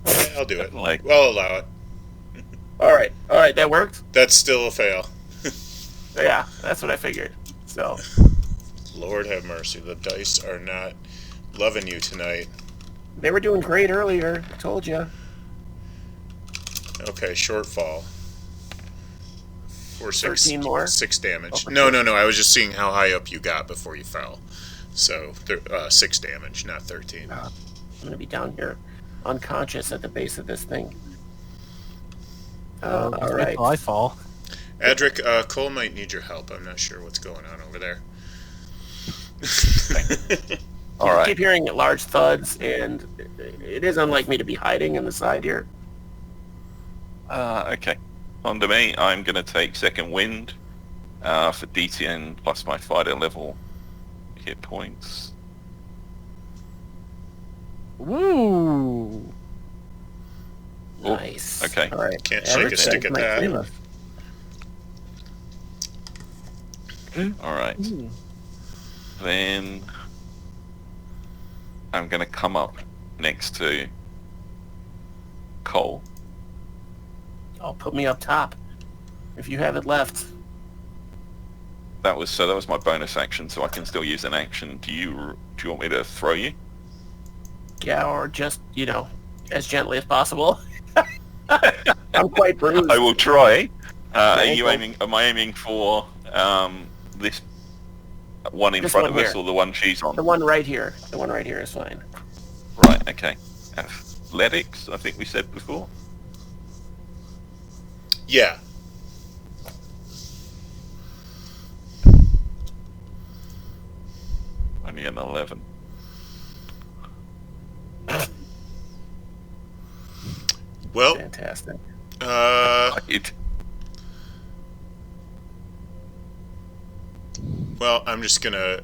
Yeah, I'll do it. Like- I'll allow it. All right, that worked. That's still a fail. Yeah, that's what I figured. So Lord have mercy. The dice are not loving you tonight. they were doing great earlier. I told you. Okay, shortfall. For 6, 13 more? 6 damage. Oh, No. I was just seeing how high up you got before you fell. So 6 damage, not 13. I'm gonna be down here, unconscious at the base of this thing. All right. I fall. Edric, Cole might need your help. I'm not sure what's going on over there. All I right. keep hearing large thuds, and it is unlike me to be hiding in the side here. Okay. On to me. I'm going to take second wind for DTN plus my fighter level hit points. Woo! Oh, Nice. okay. All right. Can't shake a Average stick at might that. save us. All right. Then I'm going to come up next to Cole. Oh, put me up top. If you have it left. That was my bonus action, so I can still use an action. Do you want me to throw you? Yeah, or just, as gently as possible. I'm quite bruised. I will try. Are Okay, you cool. aiming? Am I aiming for this one in This front one of us, here. or the one she's on? The one right here. The one right here is fine. Right. Okay. Athletics. I think we said before. Yeah. Only an 11. Well, Fantastic. It, well, I'm just gonna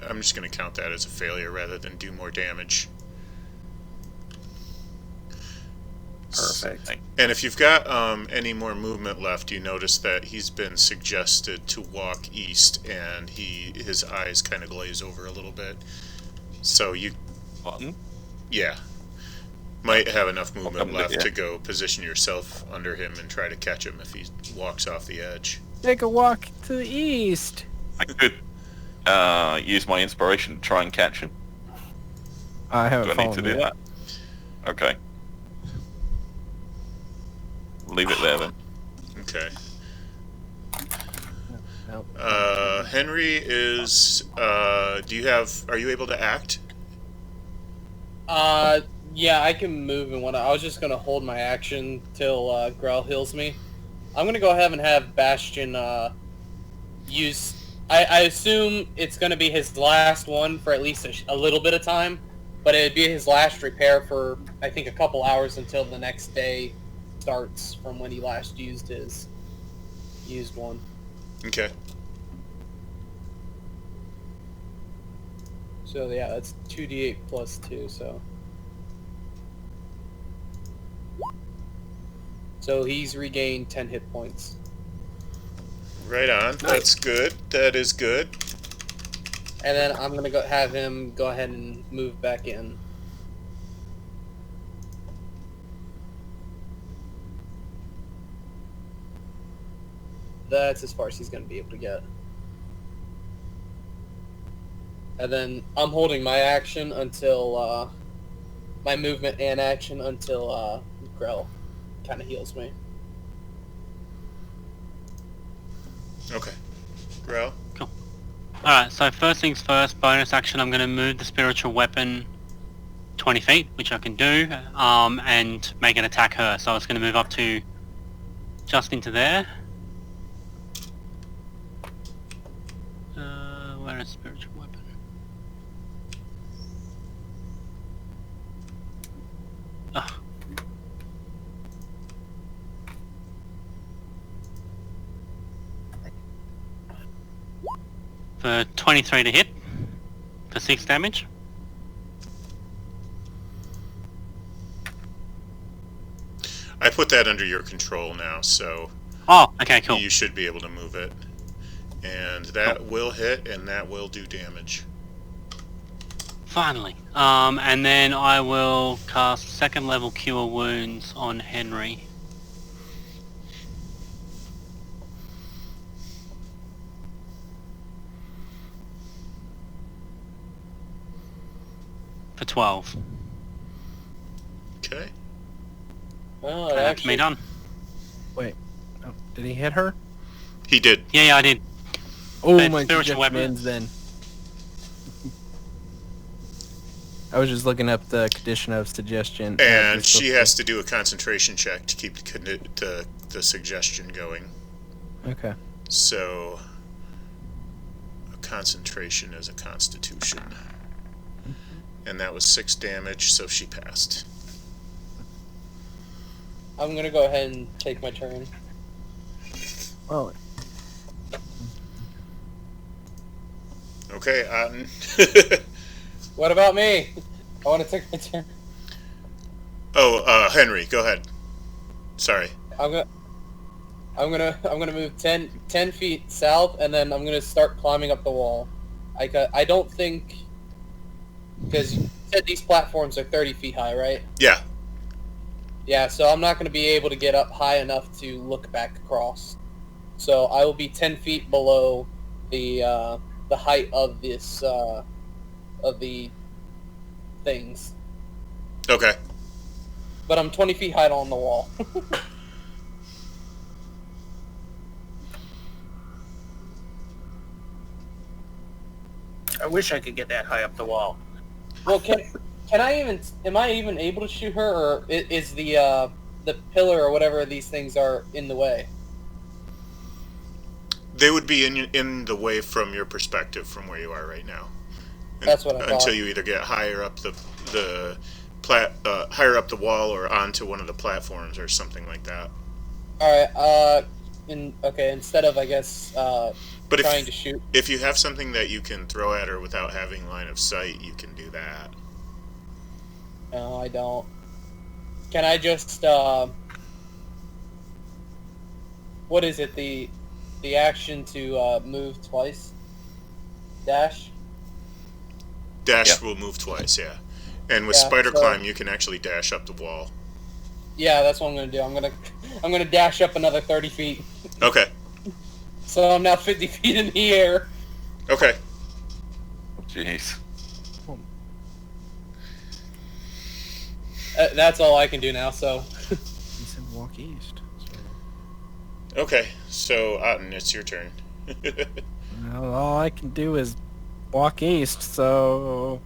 count that as a failure rather than do more damage. Perfect. And if you've got any more movement left, you notice that he's been suggested to walk east, and his eyes kind of glaze over a little bit. So you, Button? yeah, might have enough movement come to left you. to go position yourself under him and try to catch him if he walks off the edge. Take a walk to the east. I could use my inspiration to try and catch him. I Do haven't I need to fallen do yet. that? Okay. Leave it there then. Okay. Nope. Henry is. Are you able to act? Yeah, I can move and whatnot. I was just gonna hold my action till Grell heals me. I'm gonna go ahead and have Bastion use. I assume it's gonna be his last one for at least a little bit of time, but it'd be his last repair for I think a couple hours until the next day starts from when he last used his used one. Okay. So yeah, that's 2d8 plus 2, so he's regained 10 hit points. Right on. That's good. That is good. And then I'm gonna have him go ahead and move back in. That's as far as he's gonna be able to get. And then I'm holding my action until my movement and action until Grell kind of heals me. Okay. Grell? Alright, so first things first, bonus action, I'm going to move the spiritual weapon 20 feet, which I can do, and make an attack her. So I was going to move up to just into there. Where is spiritual weapon? Oh. For 23 to hit, for 6 damage. I put that under your control now, so Oh, okay, cool. you should be able to move it. And that will hit, and that will do damage. Finally. And then I will cast second level Cure Wounds on Henry. For 12. Okay. Well, And that's me done. Wait. Oh, did he hit her? He did. Yeah, I did. Oh, But my spiritual suggestion weapon. ends then. I was just looking up the condition of suggestion. And she has to do a concentration check to keep the suggestion going. Okay. So, a concentration is a constitution. And that was 6 damage, so she passed. I'm gonna go ahead and take my turn. Oh, Okay, Otten. What about me? I want to take my turn. Henry, go ahead. Sorry. I'm gonna move 10 feet south, and then I'm gonna start climbing up the wall. I don't think, because you said these platforms are 30 feet high, right? Yeah. Yeah, so I'm not gonna be able to get up high enough to look back across. So I will be 10 feet below the height of this of the things. Okay. But I'm 20 feet high on the wall. I wish I could get that high up the wall. Well, am I even able to shoot her, or is the pillar or whatever these things are in the way? They would be in the way from your perspective, from where you are right now. That's what I thought. Until you either get higher up higher up the wall or onto one of the platforms or something like that. All right. Instead of, I guess, But trying to shoot. If you have something that you can throw at her without having line of sight, you can do that. No, I don't. Can I just, what is it, the action to move twice? Dash? Dash Yeah. will move twice, yeah. And with Yeah, spider so- climb, you can actually dash up the wall. Yeah, that's what I'm gonna do. I'm gonna dash up another 30 feet. Okay. So I'm now 50 feet in the air. Okay. Jeez. That's all I can do now, so. He said walk east. So. Okay. So, Otten, it's your turn. Well, all I can do is walk east, so...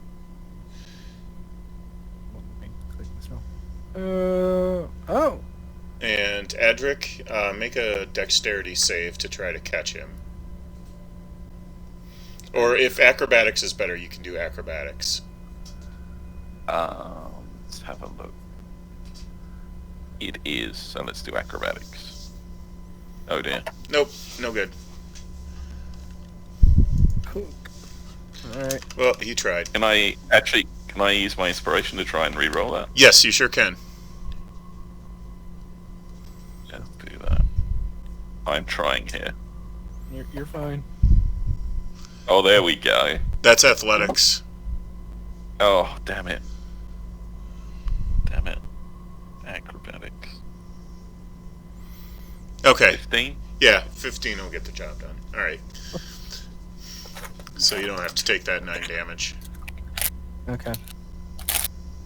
Oh! And Adric, make a dexterity save to try to catch him. Or if acrobatics is better, you can do acrobatics. Let's have a look. It is, so let's do acrobatics. Oh dear. Nope, no good. Alright. Well, he tried. Can I use my inspiration to try and re-roll that? Yes, you sure can. Let's do that. I'm trying here. You're fine. Oh, there we go. That's athletics. Oh, damn it. Damn it. Acrobatics. Okay. 15? Yeah, 15 will get the job done. Alright. So you don't have to take that 9 damage. Okay.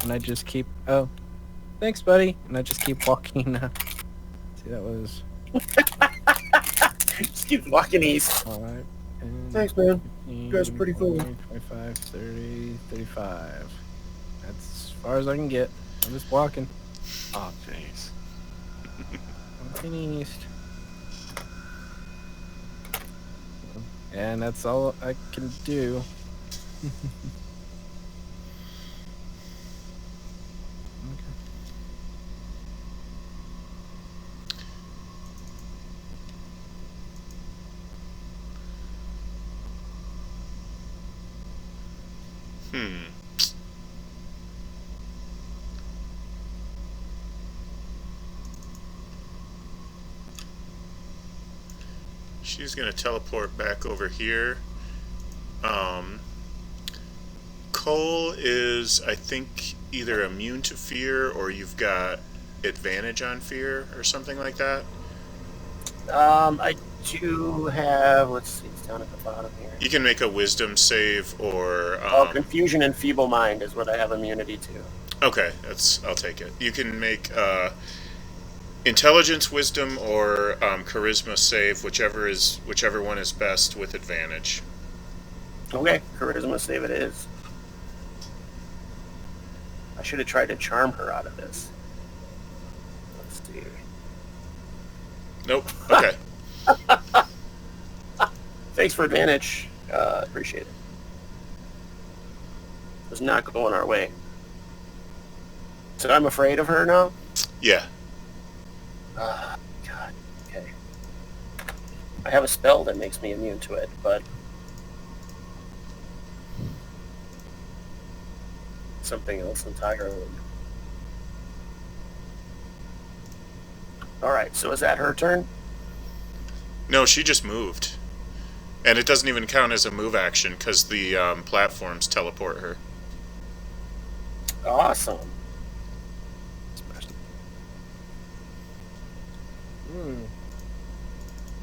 And I just keep... Oh. Thanks, buddy. And I just keep walking. See, that was... Just keep walking east. 5, 10, Thanks, man. 15, You guys are pretty cool. 20, 25, 30, 35. That's as far as I can get. I'm just walking. Oh, jeez. Walking east. And that's all I can do. She's gonna teleport back over here. Cole is, I think, either immune to fear or you've got advantage on fear or something like that. I do have, let's see, it's down at the bottom here. You can make a wisdom save or... Confusion and feeble mind is what I have immunity to. Okay, I'll take it. You can make intelligence, wisdom, or charisma save, whichever one is best with advantage. Okay, charisma save it is. I should have tried to charm her out of this. Let's see. Nope. Okay. Thanks for advantage. Appreciate it. It's not going our way. So I'm afraid of her now? Yeah. God. Okay. I have a spell that makes me immune to it, but... something else entirely. Alright, so is that her turn? No, she just moved. And it doesn't even count as a move action because the platforms teleport her. Awesome.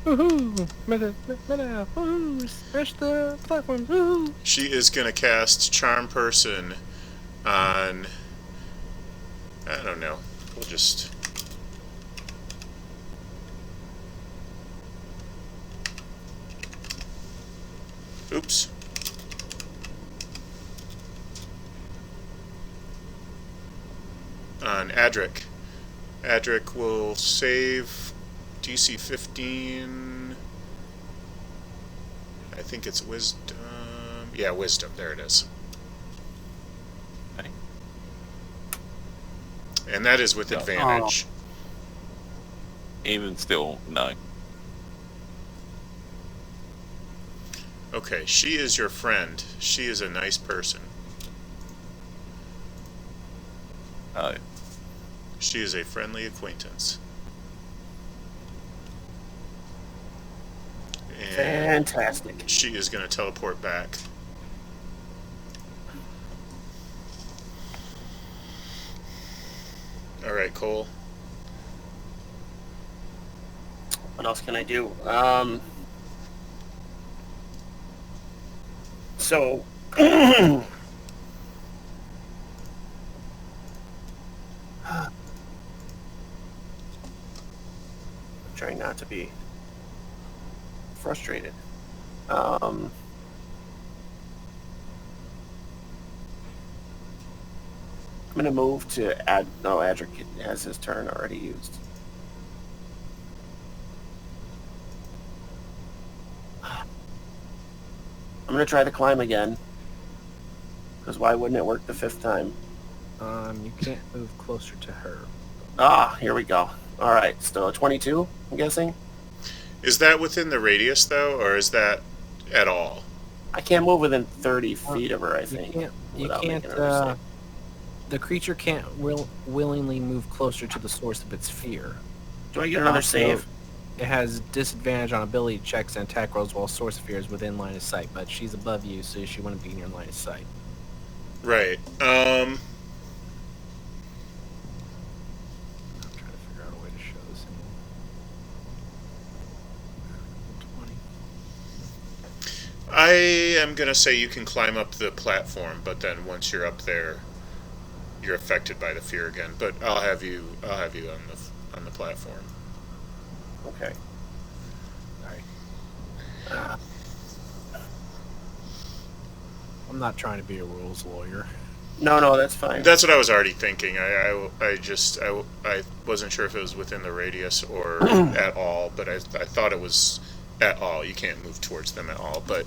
Woohoo! Meta! Woohoo! Smash the platform! Woohoo! She is going to cast Charm Person on... I don't know. We'll just... Oops. On Adric. Adric will save DC 15 I think it's wisdom. Yeah, wisdom. There it is. Okay. And that is with No. advantage. Even still, no. Okay, she is your friend. She is a nice person. No. She is a friendly acquaintance. And Fantastic. she is going to teleport back. Alright, Cole. What else can I do? So, trying not to be frustrated. I'm gonna move to no, Adric has his turn already used. I'm gonna try to climb again. Because why wouldn't it work the 5th time? You can't move closer to her. Ah, here we go. Alright, still a 22, I'm guessing? Is that within the radius, though, or is that at all? I can't move within 30 feet of her, I think. You without can't, making another save. the creature can't willingly move closer to the source of its fear. Do I get another Also, save? It has disadvantage on ability checks and attack rolls while source of fear is within line of sight, but she's above you, so she wouldn't be in your line of sight. Right. I'm trying to figure out a way to show this in 20. I am going to say you can climb up the platform, but then once you're up there, you're affected by the fear again. But I'll have you on the platform. Okay. Alright. I'm not trying to be a rules lawyer. No, that's fine. That's what I was already thinking. I wasn't sure if it was within the radius or at all, but I thought it was at all. You can't move towards them at all, but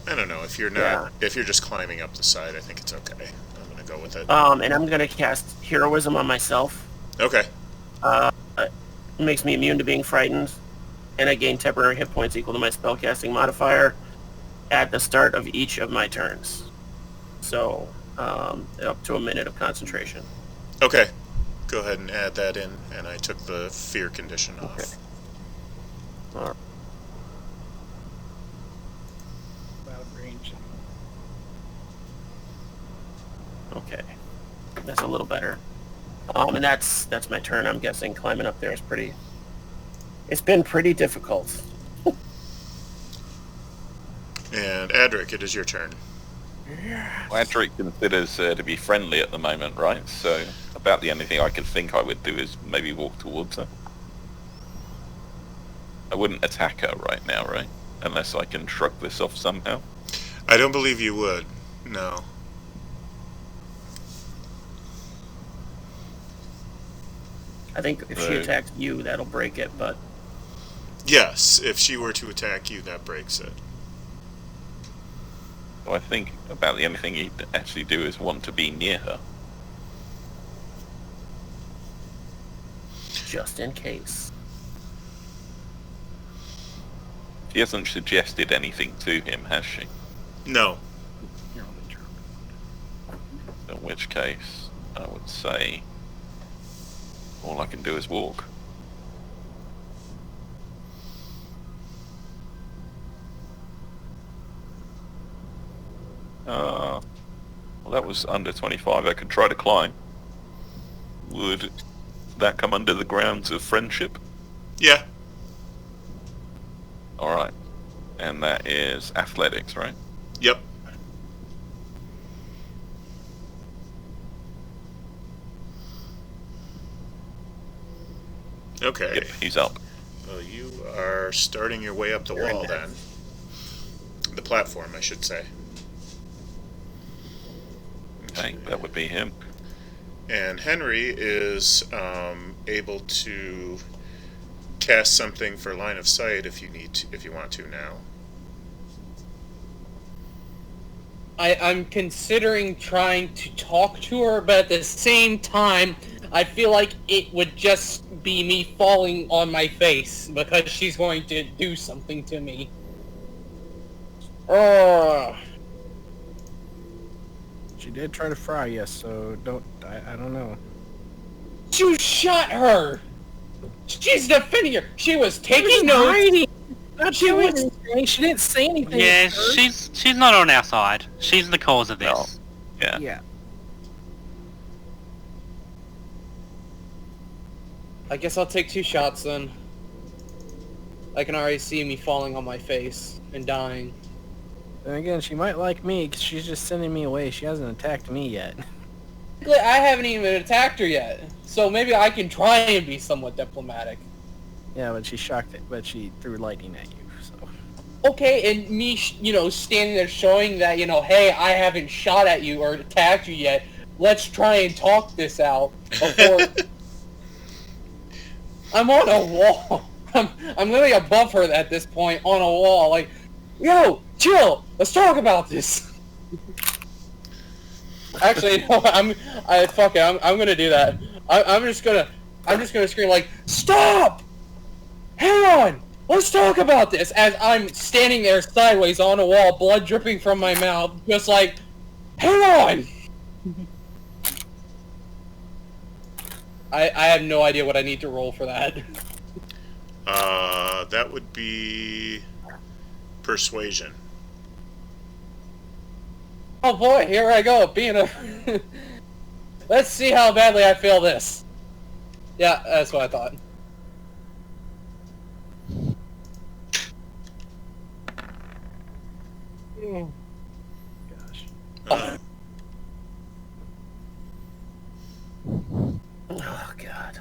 I don't know. If you're not, if you're just climbing up the side, I think it's okay. I'm gonna go with it. And I'm gonna cast Heroism on myself. Okay. It makes me immune to being frightened, and I gain temporary hit points equal to my spellcasting modifier at the start of each of my turns. So, up to a minute of concentration. Okay. Go ahead and add that in, and I took the fear condition off. Okay. All right. About range. Okay, that's a little better. And that's my turn. I'm guessing climbing up there is pretty. It's been pretty difficult. And Adric, it is your turn. Well, Adric considers to be friendly at the moment, right? So about the only thing I could think I would do is maybe walk towards her. I wouldn't attack her right now, right? Unless I can shrug this off somehow. I don't believe you would. No. I think if she attacks you, that'll break it, but... Yes, if she were to attack you, that breaks it. So I think about the only thing he'd actually do is want to be near her. Just in case. She hasn't suggested anything to him, has she? No. You're on the turn. In which case, I would say all I can do is walk. Well, that was under 25. I could try to climb. Would that come under the grounds of friendship? Yeah. Alright. And that is athletics, right? Yep. Okay. Yep, he's up. Well, you are starting your way up the wall then. The platform, I should say. Okay, that would be him. And Henry is able to cast something for line of sight if you need to, if you want to now. I'm considering trying to talk to her, but at the same time, I feel like it would just be me falling on my face because she's going to do something to me. She did try to fry you, so I don't know. You shot her! She's defending her! She was taking notes! She was... She didn't say anything. Yeah, she's not on our side. She's the cause of this. No. Yeah. Yeah. I guess I'll take 2 shots then. I can already see me falling on my face and dying. Then again, she might like me because she's just sending me away. She hasn't attacked me yet. I haven't even attacked her yet, so maybe I can try and be somewhat diplomatic. Yeah, but she shocked it. But she threw lightning at you. So. Okay, and me, standing there showing that, hey, I haven't shot at you or attacked you yet. Let's try and talk this out before... I'm on a wall. I'm literally above her at this point, on a wall. Like, yo, chill. Let's talk about this. Actually, no, fuck it. I'm gonna do that. I'm just gonna scream like, stop! Hang on! Let's talk about this! As I'm standing there sideways on a wall, blood dripping from my mouth, just like, hang on! I have no idea what I need to roll for that. That would be persuasion. Oh boy, here I go, being a... Let's see how badly I fail this. Yeah, that's what I thought. Gosh. Oh, God.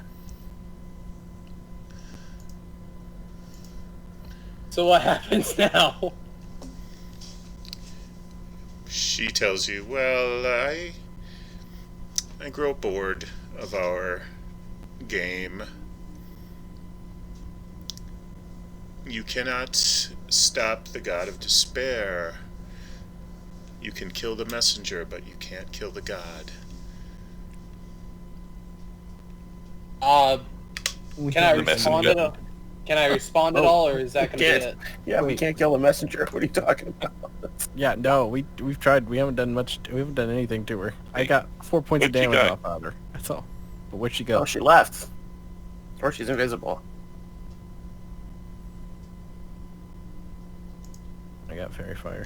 So what happens now? She tells you, well, I grow bored of our game. You cannot stop the god of despair. You can kill the messenger, but you can't kill the god. Can I respond at all? Can I respond at all, or is that gonna be it? Yeah, we can't kill the messenger. What are you talking about? Yeah, no, we've tried. We haven't done much. We haven't done anything to her. I got 4 points of Where'd she damage go? off of her. That's all. But where'd she go? Oh, she left. Or she's invisible. I got fairy fire.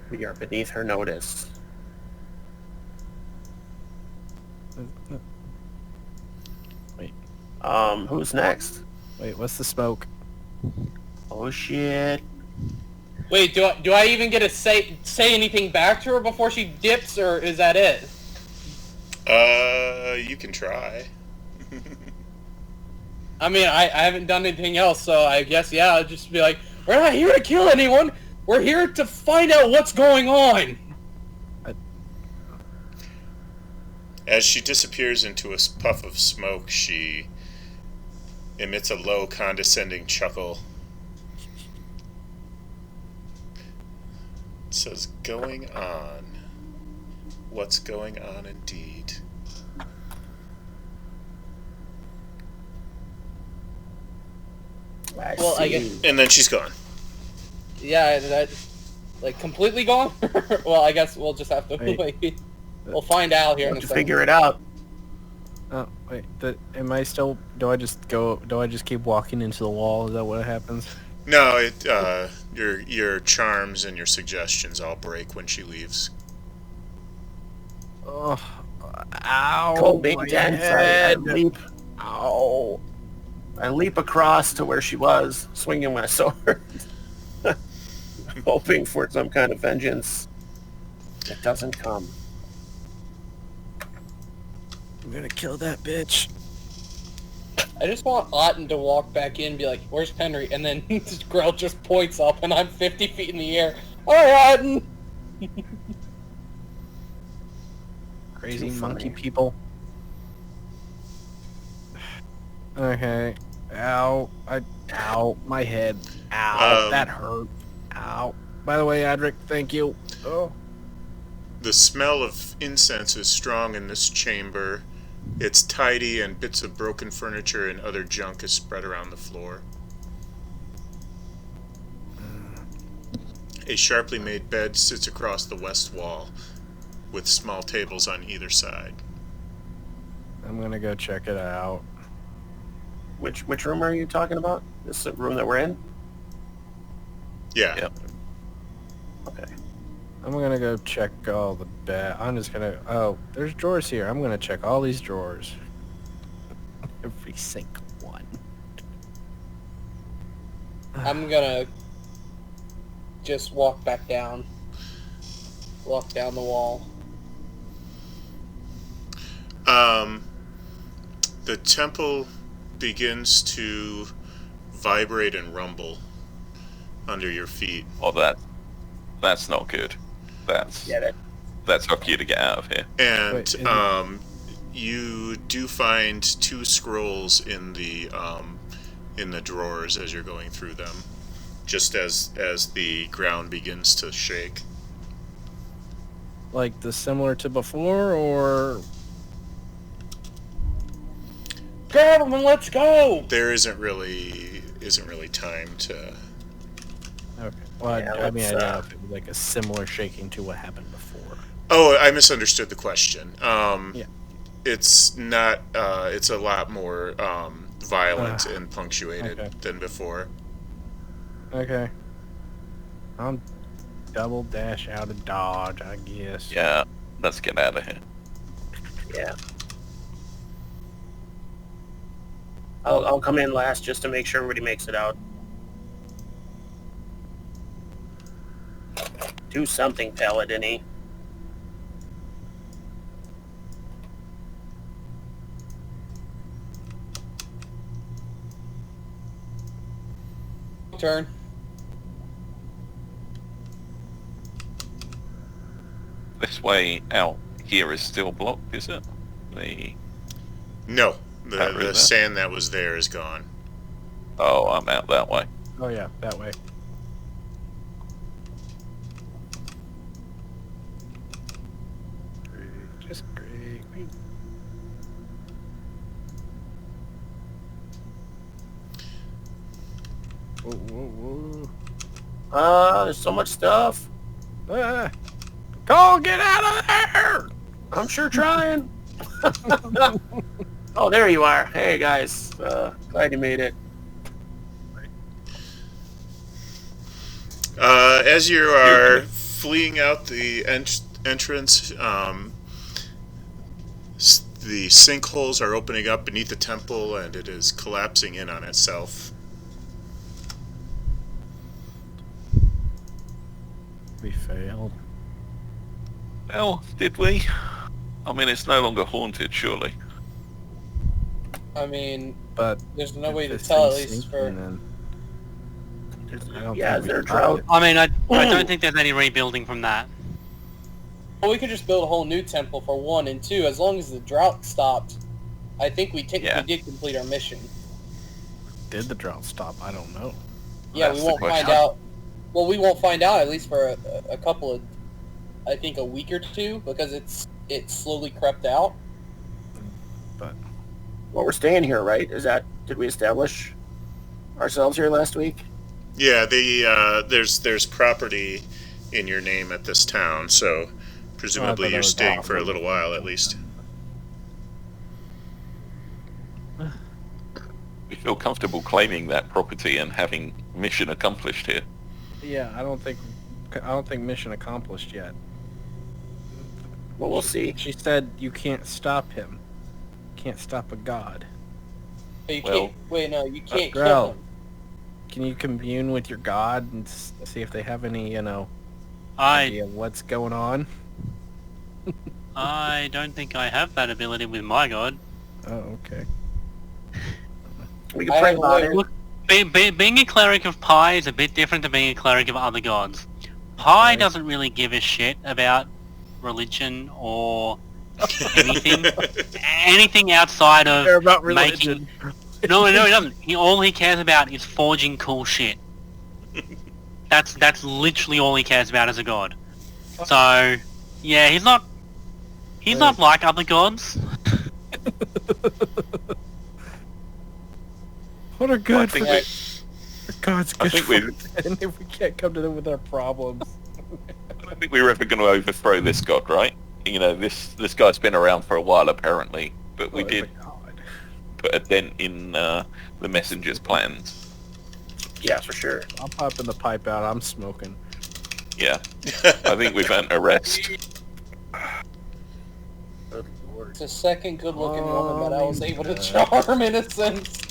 We are beneath her notice. Wait, Who's next? what's the smoke? Oh, shit. Wait, do I even get to say anything back to her before she dips, or is that it? You can try. I mean, I haven't done anything else, so I guess, yeah, I'll just be like, we're not here to kill anyone! We're here to find out what's going on! As she disappears into a puff of smoke, she emits a low, condescending chuckle. It says, going on. What's going on indeed? Well, I guess... And then she's gone. Yeah, that... Like, completely gone? Well, I guess we'll just have to wait. We'll find out here in a to second. figure it out. Oh wait, am I still? Do I just go? Do I just keep walking into the wall? Is that what happens? No, your charms and your suggestions all break when she leaves. Oh, ow! Cold being my dense. I head. leap. Ow! I leap across to where she was, swinging my sword, hoping for some kind of vengeance. It doesn't come. I'm gonna kill that bitch. I just want Otten to walk back in and be like, where's Henry? And then Grell just points up and I'm 50 feet in the air. Alright, Otten! Crazy Too monkey funny. people. Okay. Ow. Ow. My head. Ow. That hurt. Ow. by the way, Adric, thank you. Oh. The smell of incense is strong in this chamber. It's tidy, and bits of broken furniture and other junk is spread around the floor. A sharply made bed sits across the west wall, with small tables on either side. I'm gonna go check it out. Which room are you talking about? This room that we're in? Yeah. Yep. Okay. I'm gonna go check all the I'm just gonna... Oh, there's drawers here. I'm gonna check all these drawers. Every single one. I'm gonna just walk back down. Walk down the wall. The temple begins to vibrate and rumble under your feet. Oh, that's not good. That's up to you to get out of here. And Wait, you do find 2 scrolls in the drawers as you're going through them, just as the ground begins to shake. Like the similar to before, or... Grab him and let's go! There isn't really time to. Okay. Well, Yeah, I mean, I let's, don't know if it was like a similar shaking to what happened before. Oh, I misunderstood the question. Yeah. It's not. It's a lot more violent and punctuated Okay. than before. Okay. I'll double dash out of dodge, I guess. Yeah, let's get out of here. Yeah. I'll come in last just to make sure everybody makes it out. Do something, Paladin-y. Turn. This way out here is still blocked, is it? No, That the river? sand that was there is gone. Oh, I'm out that way. Oh yeah, that way. Just great. Whoa, whoa, whoa. There's so much stuff. Ah! Cole, get out of there! I'm sure trying. Oh, there you are. Hey, guys. Glad you made it. As you are fleeing out the entrance, the sinkholes are opening up beneath the temple, and it is collapsing in on itself. We failed. Well, did we? I mean, it's no longer haunted, surely. I mean, But there's no if way to this tell, at thing's least sinking, for... then I don't Yeah, think is we there a can drought? I mean, I don't think there's any rebuilding from that. Well, we could just build a whole new temple for 1, and 2, as long as the drought stopped, I think we Yeah. did complete our mission. Did the drought stop? I don't know. Yeah, That's we the won't find question. out. Well, we won't find out at least for a couple of, I think, a week or 2, because it slowly crept out. But Well, we're staying here, right? Did we establish ourselves here last week? Yeah, there's property in your name at this town, so presumably that you're was staying off. for a little while at least. We feel comfortable claiming that property and having mission accomplished here. yeah, I don't think mission accomplished yet. Well, we'll see. She said you can't stop him. Can't stop a god. But you Well, can't. Wait, no, you can't kill Grell, him. can you commune with your god and see if they have any, I idea what's going on? I don't think I have that ability with my god. Oh, okay. We can I pray have a about way- it. Look, being a cleric of Pi is a bit different than being a cleric of other gods. Pi Right. doesn't really give a shit about religion or anything outside of Care about making. No, he doesn't. All he cares about is forging cool shit. That's literally all he cares about as a god. So, yeah, he's not like other gods. What are good for think Yeah. God's I good think for we- and if we can't come to them with our problems. I don't think we're ever going to overthrow this god, right? You know, this guy's been around for a while apparently, but we Oh, did my God. put a dent in the messenger's plans. Yeah, for sure. I'm popping the pipe out. I'm smoking. Yeah, I think we've earned a rest. Good lord. It's the second good-looking woman that I was able to Yeah. charm, in a sense.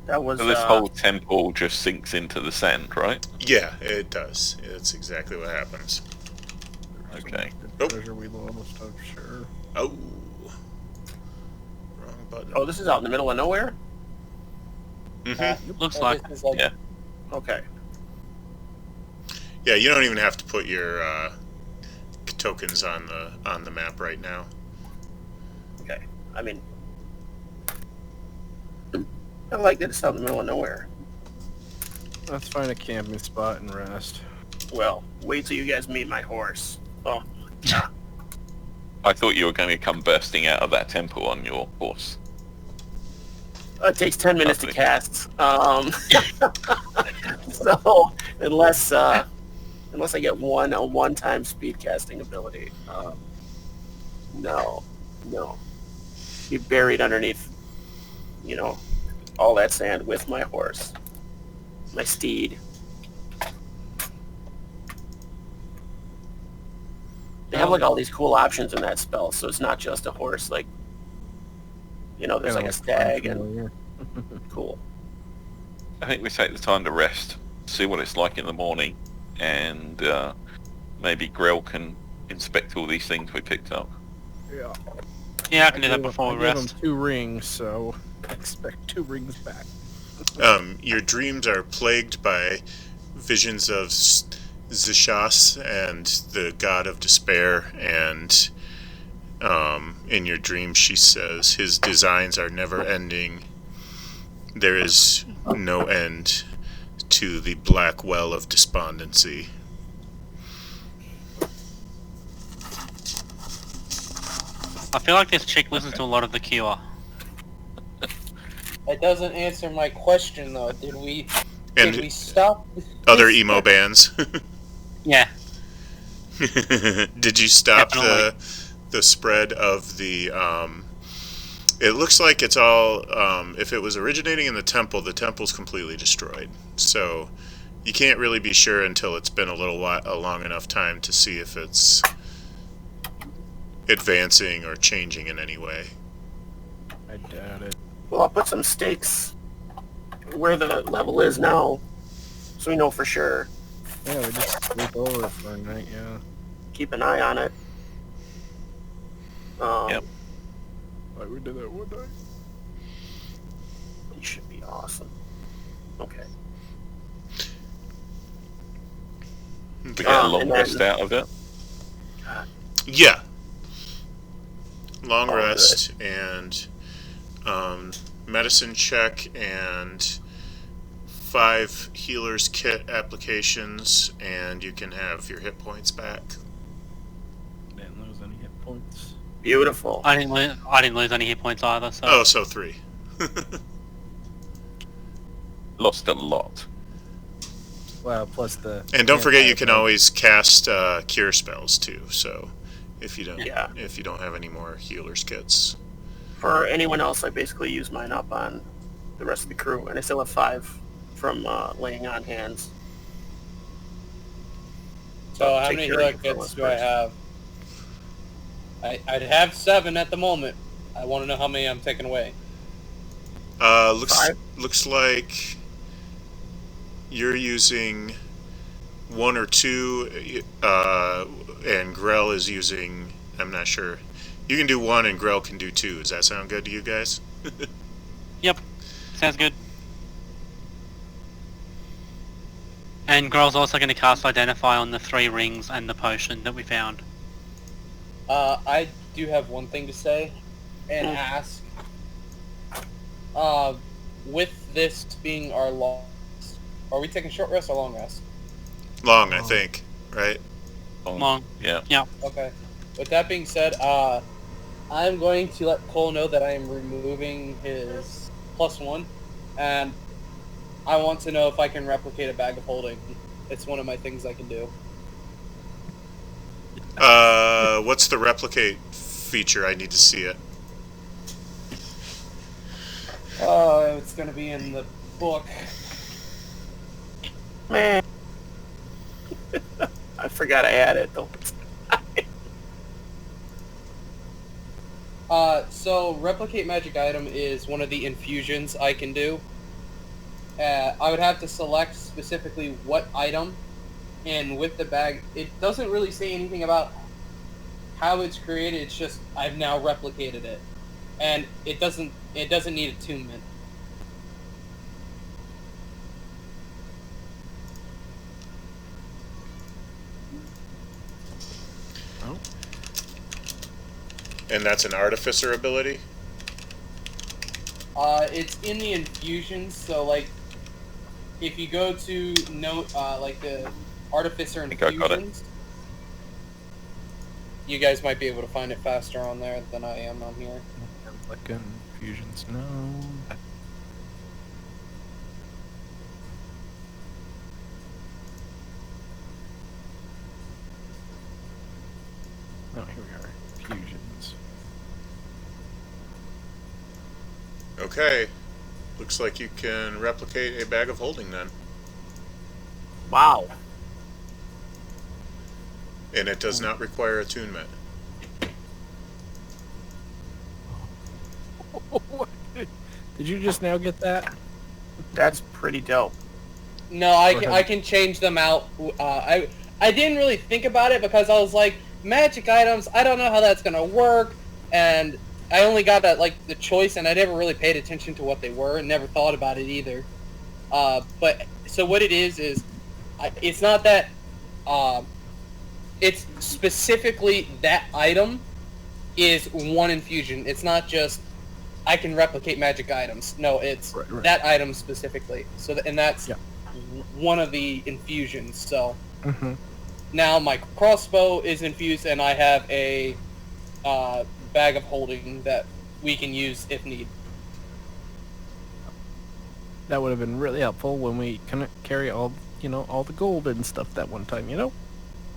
That was So this whole temple just sinks into the sand, right? Yeah, it does. It's exactly what happens. Okay. The Oh. treasure we lost, I'm sure. Oh. Wrong button. Oh, this is out in the middle of nowhere? Mm-hmm. Looks So like. this is like, Yeah. Okay. Yeah, you don't even have to put your tokens on the map right now. Okay. I mean, I like that it's out in the middle of nowhere. Let's find a camping spot and rest. Well, wait till you guys meet my horse. Oh, I thought you were going to come bursting out of that temple on your horse. it takes 10 minutes to Lovely. cast. So unless I get a one-time speed casting ability, no. Be buried underneath, all that sand with my horse, my steed. They have like all these cool options in that spell, so it's not just a horse. Like, there's like a stag and cool. I think we take the time to rest, see what it's like in the morning, and maybe Grell can inspect all these things we picked up. Yeah. Yeah, I can do that before we I gave rest. him 2 rings, so expect 2 rings back. Your dreams are plagued by visions of Zishas and the god of despair, and in your dream she says his designs are never ending. There is no end to the black well of despondency. I feel like this chick listens to a lot of The Cure. that doesn't answer my question, though. Did we And stop? other emo bands. Yeah. Did you stop the spread of the it looks like it's all if it was originating in the temple's completely destroyed, so you can't really be sure until it's been a long enough time to see if it's advancing or changing in any way. I doubt it. Well, I'll put some stakes where the level is now, so we know for sure. Yeah, we just sleep over for a night, yeah. Keep an eye on it. Yep. Like we did that one night. It should be awesome. Okay. We get a long and then- rest out of it. Yeah. Long Oh, rest and medicine check and 5 healer's kit applications, and you can have your hit points back. Didn't lose any hit points. Beautiful. I didn't lose any hit points either, so... Oh, so 3. Lost a lot. Well, plus the... And don't forget you can always cast cure spells too, so if you don't Yeah. have any more healer's kits. For anyone else, I basically use mine up on the rest of the crew, and I still have 5 from laying on hands. So how Take many care of healer your kits fellas do I first. have? I'd have 7 at the moment. I want to know how many I'm taking away. Looks 5? looks like you're using 1 or 2, and Grell is using, I'm not sure. You can do 1 and Grell can do 2. Does that sound good to you guys? Yep. Sounds good. And Grell's also going to cast Identify on the 3 rings and the potion that we found. I do have one thing to say and ask. with this being our long, are we taking short rest or long rest? Long, I think, right? Long. Yeah. Yeah. Okay. With that being said, I'm going to let Cole know that I am removing his +1, and I want to know if I can replicate a bag of holding. It's one of my things I can do. What's the replicate feature? I need to see it. It's going to be in the book. Man. I forgot I had it, though. So replicate magic item is one of the infusions I can do. I would have to select specifically what item, and with the bag, it doesn't really say anything about how it's created. It's just I've now replicated it, and it doesn't need attunement. And that's an artificer ability? It's in the infusions, so like if you go to note like the artificer think I got it. infusions, you guys might be able to find it faster on there than I am on here. Like infusions, no. Oh, here we are. Fusions. Okay. Looks like you can replicate a bag of holding then. Wow. And it does not require attunement. Did you just now get that? That's pretty dope. No, I can change them out. I didn't really think about it because I was like, magic items, I don't know how that's gonna work, and I only got the choice, and I never really paid attention to what they were, and never thought about it either. But so what it is it's not that. It's specifically that item is one infusion. It's not just I can replicate magic items. No, it's Right. that item specifically. So and that's one of the infusions. So now my crossbow is infused, and I have a bag of holding that we can use if need. That would have been really helpful when we couldn't carry all the gold and stuff that one time,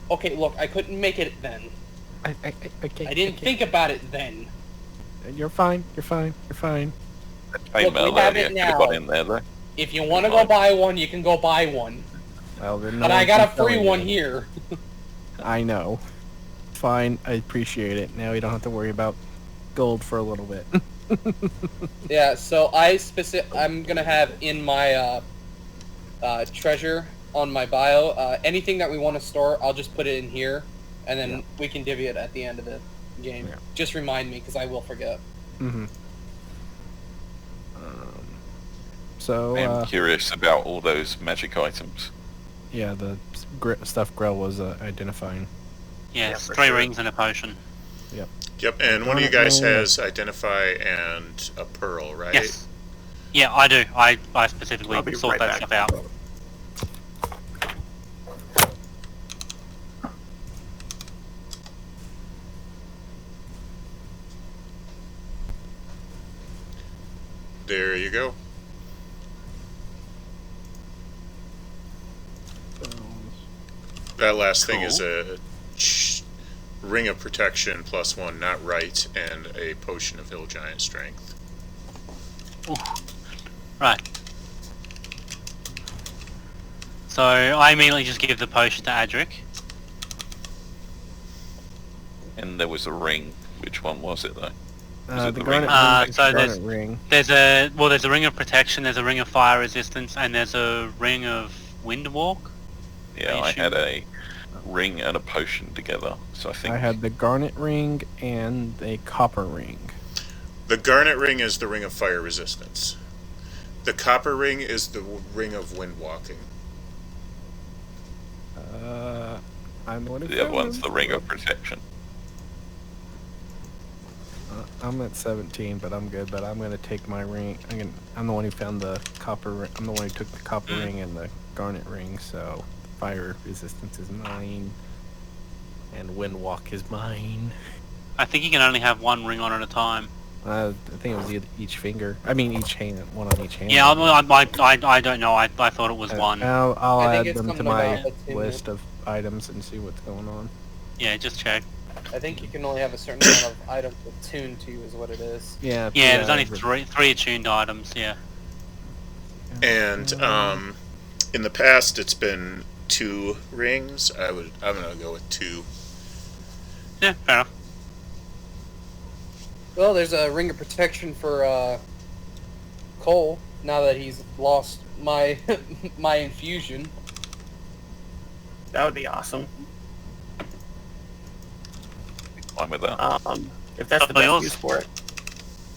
Okay, look, I couldn't make it then. Okay. I didn't think about it then. You're fine. You're fine. You're fine. Chainmail we have earlier it could have now. got in there though. If you want to go buy one, you can go buy one. Well, then But I got a free one here. I know. Fine. I appreciate it. Now you don't have to worry about gold for a little bit. Yeah, so I'm gonna have in my treasure on my bio anything that we want to store. I'll just put it in here, and then we can divvy it at the end of the game. Yeah. Just remind me, because I will forget. So I'm curious about all those magic items. yeah, the stuff Grell was identifying. Yes, for 3 sure. rings and a potion. Yep, and one of you guys has Identify and a Pearl, right? Yes. Yeah, I do. I specifically I'll be sort right that back. stuff out. There you go. That last thing is a Ring of Protection +1, not right, and a Potion of Hill Giant Strength. Right. So I immediately just give the potion to Adric. And there was a ring. Which one was it though? Was it The the ring? garnet ring. So Garnet ring. There's a ring of protection, there's a ring of fire resistance, and there's a ring of wind walk. Yeah, I had a ring and a potion together. So I think I had the garnet ring and a copper ring. The Garnet Ring is the Ring of Fire Resistance. The Copper Ring is the Ring of Wind Walking. I'm the one who the other found one's them. the ring of protection. I'm at 17, but I'm good. But I'm gonna take my ring. I'm the one who found the copper. I'm the one who took the copper ring and the garnet ring. So fire resistance is mine, and wind walk is mine. I think you can only have one ring on at a time. I think it was each finger. I mean, each hand. One on each hand. Yeah, I don't know. I thought it was one. I'll I think add it's them to something my about the two. list of items and see what's going on. Yeah, just check. I think you can only have a certain amount of items attuned to you is what it is. Yeah. Yeah, there's only three attuned items. Yeah. And in the past, it's been 2 rings. I'm gonna go with 2. Yeah, fair enough. Well, there's a ring of protection for Cole now that he's lost my my infusion. That would be awesome. I'm with that. If that's the Somebody best else? use for it.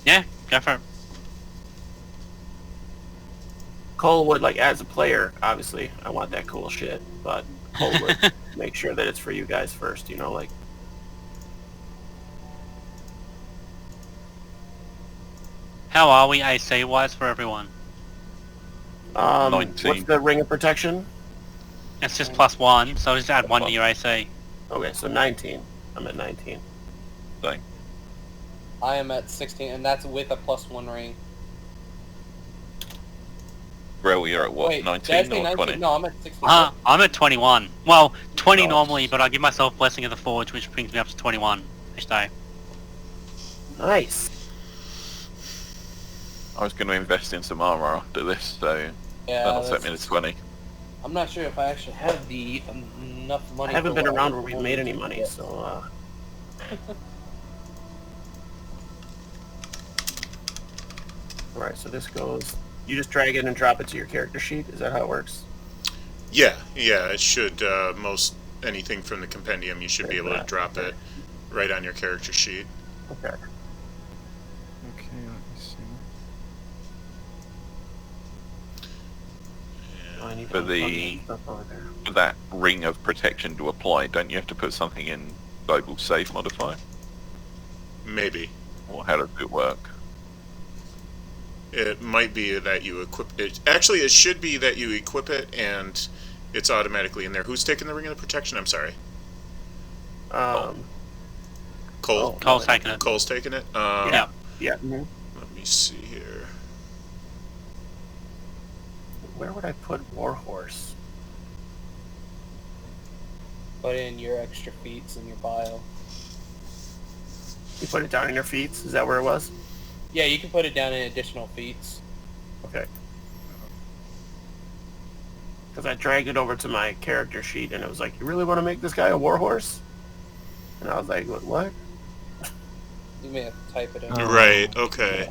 Yeah, go for it. Cole would, like, as a player, obviously, I want that cool shit, but Cole would make sure that it's for you guys first, you know, like... How are we AC wise for everyone? 19. What's the ring of protection? It's just +1, so just add 1 to your AC. Okay, so 19. I'm at 19. Thing. I am at 16, and that's with a +1 ring. Grell, you're at what? Wait, 19 did I say or 19? 20? No, I'm at 16. I'm at 21. Well, 20 Nice. normally, but I give myself Blessing of the Forge, which brings me up to 21 each day. Nice. I was going to invest in some armor after this, so Yeah, that'll set that's- me to 20. I'm not sure if I actually have the enough money. I haven't for been what around I where we've want made to any money, get. so, Alright, so this goes... You just drag it and drop it to your character sheet? Is that how it works? Yeah, it should, most anything from the compendium, you should be able to Right. drop it right on your character sheet. Okay. Okay, let me see. Oh, I need For to the- put stuff over there. For that ring of protection to apply, don't you have to put something in global save modifier? Maybe. Or how does it work? It might be that you equip it. Actually, it should be that you equip it and it's automatically in there. Who's taking the ring of protection? I'm sorry. Cole. Oh. Cole's taking it. Cole's taking it. Yeah. Yeah. mhm. Let me see here. Where would I put Warhorse? Put in your extra feats in your bio. You put it down in your feats? Is that where it was? Yeah, you can put it down in additional feats. Okay. Because I dragged it over to my character sheet, and it was like, you really want to make this guy a warhorse? And I was like, what? You may have to type it in. Oh. Right. Okay.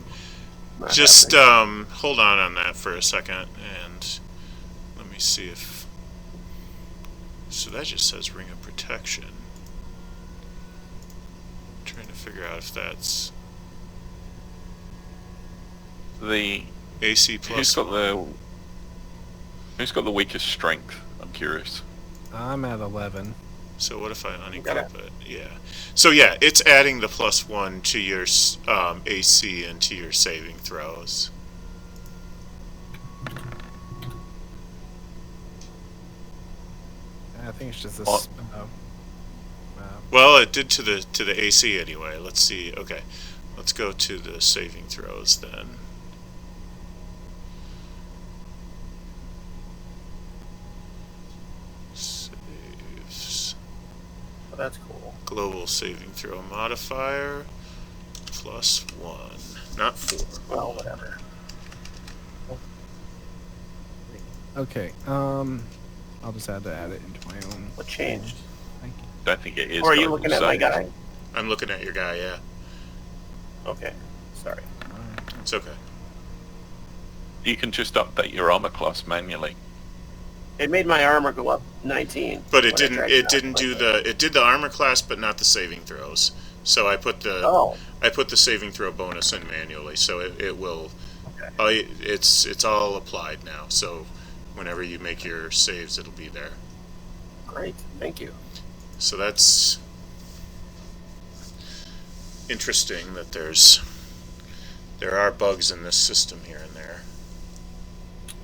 Not Just happening. hold on that for a second, and let me see if. So that just says ring of protection. I'm trying to figure out if that's The AC who's plus. got the weakest strength? I'm curious. I'm at 11. So what if I unequip Okay. it? Yeah. So yeah, it's adding the +1 to your AC and to your saving throws. I think it's just this. What? Well, it did to the AC anyway. Let's see. Okay, let's go to the saving throws then. Saves. Oh, that's cool. Global saving throw modifier +1, not 4. Well, whatever. Okay. I'll just add it into my own. What changed? Thank you. Don't think it is. Or are you global looking at my save. guy? I'm looking at your guy. Yeah, Okay. Sorry. it's okay. You can just update your armor class manually. It made my armor go up 19. But it when I didn't. dragged It out didn't like do that. the. It did the armor class, but not the saving throws. So I put the. Oh. I put the saving throw bonus in manually, so it will. Okay. It's all applied now. So whenever you make your saves, it'll be there. Great. Thank you. So that's. interesting that there are bugs in this system here and there.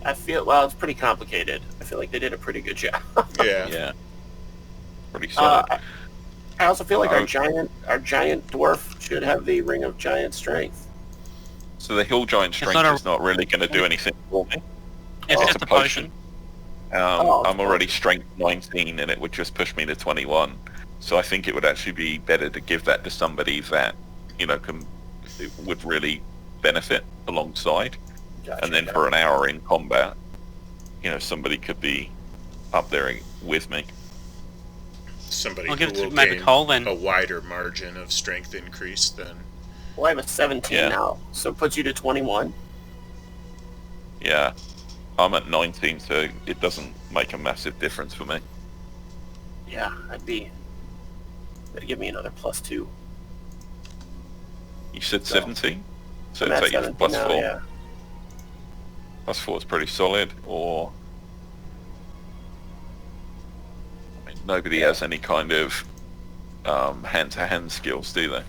I feel, well, it's pretty complicated. I feel like they did a pretty good job. Yeah. Yeah. Pretty solid. I also feel like our giant dwarf should have the Ring of Giant Strength. So the Hill Giant Strength not a- is not really going to do anything for me. It's Oh, just it's a a potion. I'm already Strength 19, and it would just push me to 21. So I think it would actually be better to give that to somebody that, it would really benefit alongside. Gotcha. And then for an hour in combat, somebody could be up there with me. Somebody I'll who give it to will maybe gain Cole then. a wider margin of strength increase than... Well, I have a 17 Yeah. now, so it puts you to 21. Yeah. I'm at 19, so it doesn't make a massive difference for me. Yeah, that'd give me another +2. You said So, 17? So I'm it's at like 17 plus now, 4. yeah. Plus 4 is pretty solid, or... I mean, nobody has any kind of hand-to-hand skills, do they?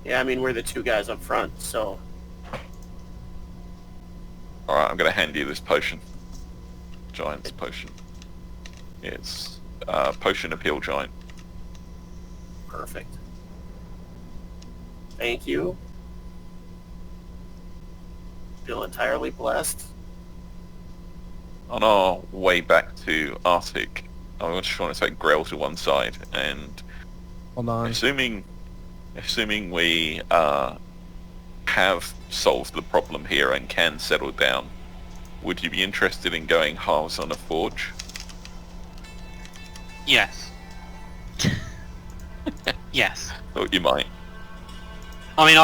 Yeah, I mean, we're the two guys up front, so... Alright, I'm going to hand you this potion. Giant's potion. It's Potion of Hill Giant. Perfect. Thank you. Feel entirely blessed. On our way back to Arctic, I just want to take Grail to one side, and Hold on. assuming we have solved the problem here and can settle down, would you be interested in going halves on a forge? Yes. Yes. Thought you might. I mean,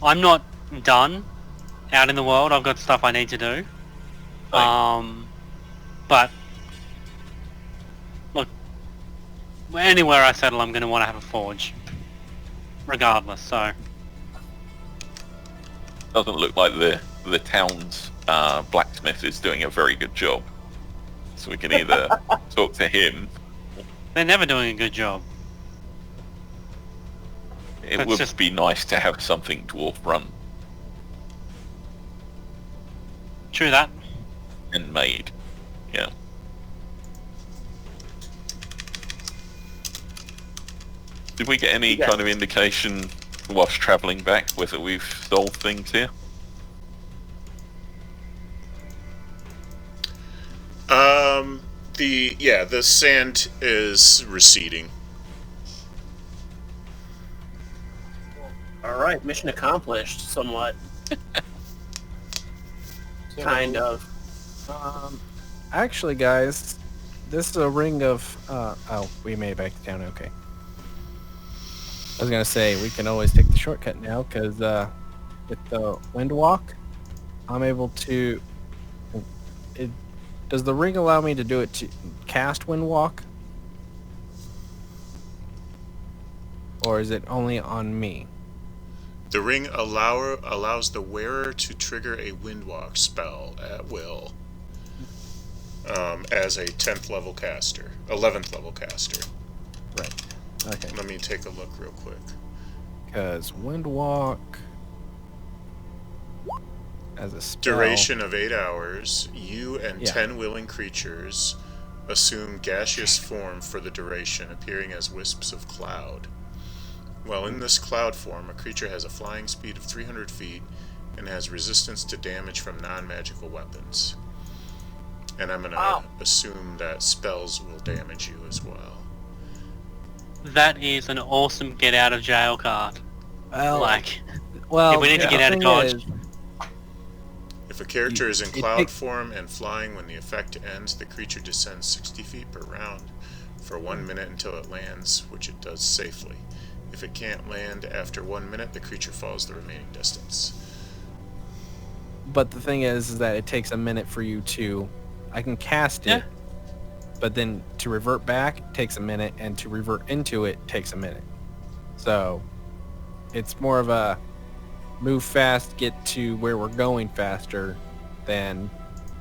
I'm not done out in the world. I've got stuff I need to do. But look, anywhere I settle, I'm going to want to have a forge, regardless. So Doesn't look like the town's blacksmith is doing a very good job. So we can either talk to him. they're never doing a good job. It That's would just- be nice to have something dwarf run True that. and made. Yeah. Did we get any Yeah. kind of indication whilst travelling back whether we've solved things here? The sand is receding. All right, mission accomplished, somewhat. Kind of. Actually, guys, this is a ring of. Oh, we made it back to town. Okay. I was gonna say we can always take the shortcut now because with the wind walk, I'm able to. Does the ring allow me to do it to cast wind walk, or is it only on me? The ring allows the wearer to trigger a windwalk spell at will as a 10th level caster, 11th level caster. Right. Okay. Let me take a look real quick. Because wind walk as a spell. Duration of 8 hours. You and Yeah. 10 willing creatures assume gaseous form for the duration, appearing as wisps of cloud. While in this cloud form, a creature has a flying speed of 300 feet and has resistance to damage from non-magical weapons. And I'm going to assume that spells will damage you as well. That is an awesome get out of jail card. Well, Yeah, we need to the get out of thing Dodge. is, If a character is in it cloud takes- form and flying when the effect ends, the creature descends 60 feet per round for 1 minute until it lands, which it does safely. If it can't land after 1 minute, the creature falls the remaining distance. But the thing is that it takes a minute for you to. I can cast it, but then to revert back takes a minute, and to revert into it takes a minute. So it's more of a move fast, get to where we're going faster than,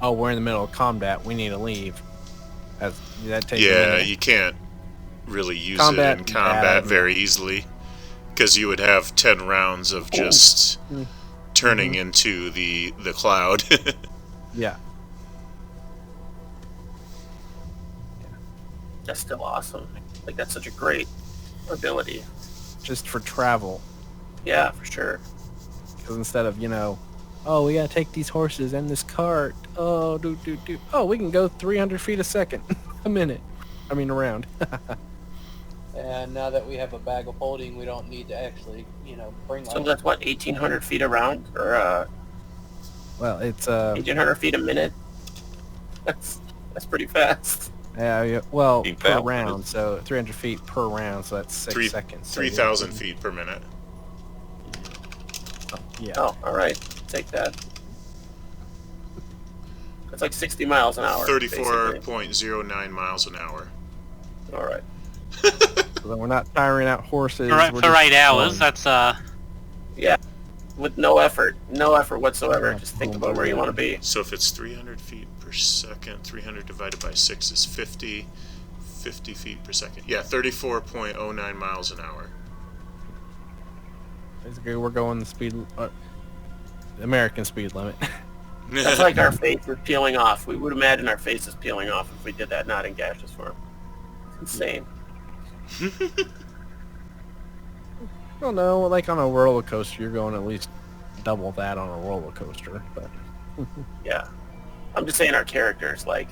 oh, we're in the middle of combat, we need to leave. That takes a Yeah, minute. you can't really use Combat it in combat bad. very easily. Because you would have 10 rounds of just turning into the cloud. Yeah. That's still awesome. Like, that's such a great ability. Just for travel. Yeah, for sure. Because instead of, oh, we gotta take these horses and this cart. Oh, oh, we can go 300 feet a second. Around. And now that we have a bag of holding, we don't need to actually, bring. So that's what, 1,800 feet around, or Well, it's 1,800 feet a minute. That's pretty fast. yeah, well, Keep per that. round, so 300 feet per round, so that's 6 seconds. So 3,000 feet per minute. Yeah. Oh, all right, take that. It's like 60 miles an hour. basically. 34.09 miles an hour. All right. So then we're not tiring out horses. For we're just 8 hours, going. that's Yeah, with no effort whatsoever. Just think about where you want to be. So if it's 300 feet per second, 300 divided by 6 is 50. 50 feet per second. Yeah, 34.09 miles an hour. Basically, we're going the speed, American speed limit. That's like our face is peeling off. We would imagine our face is peeling off if we did that, not in gaseous form. It's insane. Well, no, like on a roller coaster, you're going at least double that on a roller coaster. But Yeah. I'm just saying our characters, like,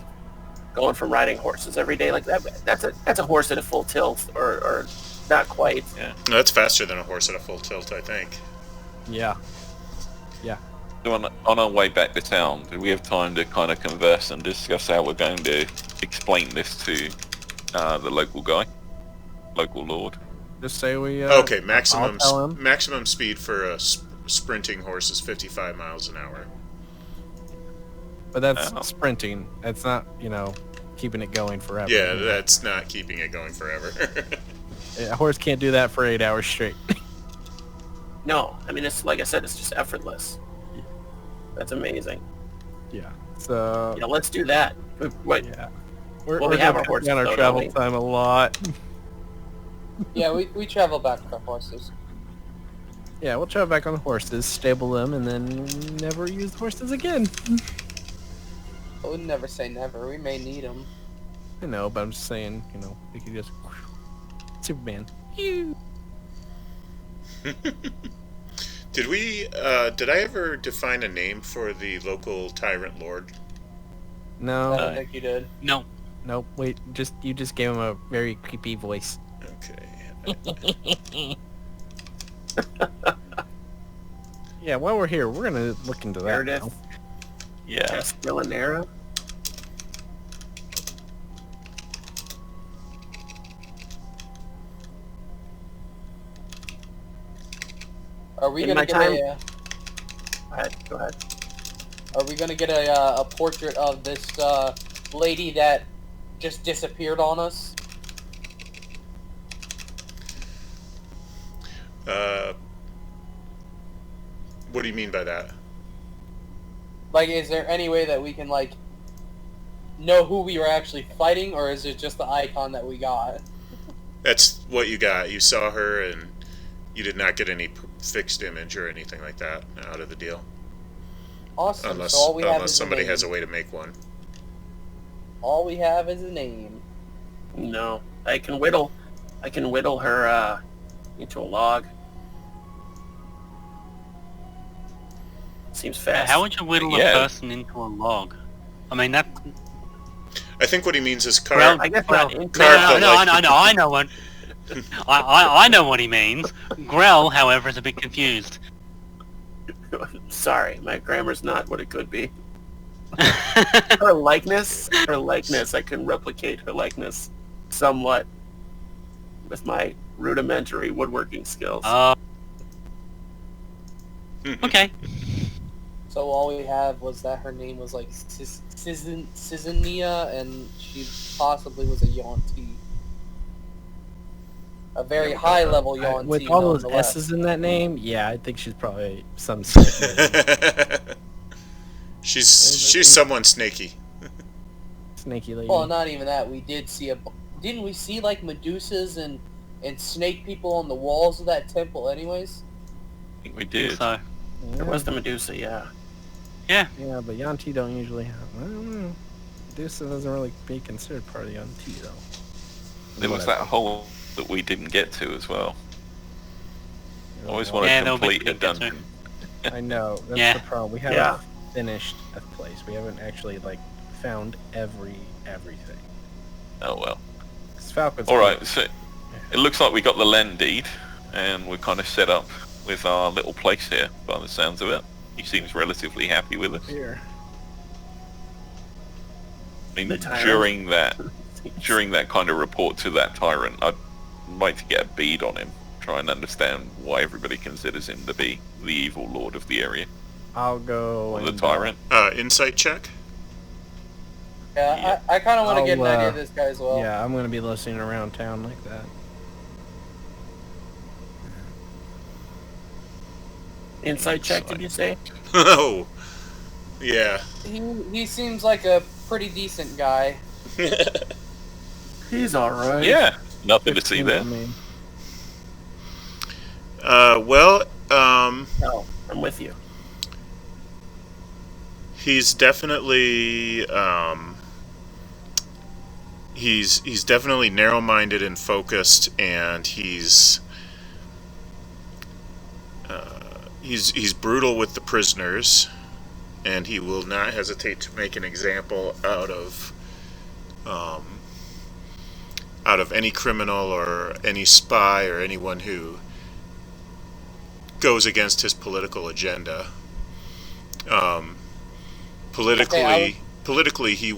going from riding horses every day like that. That's a horse at a full tilt, or not quite. Yeah. No, that's faster than a horse at a full tilt, I think. yeah, So on our way back to town, do we have time to kind of converse and discuss how we're going to explain this to the local guy, local lord? just say we. Okay, I'll tell him. maximum speed for a sprinting horse is 55 miles an hour. But that's Oh. sprinting. That's not, keeping it going forever. Yeah, that's not keeping it going forever. A horse can't do that for 8 hours straight. No, I mean, it's like I said, it's just effortless. That's amazing. Yeah. So. Yeah, let's do that. Wait, Yeah. Well, We're we have our cutting down horses, our though, travel don't we? time a lot. Yeah, we travel back with our horses. Yeah, we'll travel back on the horses, stable them, and then never use the horses again. I would never say never. We may need them. I know, but I'm just saying, we could just Superman. Did I ever define a name for the local tyrant lord? I No, don't think you did. no. nope. Wait, you just gave him a very creepy voice. Okay. Yeah, while we're here, we're gonna look into that. Meredith, now. Yeah. Castellanera. Are we In gonna my get time- Go ahead. Are we gonna get a portrait of this lady that just disappeared on us? What do you mean by that? Like, is there any way that we can know who we were actually fighting, or is it just the icon that we got? That's what you got. You saw her, and you did not get any fixed image or anything like that out of the deal. Awesome. Unless, so all we have unless is somebody a name. has a way to make one. All we have is a name. No, I can whittle her into a log. Seems fast. How would you whittle Yeah. a person into a log? I mean, that... I think what he means is Well, I guess Well, not. no, Carve no, the no, I know what... I know what he means. Grell, however, is a bit confused. Sorry, my grammar's not what it could be. Her likeness, I can replicate her likeness somewhat with my rudimentary woodworking skills. Okay. So all we have was that her name was Sizania, and she possibly was a Yuan-Ti. A very high-level Yuan-Ti. With all those nonetheless. S's in that name, yeah, I think she's probably some. she's someone snaky. Snaky lady. Well, not even that. We did see didn't we see Medusas and and snake people on the walls of that temple anyways? I think we did. So, There was the Medusa, yeah. yeah. Yeah, but Yanti don't usually have. I don't know. Medusa doesn't really be considered part of Yanti though. There was that hole that we didn't get to as well. I always want Yeah, to there'll be complete a to get to. dungeon. I know. That's Yeah. the problem. We haven't finished a place. We haven't actually like found everything. Oh well. 'Cause Falcon's Alright, so it looks like we got the land deed, and we're kind of set up with our little place here, by the sounds of it. He seems relatively happy with us. here. I mean, The tyrant. during that kind of report to that tyrant, I'd like to get a bead on him, try and understand why everybody considers him to be the evil lord of the area, I'll go. or the and, tyrant. Insight check. Yeah, I kind of want to get an I'll, idea of this guy as well. Yeah, I'm gonna be listening around town like that. Insight check, did you say? Oh, yeah. He seems like a pretty decent guy. He's alright. Yeah, nothing to see 15 there. for me. Well, No, I'm with you. he's definitely he's definitely narrow-minded and focused, and he's brutal with the prisoners, and he will not hesitate to make an example out of any criminal or any spy or anyone who goes against his political agenda. Politically, he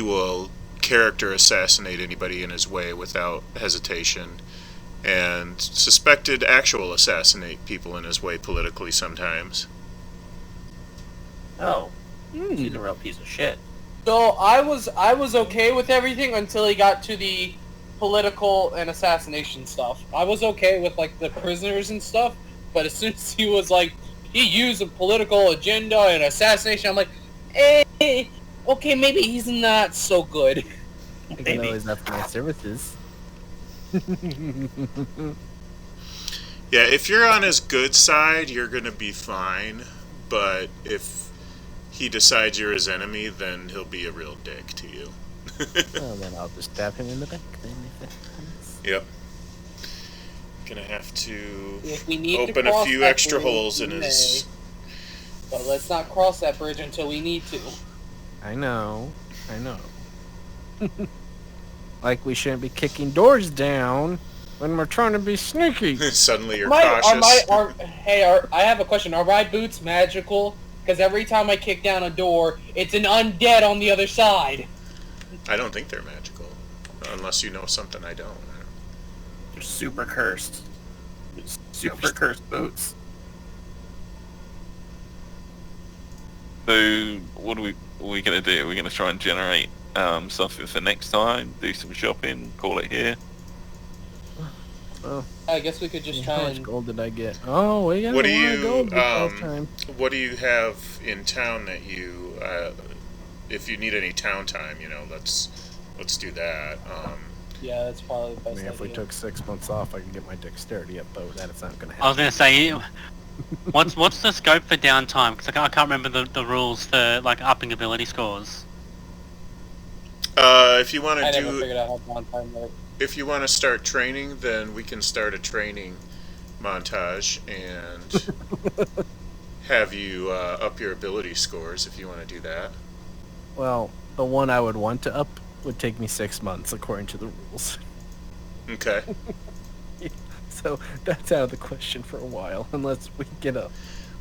will character assassinate anybody in his way without hesitation, and suspected actual assassinate people in his way politically sometimes. Oh. He's a real piece of shit. So I was okay with everything until he got to the political and assassination stuff. I was okay with like the prisoners and stuff, but as soon as he was like he used a political agenda and assassination, I'm like, okay, maybe he's not so good. Even though he's not for my services. Yeah, if you're on his good side, you're gonna be fine, but if he decides you're his enemy, then he'll be a real dick to you. Well, then I'll just stab him in the back. Then if that happens. Yep. Gonna have to If we need to open a cross few that extra bridge, holes in we his. may. But let's not cross that bridge until we need to. I know. Like we shouldn't be kicking doors down when we're trying to be sneaky. Suddenly you're I cautious. have a question. Are my boots magical? Because every time I kick down a door, it's an undead on the other side. I don't think they're magical, unless you know something I don't. They're super cursed. Super cursed boots. So, what are we going to do? Are we going to try and generate something for next time? Do some shopping? Call it here? Well, I guess we could just how try much and... gold did I get? Oh, we got What a do lot of you gold this last time. What do you have in town that you? If you need any town time, let's do that. Yeah, that's probably the I best mean, if we idea. took 6 months off, I could get my dexterity up, but that is not going to I was happen. going to say, what's the scope for downtime? Because I can't remember the rules for like upping ability scores. If you want I to never do, figured out how downtime worked. if you want to start training, then we can start a training montage and have you up your ability scores if you want to do that. Well, the one I would want to up would take me 6 months, according to the rules. Okay. So that's out of the question for a while, unless we get up.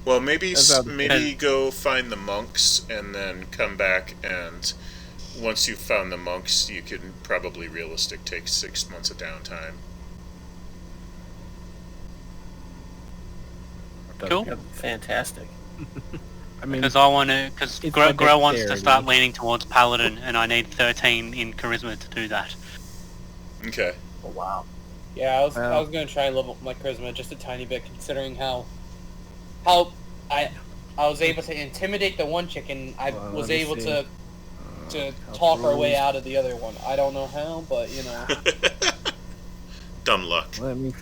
Well, maybe That's out of the maybe go find the monks and then come back, and once you've found the monks, you can probably take 6 months of downtime. Cool. Yeah, fantastic. I mean, Because I want to, because It's Grow my wants to dexterity. start leaning towards Paladin, and I need 13 in Charisma to do that. Okay. Oh, wow. Yeah, I was Well. gonna try and level up my charisma just a tiny bit, considering how I was able to intimidate the one chick, and I Well, was let me able see. to health talk our way rules. out of the other one. I don't know how, but Dumb luck. Let me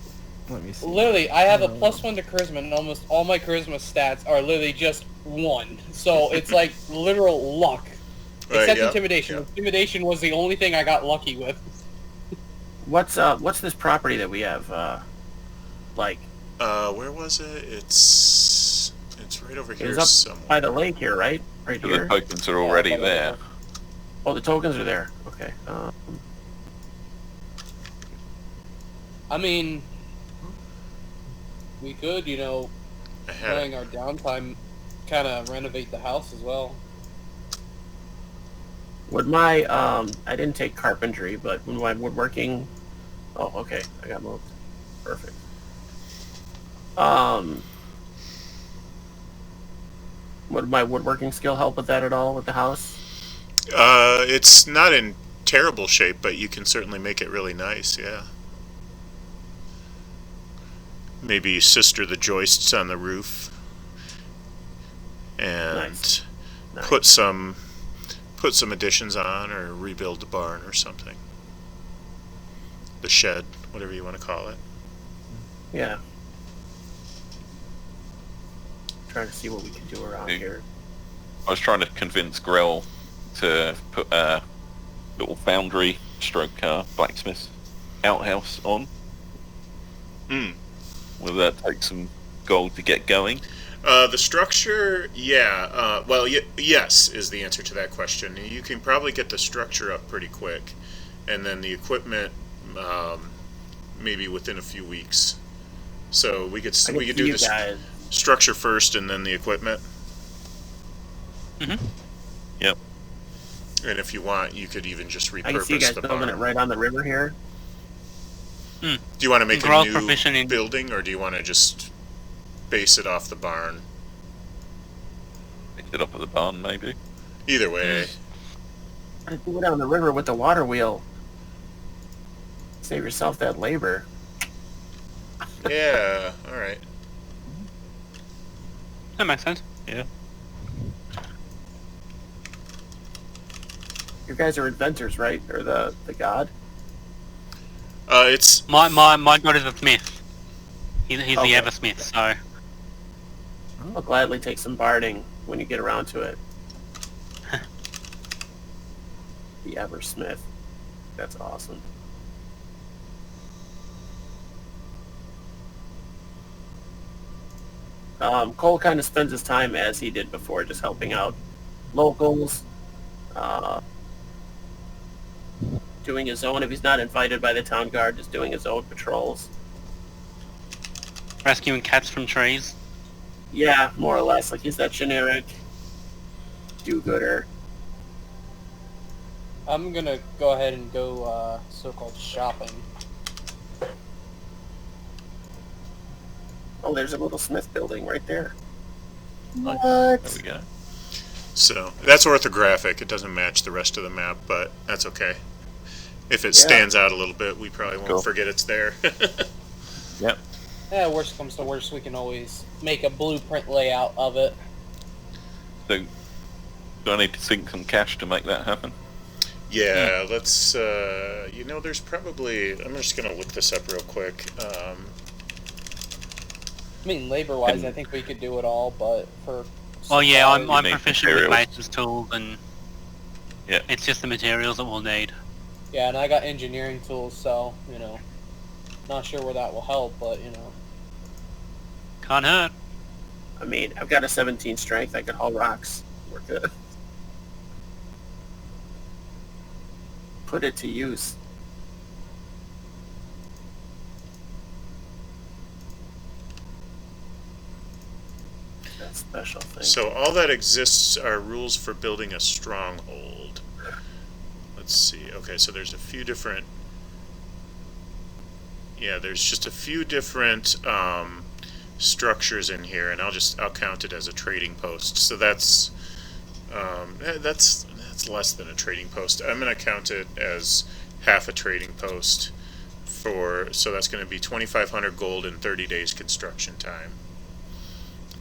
see. Literally, I have a +1 to charisma, and almost all my charisma stats are literally just 1. So it's like literal luck. Right, Except yep, intimidation. yep. Intimidation was the only thing I got lucky with. What's this property that we have? Where was it? It's right over It here was up somewhere. by the lake here, right? Right The here. tokens are already but- there. Oh, the tokens are there. Okay. I mean, we could, I had during it. our downtime, kind of renovate the house as well. Would my I didn't take carpentry, but when my woodworking. Oh, okay. I got moved. Perfect. Would my woodworking skill help with that at all with the house? It's not in terrible shape, but you can certainly make it really nice, yeah. Maybe sister the joists on the roof. And Nice. put some additions on, or rebuild the barn or something. The shed, whatever you want to call it. Yeah. Trying to see what we can do around Yeah. here. I was trying to convince Grell to put a little foundry stroke blacksmith outhouse on. Hmm. Will that take some gold to get going? The structure, yeah. Yes is the answer to that question. You can probably get the structure up pretty quick, and then the equipment, maybe within a few weeks. So we could I do see the you guys. structure first, and then the equipment. Mm-hmm. Yep. And if you want, you could even just I can see you repurpose guys the building barn. it right on the river here. Do you want to make a Growth new proficient in- building, or do you want to just base it off the barn? Pick it up at the barn, maybe. Either way. Try to do it on the river with the water wheel. Save yourself that labor. Yeah, alright. That makes sense. Yeah. You guys are inventors, right? Or the god? It's My god is a smith. He's Okay. the Eversmith, so I'll gladly take some barding when you get around to it. The Eversmith. That's awesome. Cole kind of spends his time as he did before, just helping out locals, doing his own, if he's not invited by the town guard, just doing his own patrols. rescuing cats from trees. Yeah, more or less. Like, he's that generic do-gooder. I'm gonna go ahead and go so-called shopping. Oh, there's a little smith building right there. Nice. What? There we go. So that's orthographic. It doesn't match the rest of the map, but that's okay. If it Yeah. stands out a little bit, we probably won't Cool. forget it's there. Yep. Yeah, worst comes to worst, we can always make a blueprint layout of it. So, do I need to sink some cash to make that happen? Yeah, let's. There's probably. I'm just gonna look this up real quick. I mean, labor-wise, And- I think we could do it all, but for... Well, yeah, I'm supplies- need proficient with materials. mason's tools, and Yeah. it's just the materials that we'll need. Yeah, and I got engineering tools, so, not sure where that will help, but, Can't hurt. I mean, I've got a 17 strength. I could haul rocks. We're good. Put it to use. That special thing. So all that exists are rules for building a stronghold. Let's see. Okay, so there's a few different. Yeah, there's just a few different structures in here, and I'll count it as a trading post. So that's less than a trading post. I'm gonna count it as half a trading post so that's gonna be 2,500 gold and 30 days construction time.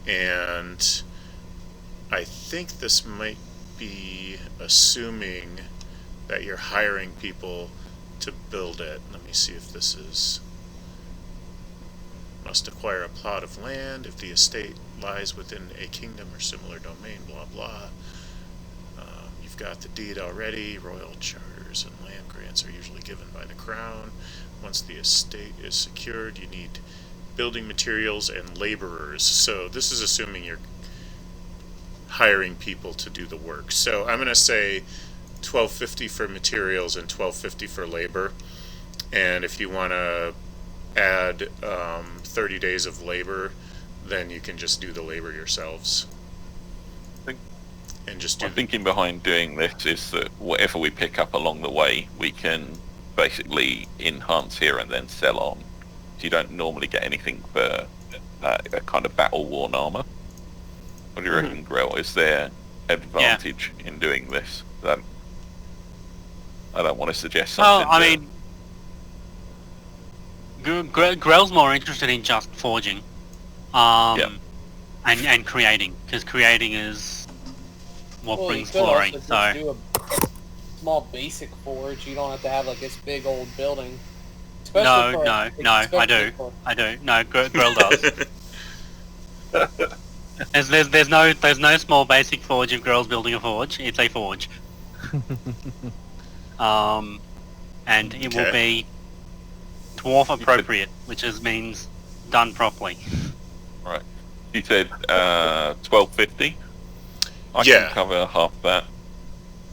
And I think this might be assuming that you're hiring people to build it. Let me see if this is must acquire a plot of land if the estate lies within a kingdom or similar domain, blah blah. You've got the deed already. Royal charters and land grants are usually given by the crown. Once the estate is secured, you need building materials and laborers. So this is assuming you're hiring people to do the work. So I'm going to say $12.50 for materials and $12.50 for labor. And if you want to add 30 days of labor, then you can just do the labor yourselves. And just do My thinking behind doing this is that whatever we pick up along the way, we can basically enhance here and then sell on. So you don't normally get anything for a kind of battle-worn armor. What do you reckon, Grell? Is there advantage in doing this? I don't want to suggest something. Well, I mean, Grell's more interested in just forging, and creating, because creating is what brings glory. Also So just do a small basic forge. You don't have to have like this big old building. no, I do. No, Grell does. There's no small basic forge if Grell's building a forge. It's a forge. And it will be dwarf appropriate, which means done properly. Right. You said $12.50. I Yeah. can cover half that.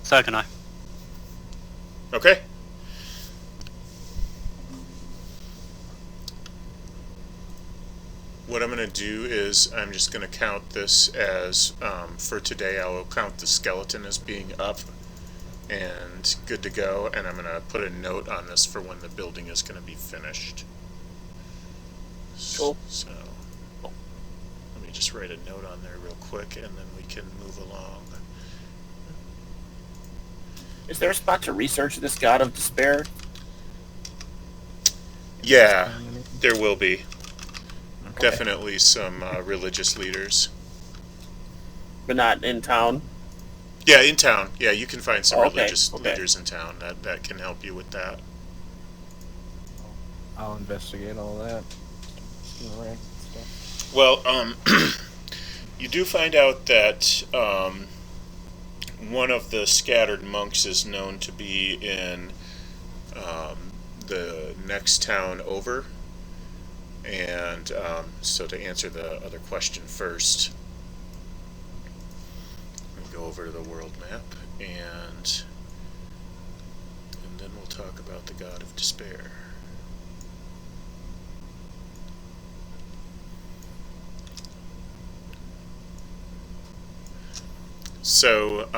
So can I. Okay. What I'm going to do is I'm just going to count this as, for today, I will count the skeleton as being up and good to go, and I'm going to put a note on this for when the building is going to be finished. Cool. So, let me just write a note on there real quick, and then we can move along. Is there a spot to research this god of despair? Yeah, there will be. Definitely some religious leaders. But not in town? Yeah, in town. Yeah, you can find some Okay, religious okay. leaders in town that can help you with that. I'll investigate all that. Right, stuff. Well, you do find out that one of the scattered monks is known to be in the next town over. And so to answer the other question first, let me go over to the world map, and then we'll talk about the god of despair. So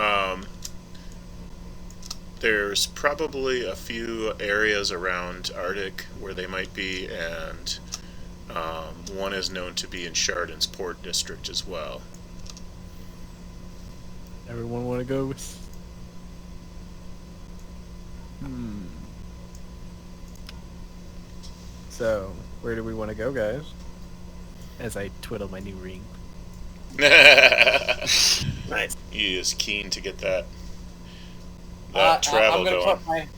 there's probably a few areas around Arctic where they might be, and one is known to be in Chardon's Port District as well. Everyone want to go with? So, where do we want to go, guys? As I twiddle my new ring. Nice. He is keen to get that I'm travel gonna going.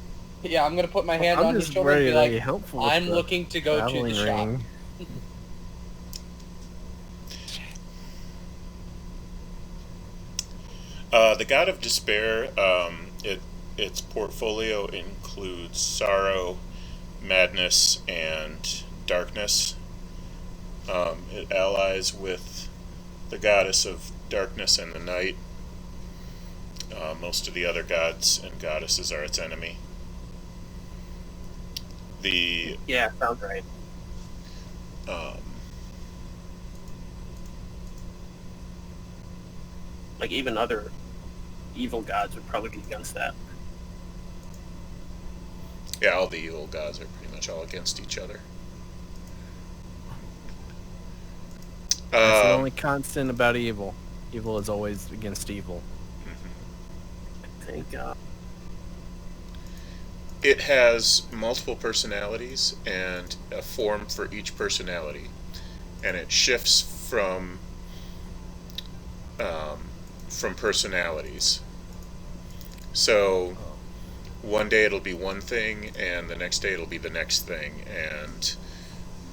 I'm gonna put my hand I'm on his just shoulder and ready be to like, be helpful with I'm the looking to go to the traveling shop. ring. The God of Despair, its portfolio includes sorrow, madness, and darkness. It allies with the goddess of darkness and the night. Most of the other gods and goddesses are its enemy. Yeah, sounds right. Like, even other evil gods would probably be against that. Yeah, all the evil gods are pretty much all against each other. That's the only constant about evil. Evil is always against evil. I think, It has multiple personalities and a form for each personality, and it shifts from personalities. So one day it'll be one thing, and the next day it'll be the next thing, and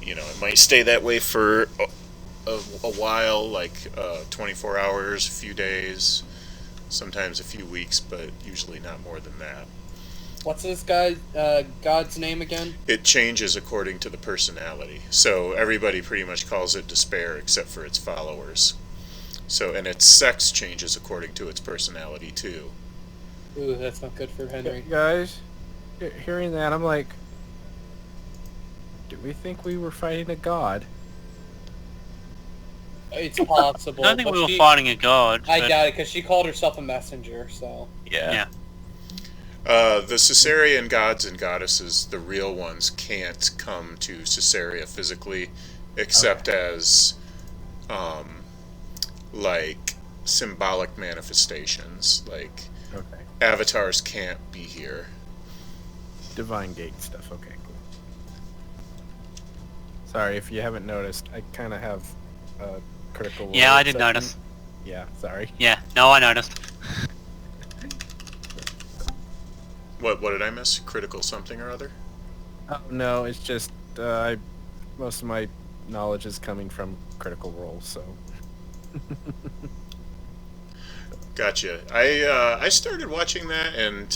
it might stay that way for a while, like 24 hours, a few days, sometimes a few weeks, but usually not more than that. What's this god's name again? It changes according to the personality. So everybody pretty much calls it despair except for its followers. So, and its sex changes according to its personality too. Ooh, that's not good for Henry. Guys, hearing that, I'm like, do we think we were fighting a god? It's possible. I don't think but we were fighting a god. I but- doubt it, because she called herself a messenger, so... Yeah. The Caesarian gods and goddesses, the real ones, can't come to Caesarea physically, except as, like, symbolic manifestations. Like, Okay. avatars can't be here. Divine Gate stuff. Okay, cool. Sorry if you haven't noticed. I kind of have a critical. Yeah, role I did section. notice. Yeah, sorry. Yeah, no, I noticed. What did I miss? Critical something or other? Oh no, it's just most of my knowledge is coming from Critical Role, so. Gotcha. I started watching that and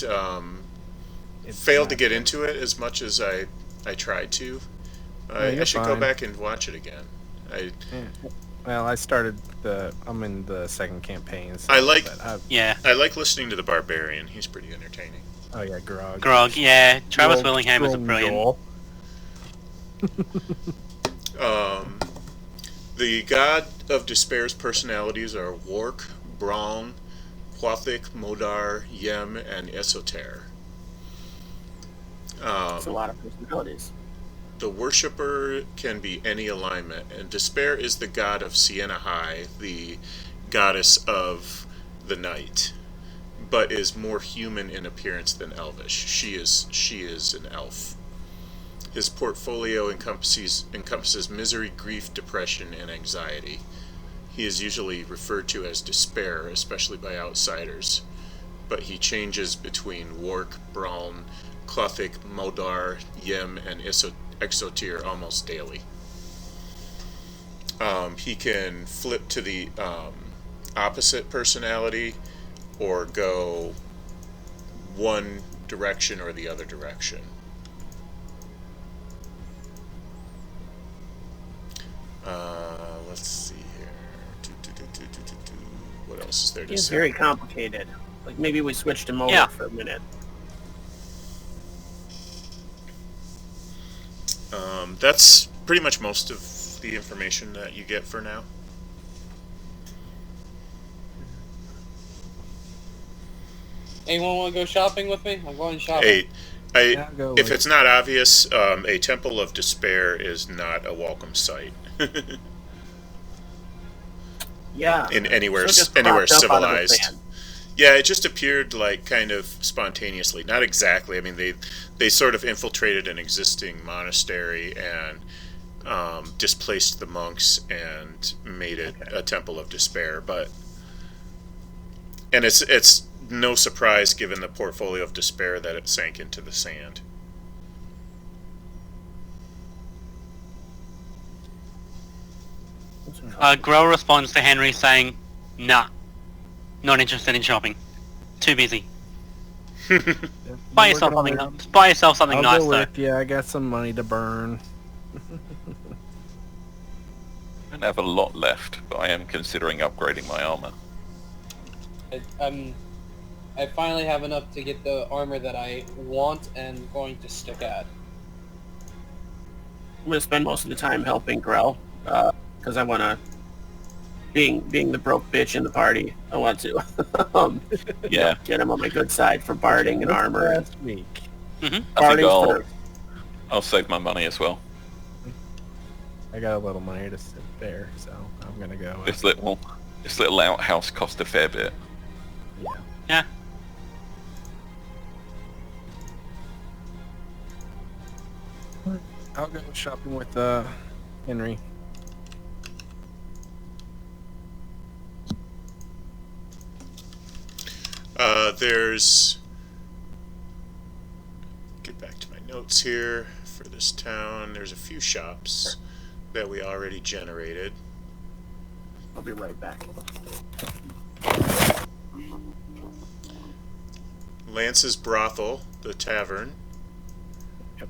failed to get into it as much as I tried to. I should go back and watch it again. Well, I'm in the second campaign. So, I like- Yeah. I like listening to the Barbarian. He's pretty entertaining. Oh yeah, Grog. Grog, yeah. Travis Joel- Willingham is a Joel brilliant. Joel. The god of despair's personalities are Wark, Braun, Quathik, Modar, Yem, and Esoter. It's a lot of personalities. The worshipper can be any alignment, and despair is the god of Sienna High, the goddess of the night, but is more human in appearance than elvish. She is an elf. His portfolio encompasses misery, grief, depression, and anxiety. He is usually referred to as despair, especially by outsiders, but he changes between Wark, Braun, Clothic, Modar, Yem, and Exotir almost daily. He can flip to the opposite personality or go one direction or the other direction. Let's see here. What else is there to It's say? very complicated. Like maybe we switched him over Yeah. for a minute. That's pretty much most of the information that you get for now. Anyone want to go shopping with me? I'm going shopping. Hey, Yeah, go if with- it's not obvious, a temple of despair is not a welcome sight Yeah. in anywhere So it just anywhere cropped up out of the civilized. sand. Yeah, it just appeared like kind of spontaneously. Not exactly. I mean, they sort of infiltrated an existing monastery and displaced the monks and made it a temple of despair. And it's no surprise given the portfolio of despair that it sank into the sand. Grow responds to Henry saying, "Nah, not interested in shopping. Too busy. Buy yourself something. Buy yourself something I'll nice go though." with you. I got some money to burn. I don't have a lot left, but I am considering upgrading my armor. I finally have enough to get the armor that I want and going to stick at. I'm gonna spend most of the time helping Grell, because I want to. Being the broke bitch in the party, I want to Yeah. get him on my good side for barding and armor. Last week. I think Barding first. I'll save my money as well. I got a little money to sit there, so I'm gonna go. This little outhouse cost a fair bit. Yeah. Yeah. I'll go shopping with Henry. There's... Get back to my notes here for this this town. There's a few shops that we already generated. I'll be right back. Lance's Brothel, the tavern. Yep.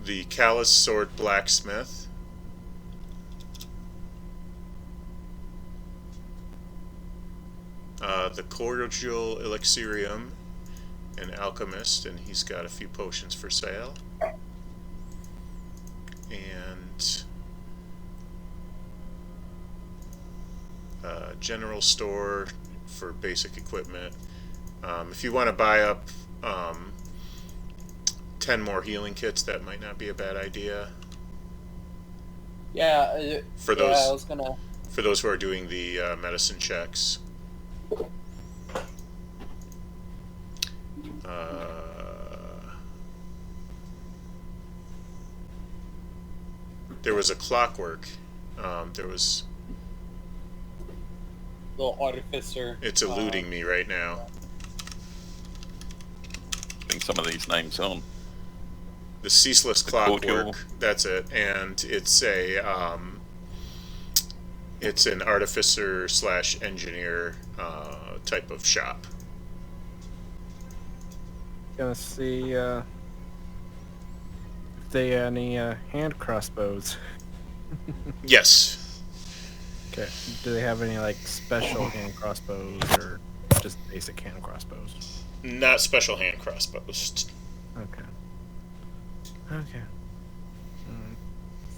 The Callous Sword Blacksmith. The Cordial Elixirium, an alchemist, and he's got a few potions for sale. And general store for basic equipment. If you want to buy up 10 more healing kits, that might not be a bad idea. Yeah. For those, I was gonna. for those who are doing the medicine checks. There was a clockwork. There was. Little artificer. It's eluding me right now. Putting some of these names on. The Ceaseless The Clockwork. cordial. That's it, and it's a. It's an artificer / engineer type of shop. Gonna see if they any hand crossbows. Yes. Okay. Do they have any like special hand crossbows or just basic hand crossbows? Not special hand crossbows. Okay. Okay.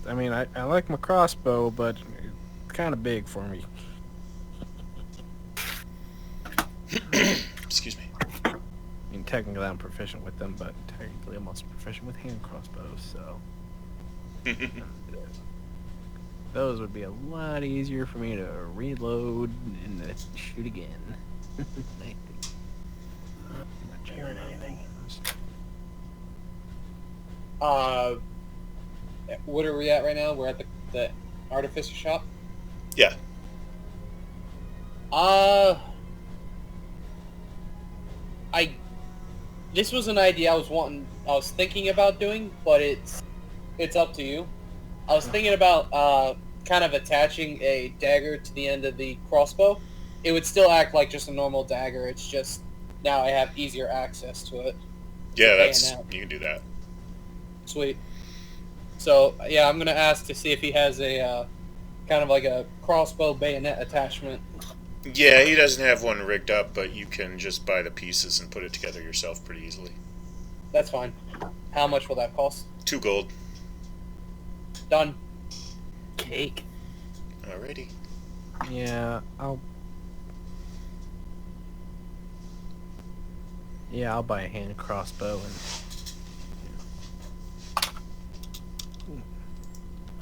I mean, I like my crossbow, but it's kind of big for me. Excuse me. I mean, technically I'm proficient with them, but technically I'm also proficient with hand crossbows, so... Those would be a lot easier for me to reload and shoot again. I'm not hearing anything. What are we at right now? We're at the artificer shop. Yeah. This was an idea I was thinking about doing, but it's up to you. I was thinking about kind of attaching a dagger to the end of the crossbow. It would still act like just a normal dagger. It's just now I have easier access to it. Yeah, Bayonet. you can do that. Sweet. So yeah, I'm gonna ask to see if he has a kind of like a crossbow bayonet attachment. Yeah, he doesn't have one rigged up, but you can just buy the pieces and put it together yourself pretty easily. That's fine. How much will that cost? 2 gold. Done. Cake. Alrighty. Yeah, I'll buy a hand crossbow and...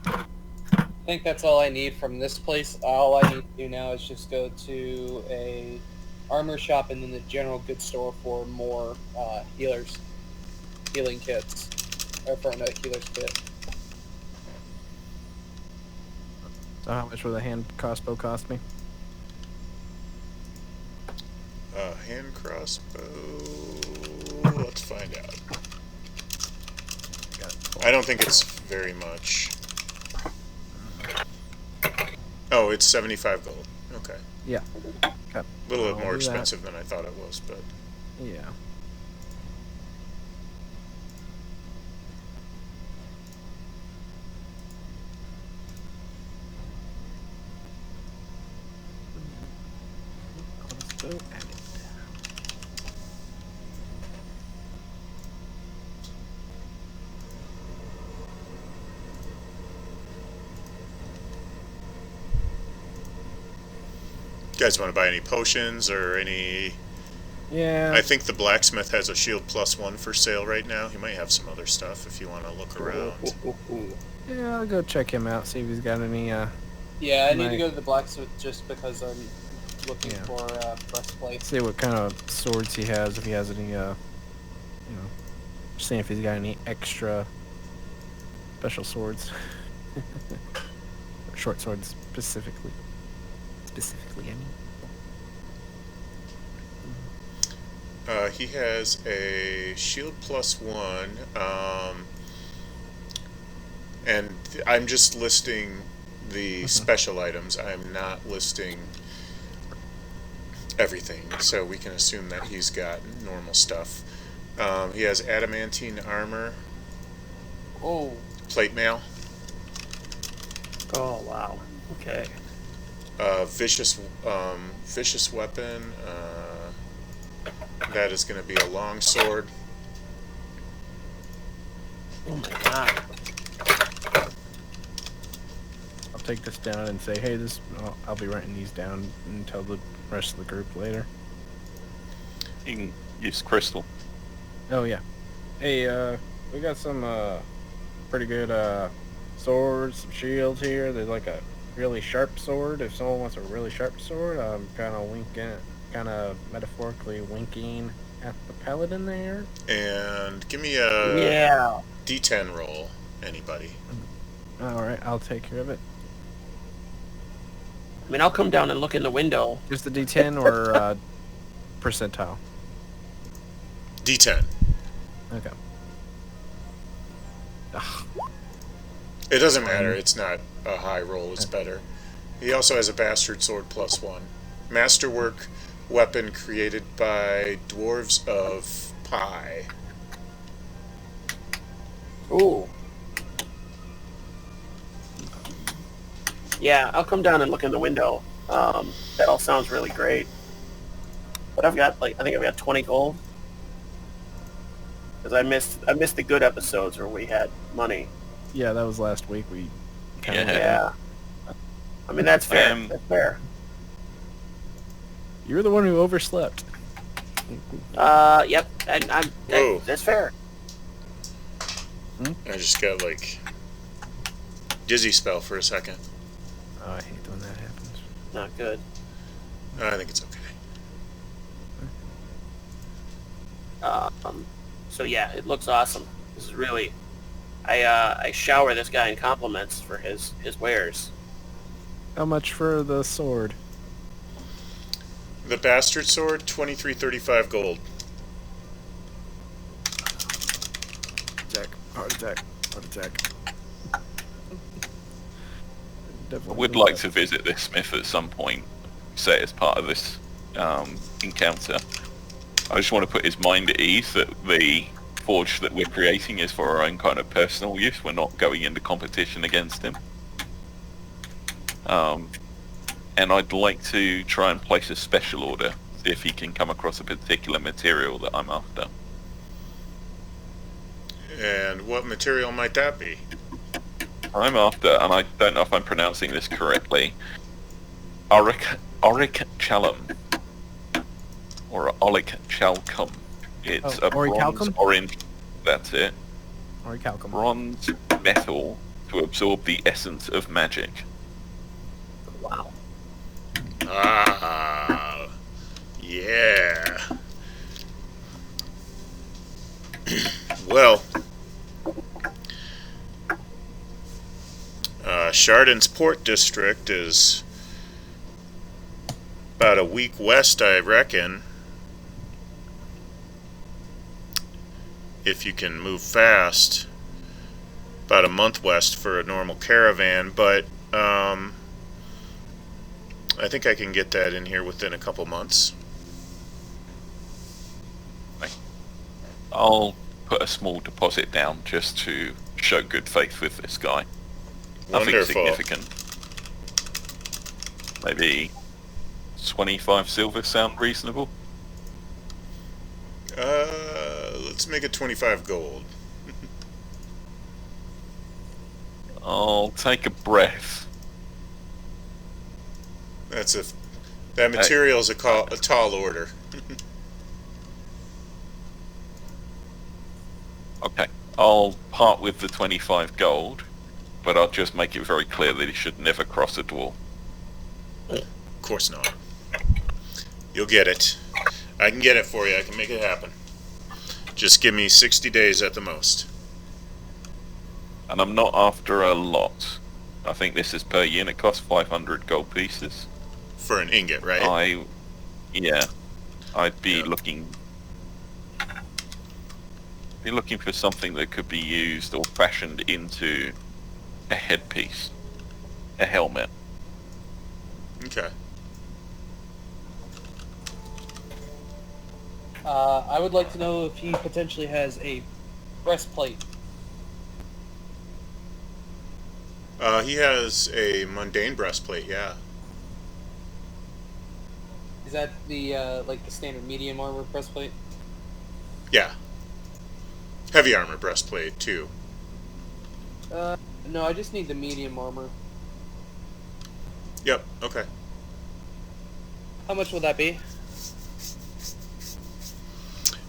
I think that's all I need from this place. All I need to do now is just go to a armor shop and then the general goods store for more healing kits, or for another healer's kit. So how much will the hand crossbow cost me? Hand crossbow. Let's find out. I don't think it's very much. Oh, it's 75 gold. Okay. Yeah. Okay. A little bit I'll more do that. expensive than I thought it was, but... Yeah. Crossbow added. You guys want to buy any potions or any... Yeah. I think the blacksmith has a shield +1 for sale right now. He might have some other stuff if you want to look around. Yeah, I'll go check him out, see if he's got any, Yeah, I need to Nice. go to the blacksmith just because I'm looking Yeah. for breastplates. see what kind of swords he has, if he has any, seeing if he's got any extra special swords. Or short swords specifically. I mean. He has a shield +1, and I'm just listing the special items. I'm not listing everything, so we can assume that he's got normal stuff. He has adamantine armor, Oh, plate mail, Oh wow. Okay. vicious weapon. That is going to be a long sword. Oh my god. I'll take this down and say, hey, I'll be writing these down and tell the rest of the group later. You can use crystal. Oh yeah. Hey, we got some pretty good swords, some shields here. There's like a really sharp sword. If someone wants a really sharp sword, I'm kind of metaphorically winking at the paladin there. And give me a Yeah. D10 roll, anybody. All right, I'll take care of it. I mean, I'll come down and look in the window. Just the D10 or percentile. D10. Okay. Ugh. It doesn't matter. It's not a high roll. It's better. He also has a bastard sword +1. Masterwork weapon created by dwarves of Pi. Ooh. Yeah, I'll come down and look in the window. That all sounds really great. But I think I've got 20 gold. Because I missed the good episodes where we had money. Yeah, that was last week. We kind of Yeah. I mean, that's fair. That's fair. You're the one who overslept. Yep. Whoa. That's fair. I just got like dizzy spell for a second. Oh, I hate when that happens. Not good. I think it's okay. So yeah, it looks awesome. This is really... I shower this guy in compliments for his wares. How much for the sword? The bastard sword, 2335 gold. Heart attack. I would like to visit this smith at some point, say as part of this encounter. I just want to put his mind at ease that the forge that we're creating is for our own kind of personal use. We're not going into competition against him. And I'd like to try and place a special order, see if he can come across a particular material that I'm after. And what material might that be? I'm after, and I don't know if I'm pronouncing this correctly, Auric Chalum. Or Olik Chalcum. It's a bronze orange. That's it. Orichalcum. Bronze metal to absorb the essence of magic. Wow. Ah, yeah. Well, Chardon's Port District is about a week west, I reckon. If you can move fast, about a month west for a normal caravan, but I think I can get that in here within a couple months. I'll put a small deposit down just to show good faith with this guy. Nothing Wonderful. significant. Maybe 25 silver sound reasonable? Let's make it 25 gold. I'll take a breath. That material's a tall order. Okay, I'll part with the 25 gold, but I'll just make it very clear that he should never cross a dwell. Of course not. You'll get it. I can get it for you. I can make it happen. Just give me 60 days at the most. And I'm not after a lot. I think this is per unit cost, 500 gold pieces. For an ingot, right? I'd be looking You're looking for something that could be used or fashioned into a headpiece, a helmet. Okay. I would like to know if he potentially has a breastplate. He has a mundane breastplate, yeah. Is that the like the standard medium armor breastplate? Yeah. Heavy armor breastplate, too. No, I just need the medium armor. Yep, okay. How much will that be?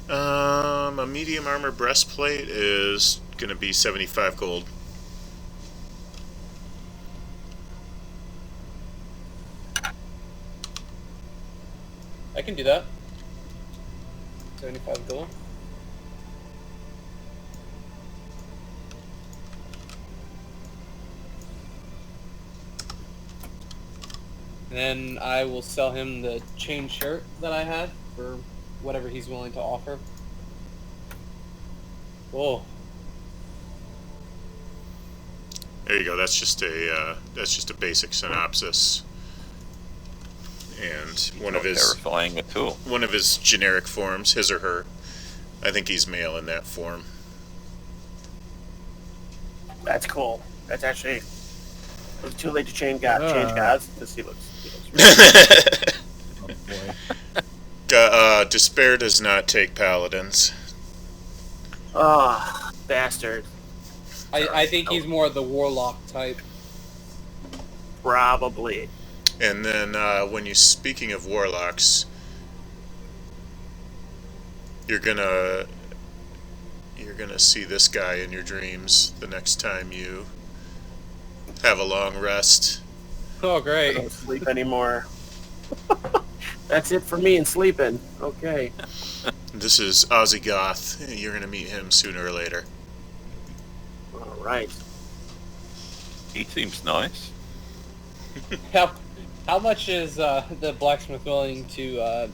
A medium armor breastplate is gonna be 75 gold. I can do that. 75 gold. And then I will sell him the chain shirt that I had for whatever he's willing to offer. Whoa. There you go. That's just a basic synopsis, and one of his Terrifying at all. one of his generic forms, his or her. I think he's male in that form. That's cool. That's actually. It was too late to change gods. Because he looks Oh boy. Despair does not take paladins. Oh, bastard. I think he's more the warlock type. Probably. And then when you speaking of warlocks, you're gonna see this guy in your dreams the next time you have a long rest. Oh, I great. don't sleep anymore. That's it for me and sleeping. Okay. This is Ozzygoth. You're gonna meet him sooner or later. All right. He seems nice. How much is the blacksmith willing to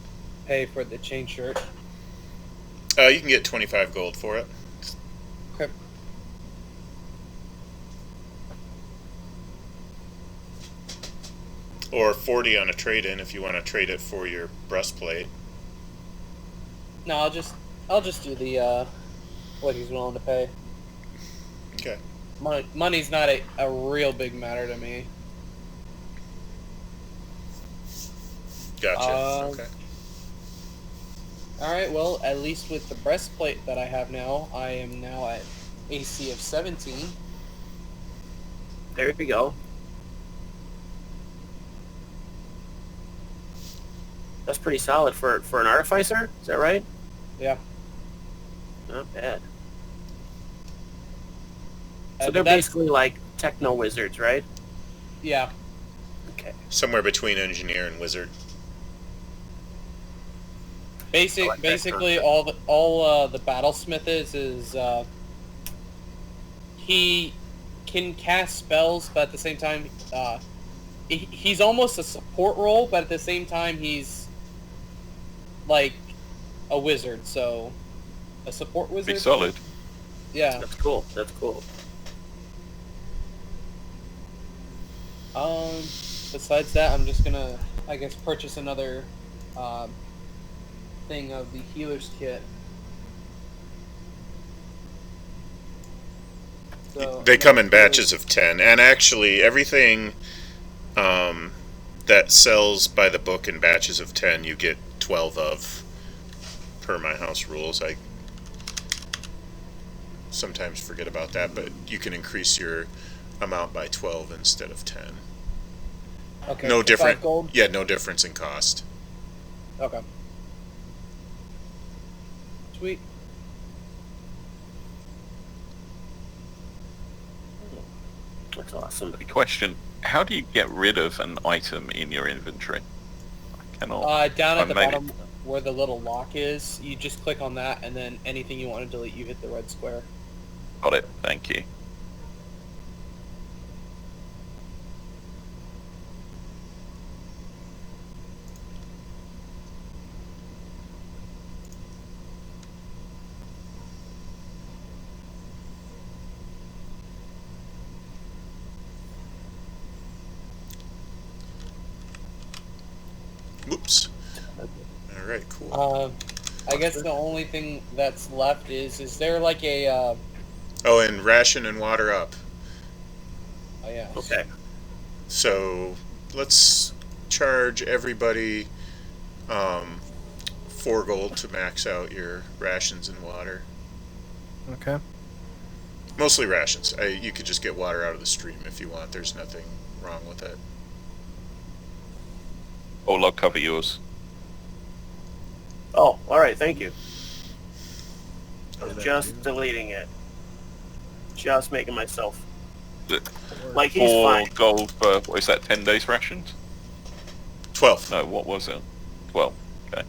pay for the chain shirt? You can get 25 gold for it. Okay. Or 40 on a trade-in if you want to trade it for your breastplate. No, I'll just do the what he's willing to pay. Okay. Money's not a real big matter to me. Gotcha. Okay. Alright, well, at least with the breastplate that I have now, I am now at AC of 17. There we go. That's pretty solid for an artificer. Is that right? Yeah. Not bad. So But they're that's- basically like techno wizards, right? Yeah. Okay. Somewhere between engineer and wizard. Basic, like that basically, concept. all the battlesmith is he can cast spells, but at the same time, he's almost a support role, but at the same time, he's like a wizard. So, a support wizard. Be solid. Yeah. That's cool. That's cool. Besides that, I'm just gonna, I guess, purchase another thing of the healer's kit. So, They come in batches of 10, and actually everything that sells by the book in batches of 10 you get 12 of, per my house rules. I sometimes forget about that, but you can increase your amount by 12 instead of 10. Okay. No so different. 5 gold. Yeah, no difference in cost. Okay. Sweet. That's awesome. The question, how do you get rid of an item in your inventory? I cannot. Down I at the made it. bottom where the little lock is, you just click on that, and then anything you want to delete, you hit the red square. Got it. Thank you. Whoops. All right, cool. I guess the only thing that's left is there like a Oh, and ration and water up. oh yeah. Okay. So let's charge everybody 4 gold to max out your rations and water. Okay. Mostly rations. You could just get water out of the stream if you want. There's nothing wrong with it. I'll cover yours. Oh, all right. Thank you. Yeah, I'm that just too. deleting it. Just making myself The like he's 4 fine. gold for, what is that, 10 days rations? 12. No, what was it? 12. Okay.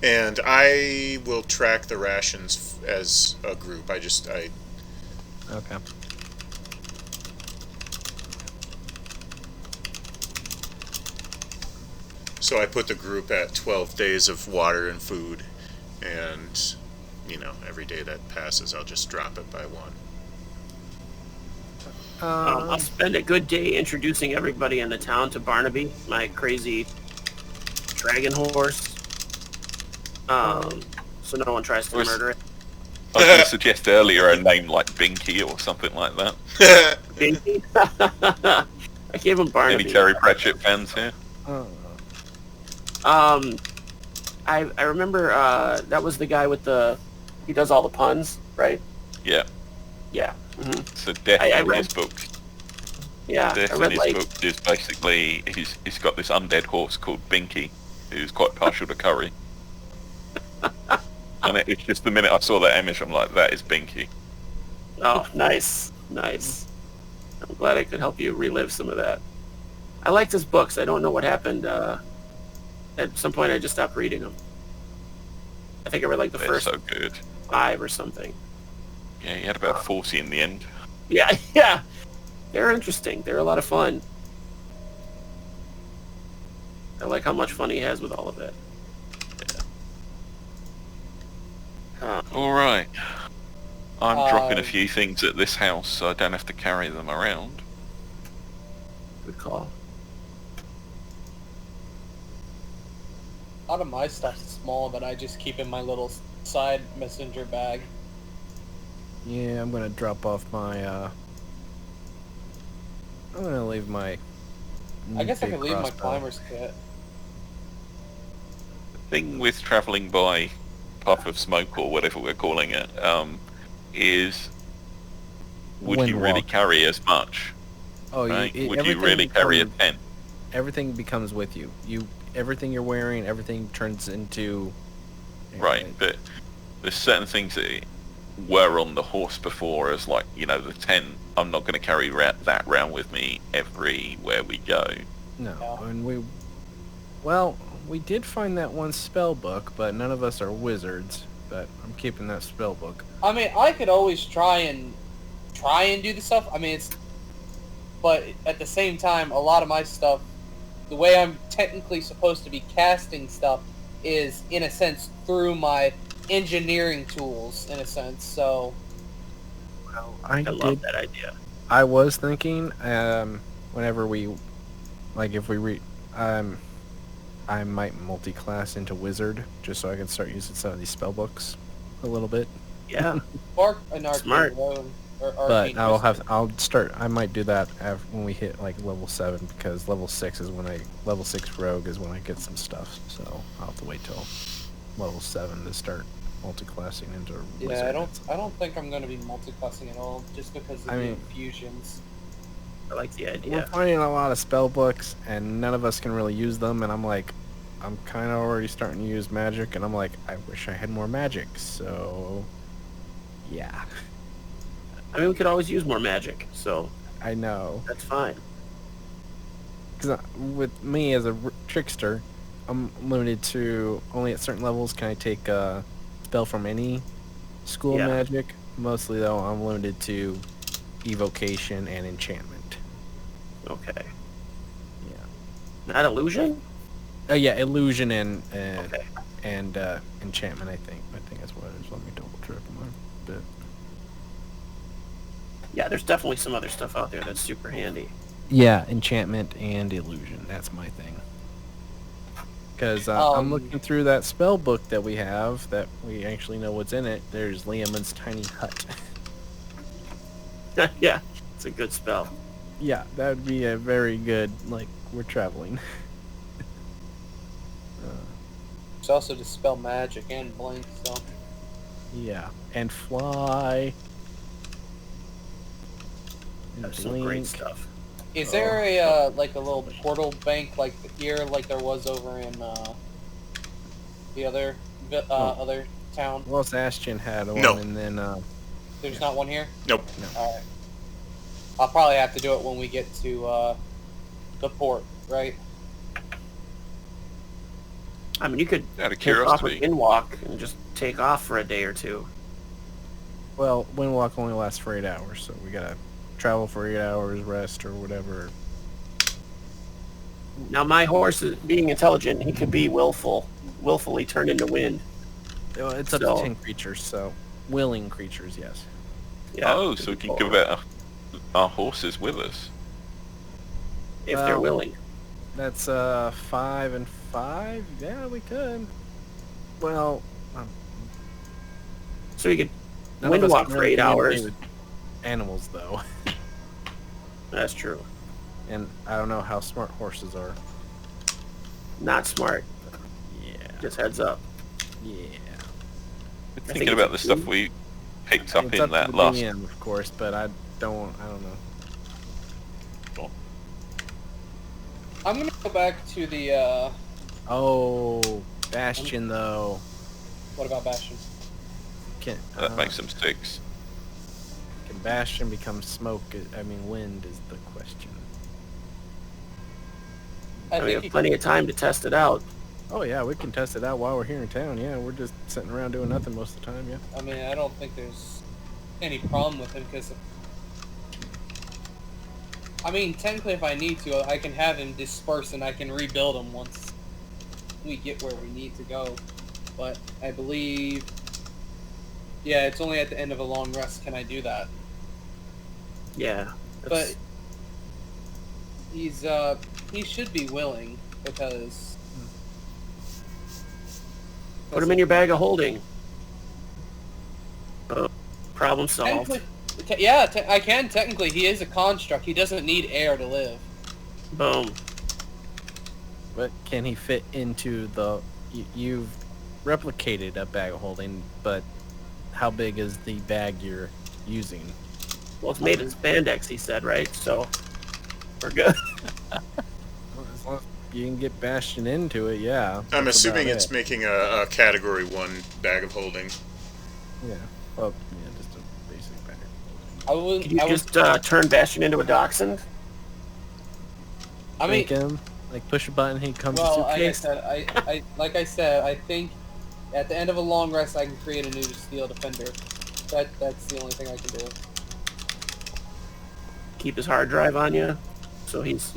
And I will track the rations as a group. I Okay. so I put the group at 12 days of water and food, and every day that passes, I'll just drop it by 1. I'll spend a good day introducing everybody in the town to Barnaby, my crazy dragon horse. So no one tries to murder it. I was going to suggest earlier a name like Binky or something like that. Binky? I gave him Barnaby. Any Terry Pratchett fans here? I remember that was the guy with he does all the puns, right? Yeah. Yeah. Mm-hmm. So Death I in read- his books. Yeah, Death I in read his like book is basically, he's got this undead horse called Binky, who's quite partial to curry. And it's just the minute I saw that image, I'm like, that is Binky. oh, nice. I'm glad I could help you relive some of that. I liked his books. I don't know what happened. At some point, I just stopped reading them. I think I read like the They're first so good. 5 or something. Yeah, he had about 40 in the end. Yeah. They're interesting. They're a lot of fun. I like how much fun he has with all of it. Alright. I'm dropping a Uh, few things at this house so I don't have to carry them around. Good call. A lot of my stuff's small that I just keep in my little side messenger bag. Yeah, I'm gonna drop off my. I'm gonna leave my. I guess I big could leave my crossbow. climber's kit. The thing with travelling by puff of smoke or whatever we're calling it, is would you really Windwalk. carry as much? Oh, Right? you, Would you everything really carry a becomes- tent? Everything becomes with you. Everything you're wearing, everything turns into. Right, but there's certain things that were on the horse before as like, the tent. I'm not going to carry that round with me everywhere we go. No, Yeah. and we did find that one spell book, but none of us are wizards. But I'm keeping that spell book. I mean, I could always try and do the stuff. I mean, but at the same time, a lot of my stuff, the way I'm technically supposed to be casting stuff is, in a sense, through my engineering tools, in a sense. So, Well, I love that idea. I was thinking, whenever we, if we I might multi-class into wizard just so I can start using some of these spell books a little bit. Yeah. or an arcane Smart. road, or But arcane I might do that when we hit level 7 because level 6 rogue is when I get some stuff. So I'll have to wait till level 7 to start multi-classing into Yeah, wizard. I don't think I'm going to be multi-classing at all, just because of I the mean- infusions. I like the We're idea. finding a lot of spell books, and none of us can really use them. And I'm kind of already starting to use magic, and I'm like, I wish I had more magic. So, yeah, I mean, we could always use more magic, so I know. that's fine. Because with me as a trickster, I'm limited to only at certain levels can I take a spell from any school of Yeah. magic. Mostly though, I'm limited to evocation and enchantment. Okay. Yeah. Not illusion? Yeah, illusion and Okay. enchantment. I think that's what it is. Let me double check my bit. Yeah, there's definitely some other stuff out there that's super handy. Yeah, enchantment and illusion. That's my thing. Because I'm looking through that spell book that we have, that we actually know what's in it. There's Liamon's tiny hut. Yeah, it's a good spell. Yeah, that would be a very good, like, we're traveling. It's also dispel magic and blink, so. Yeah, and fly. And That's some great stuff. Is there a like a little portal bank like here, like there was over in the other other town? Well, Ashton had one, No. and then There's not one here. Nope. All right. I'll probably have to do it when we get to the port, right? I mean, you could Out of take off with curiosity. Windwalk and just take off for a day or two. well, Windwalk only lasts for 8 hours, so we gotta travel for 8 hours, rest or whatever. Now, my horse, is being intelligent, he could be willfully turned into wind. Well, it's up So- to 10 creatures, so willing creatures, yes. Yeah, Oh, so we can give our horses with us. if they're Well, willing. That's 5 and 5. Yeah, we could. Well, So you could none of us Windwalk can for really 8 hours. communicate with animals, though, That's true. and I don't know how smart horses are. Not smart. Yeah, Just heads up. yeah. think Thinking it's about a the stuff two. we picked up It's in up to that the last. DM, of course, but I don't know. I'm gonna go back to the. Oh, Bastion, though. What about Bastion? Can That makes them 6. Can Bastion become smoke? I mean, wind is the question. I We think have he- plenty of time to test it out. Oh yeah, we can test it out while we're here in town. Yeah, we're just sitting around doing nothing most of the time. Yeah. I mean, I don't think there's any problem with him because. I mean, technically, if I need to, I can have him disperse and I can rebuild him once we get where we need to go. But I believe, yeah, it's only at the end of a long rest can I do that. Yeah. But he should be willing because. Put him in your bag of holding. Problem solved. Technically, yeah, I can technically. He is a construct. He doesn't need air to live. Boom. But can he fit into the? You've replicated a bag of holding, but how big is the bag you're using? Well, it's made in spandex, he said, right? So, we're good. Well, as long as you can get Bastion into it, yeah. I'm that's assuming about it's it. making a Category 1 bag of holding. Yeah. Well, yeah, just a basic bag. I would. Can you I would. just turn Bastion into a dachshund? I mean, Make him like push a button, he comes well, a like I suitcase. said, like I said, I think at the end of a long rest, I can create a new steel defender. That's the only thing I can do. Keep his hard drive on you, so he's,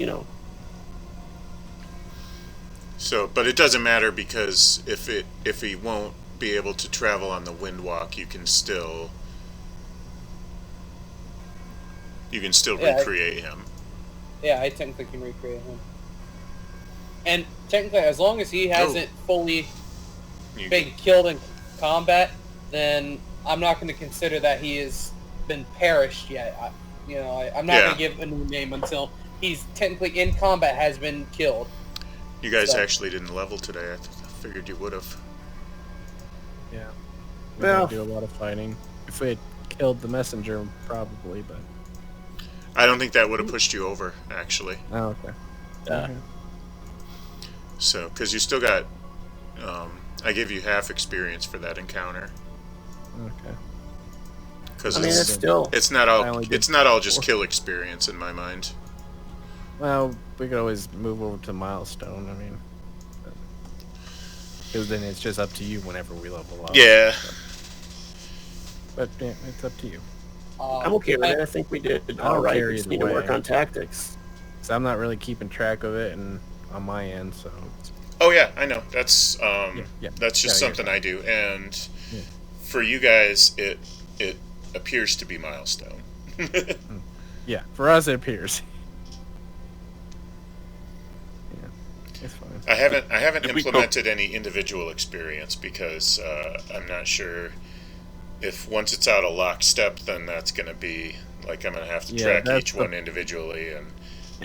So, but it doesn't matter because if he won't be able to travel on the Windwalk, you can still Yeah, recreate him. Yeah, I technically can recreate him. And technically, as long as he hasn't fully You been killed in combat, then I'm not going to consider that he has been perished yet. I'm not going to give a new name until he's technically in combat, has been killed. You guys So- actually didn't level today. I figured you would have. Yeah. We Well- do a lot of fighting. If we had killed the messenger, probably, but I don't think that would have pushed you over, actually. oh, okay. Yeah. So, because you still got, I gave you half experience for that encounter. Okay. Because I mean, it's it's still... it's not I all only did it's not all just 4. kill experience in my mind. Well, we could always move over to milestone. I mean, because then it's just up to you whenever we level up. Yeah. But yeah, it's up to you. I'm okay with it. I think we did I'll all right. carry We just it need to work away. on tactics. So I'm not really keeping track of it, and on my end, so it's, Oh yeah, I know. That's yeah. that's just Yeah, you're something I do, and Yeah. for you guys, it appears to be milestone. yeah. For us, it appears. It's fine. I haven't Did we implemented any individual experience because I'm not sure if once it's out of lockstep, then that's going to be like I'm going to have to track each one individually, and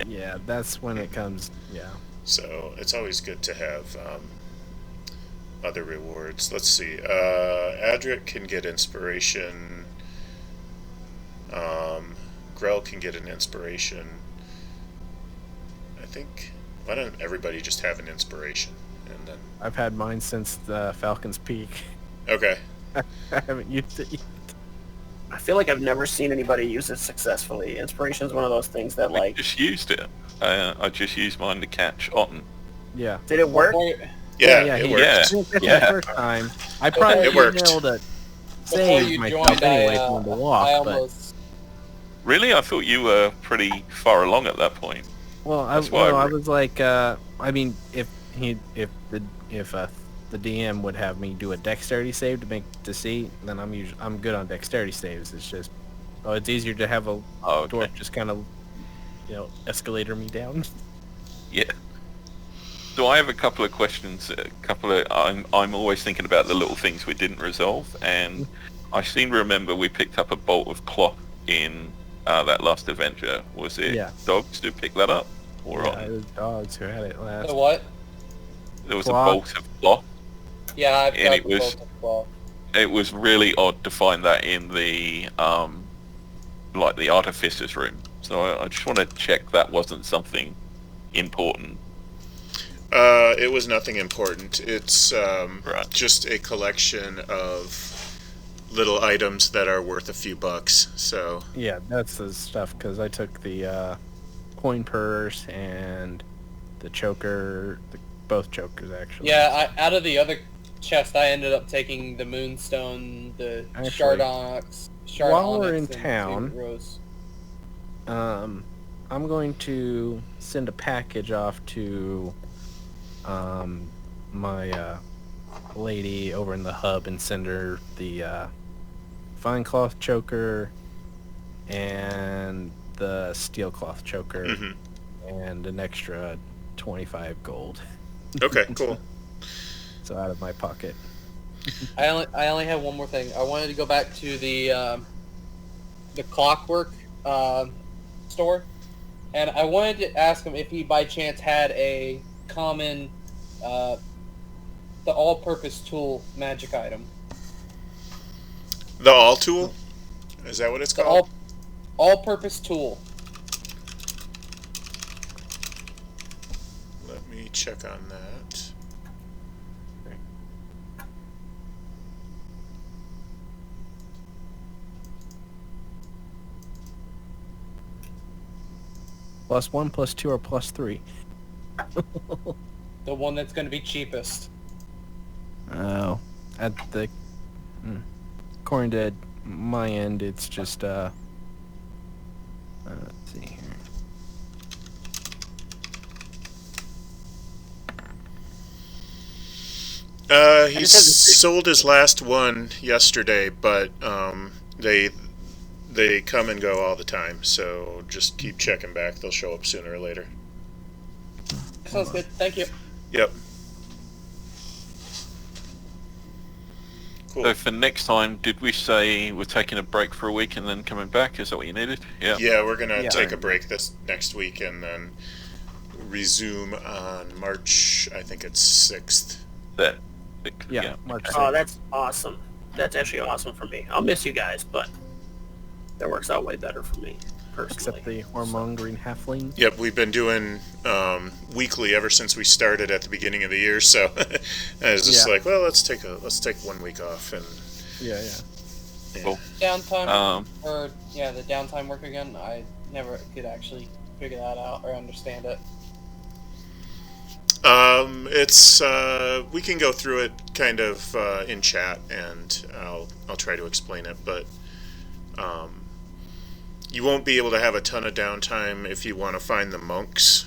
Yeah, that's when it comes. Yeah. so it's always good to have other rewards. Let's see. Adric can get inspiration. Grell can get an inspiration. I think. Why don't everybody just have an inspiration and then? I've had mine since the Falcon's Peak. Okay. I haven't used it yet. I feel like I've never seen anybody use it successfully. Inspiration is one of those things that, I like, just used it. I just used mine to catch Otten. Yeah. did it work? Yeah, he it worked. That's Yeah. the first time. I probably It worked. been able to Before save you myself joined, anyway I from the walk, but almost... Really? I thought you were pretty far along at that point. well, That's why I was like, I mean, if the DM would have me do a dexterity save to see, then I'm good on dexterity saves. It's just, it's easier to have a Oh, okay. dwarf just kind of, escalator me down. Yeah. So I have a couple of questions. I'm always thinking about the little things we didn't resolve, and I seem to remember we picked up a bolt of cloth in that last adventure. Was it dogs who picked that up, or Yeah, it was dogs who had it last. The what? there was Cloth. a bolt of cloth? Yeah, I've And got it was- both of claw. It was really odd to find that in the like the artificer's room. So I just want to check that wasn't something important. It was nothing important. It's Right. just a collection of little items that are worth a few bucks. So Yeah, that's the stuff, because I took the coin purse and the choker, both chokers actually. Yeah, out of the other chest, I ended up taking the Moonstone, the Actually, Shardonyx, while we're in and town, two Rose. I'm going to send a package off to my lady over in the hub and send her the fine cloth choker and the steel cloth choker mhm. and an extra 25 gold. Okay, cool. So out of my pocket. I only have one more thing. I wanted to go back to the Clockwork store, and I wanted to ask him if he by chance had a common the all-purpose tool magic item. The all tool? Is that what it's The called? all-purpose tool. Let me check on that. +1, +2, or +3? The one that's going to be cheapest. Oh, at the according to my end, it's just let's see here. He just have to see. sold his last one yesterday, but they come and go all the time. So just keep checking back; they'll show up sooner or later. Sounds good. Thank you. Yep. Cool. So for next time, did we say we're taking a break for a week and then coming back? Is that what you needed? Yeah. Yeah, we're gonna Yeah. take a break this next week and then resume on March. I think it's 6th. That. Yeah, March Oh, 6th. that's awesome. That's actually awesome for me. I'll miss you guys, but that works out way better for me, personally. Except the hormongering halfling. Yep, we've been doing weekly ever since we started at the beginning of the year. So I was just Yeah. like, well, let's take 1 week off and Yeah. Cool. Downtime, the downtime work again. I never could actually figure that out or understand it. it's we can go through it kind of in chat, and I'll try to explain it, but you won't be able to have a ton of downtime if you want to find the monks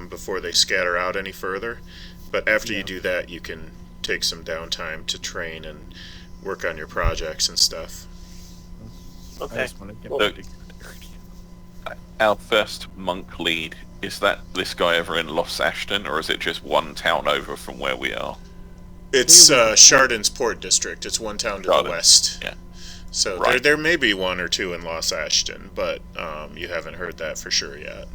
before they scatter out any further. But after you do that, you can take some downtime to train and work on your projects and stuff. I Okay. just want to get Look. our first monk lead, is that this guy over in Los Ashton, or is it just one town over from where we are? It's Chardon's Port District. It's one town to Chardon, the west. yeah. So Right. there may be one or two in Los Ashton, but you haven't heard that for sure yet.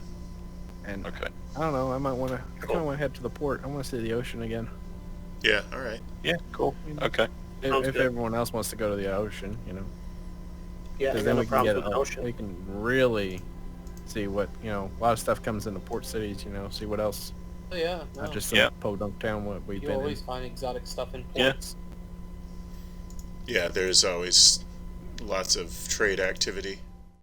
And Okay. I don't know. I might want to. I kind of want to head to the port. I want to see the ocean again. Yeah, all right. Yeah, cool. Okay. Sounds If good. everyone else wants to go to the ocean, you know, Yeah, I because got then no we can problems get with the ocean. we can really see what a lot of stuff comes into port cities. See what else, Oh, yeah, no. not just Yeah. in Podunk Town. What we've You been always in. find exotic stuff in Yeah. ports. Yeah, there's always lots of trade activity.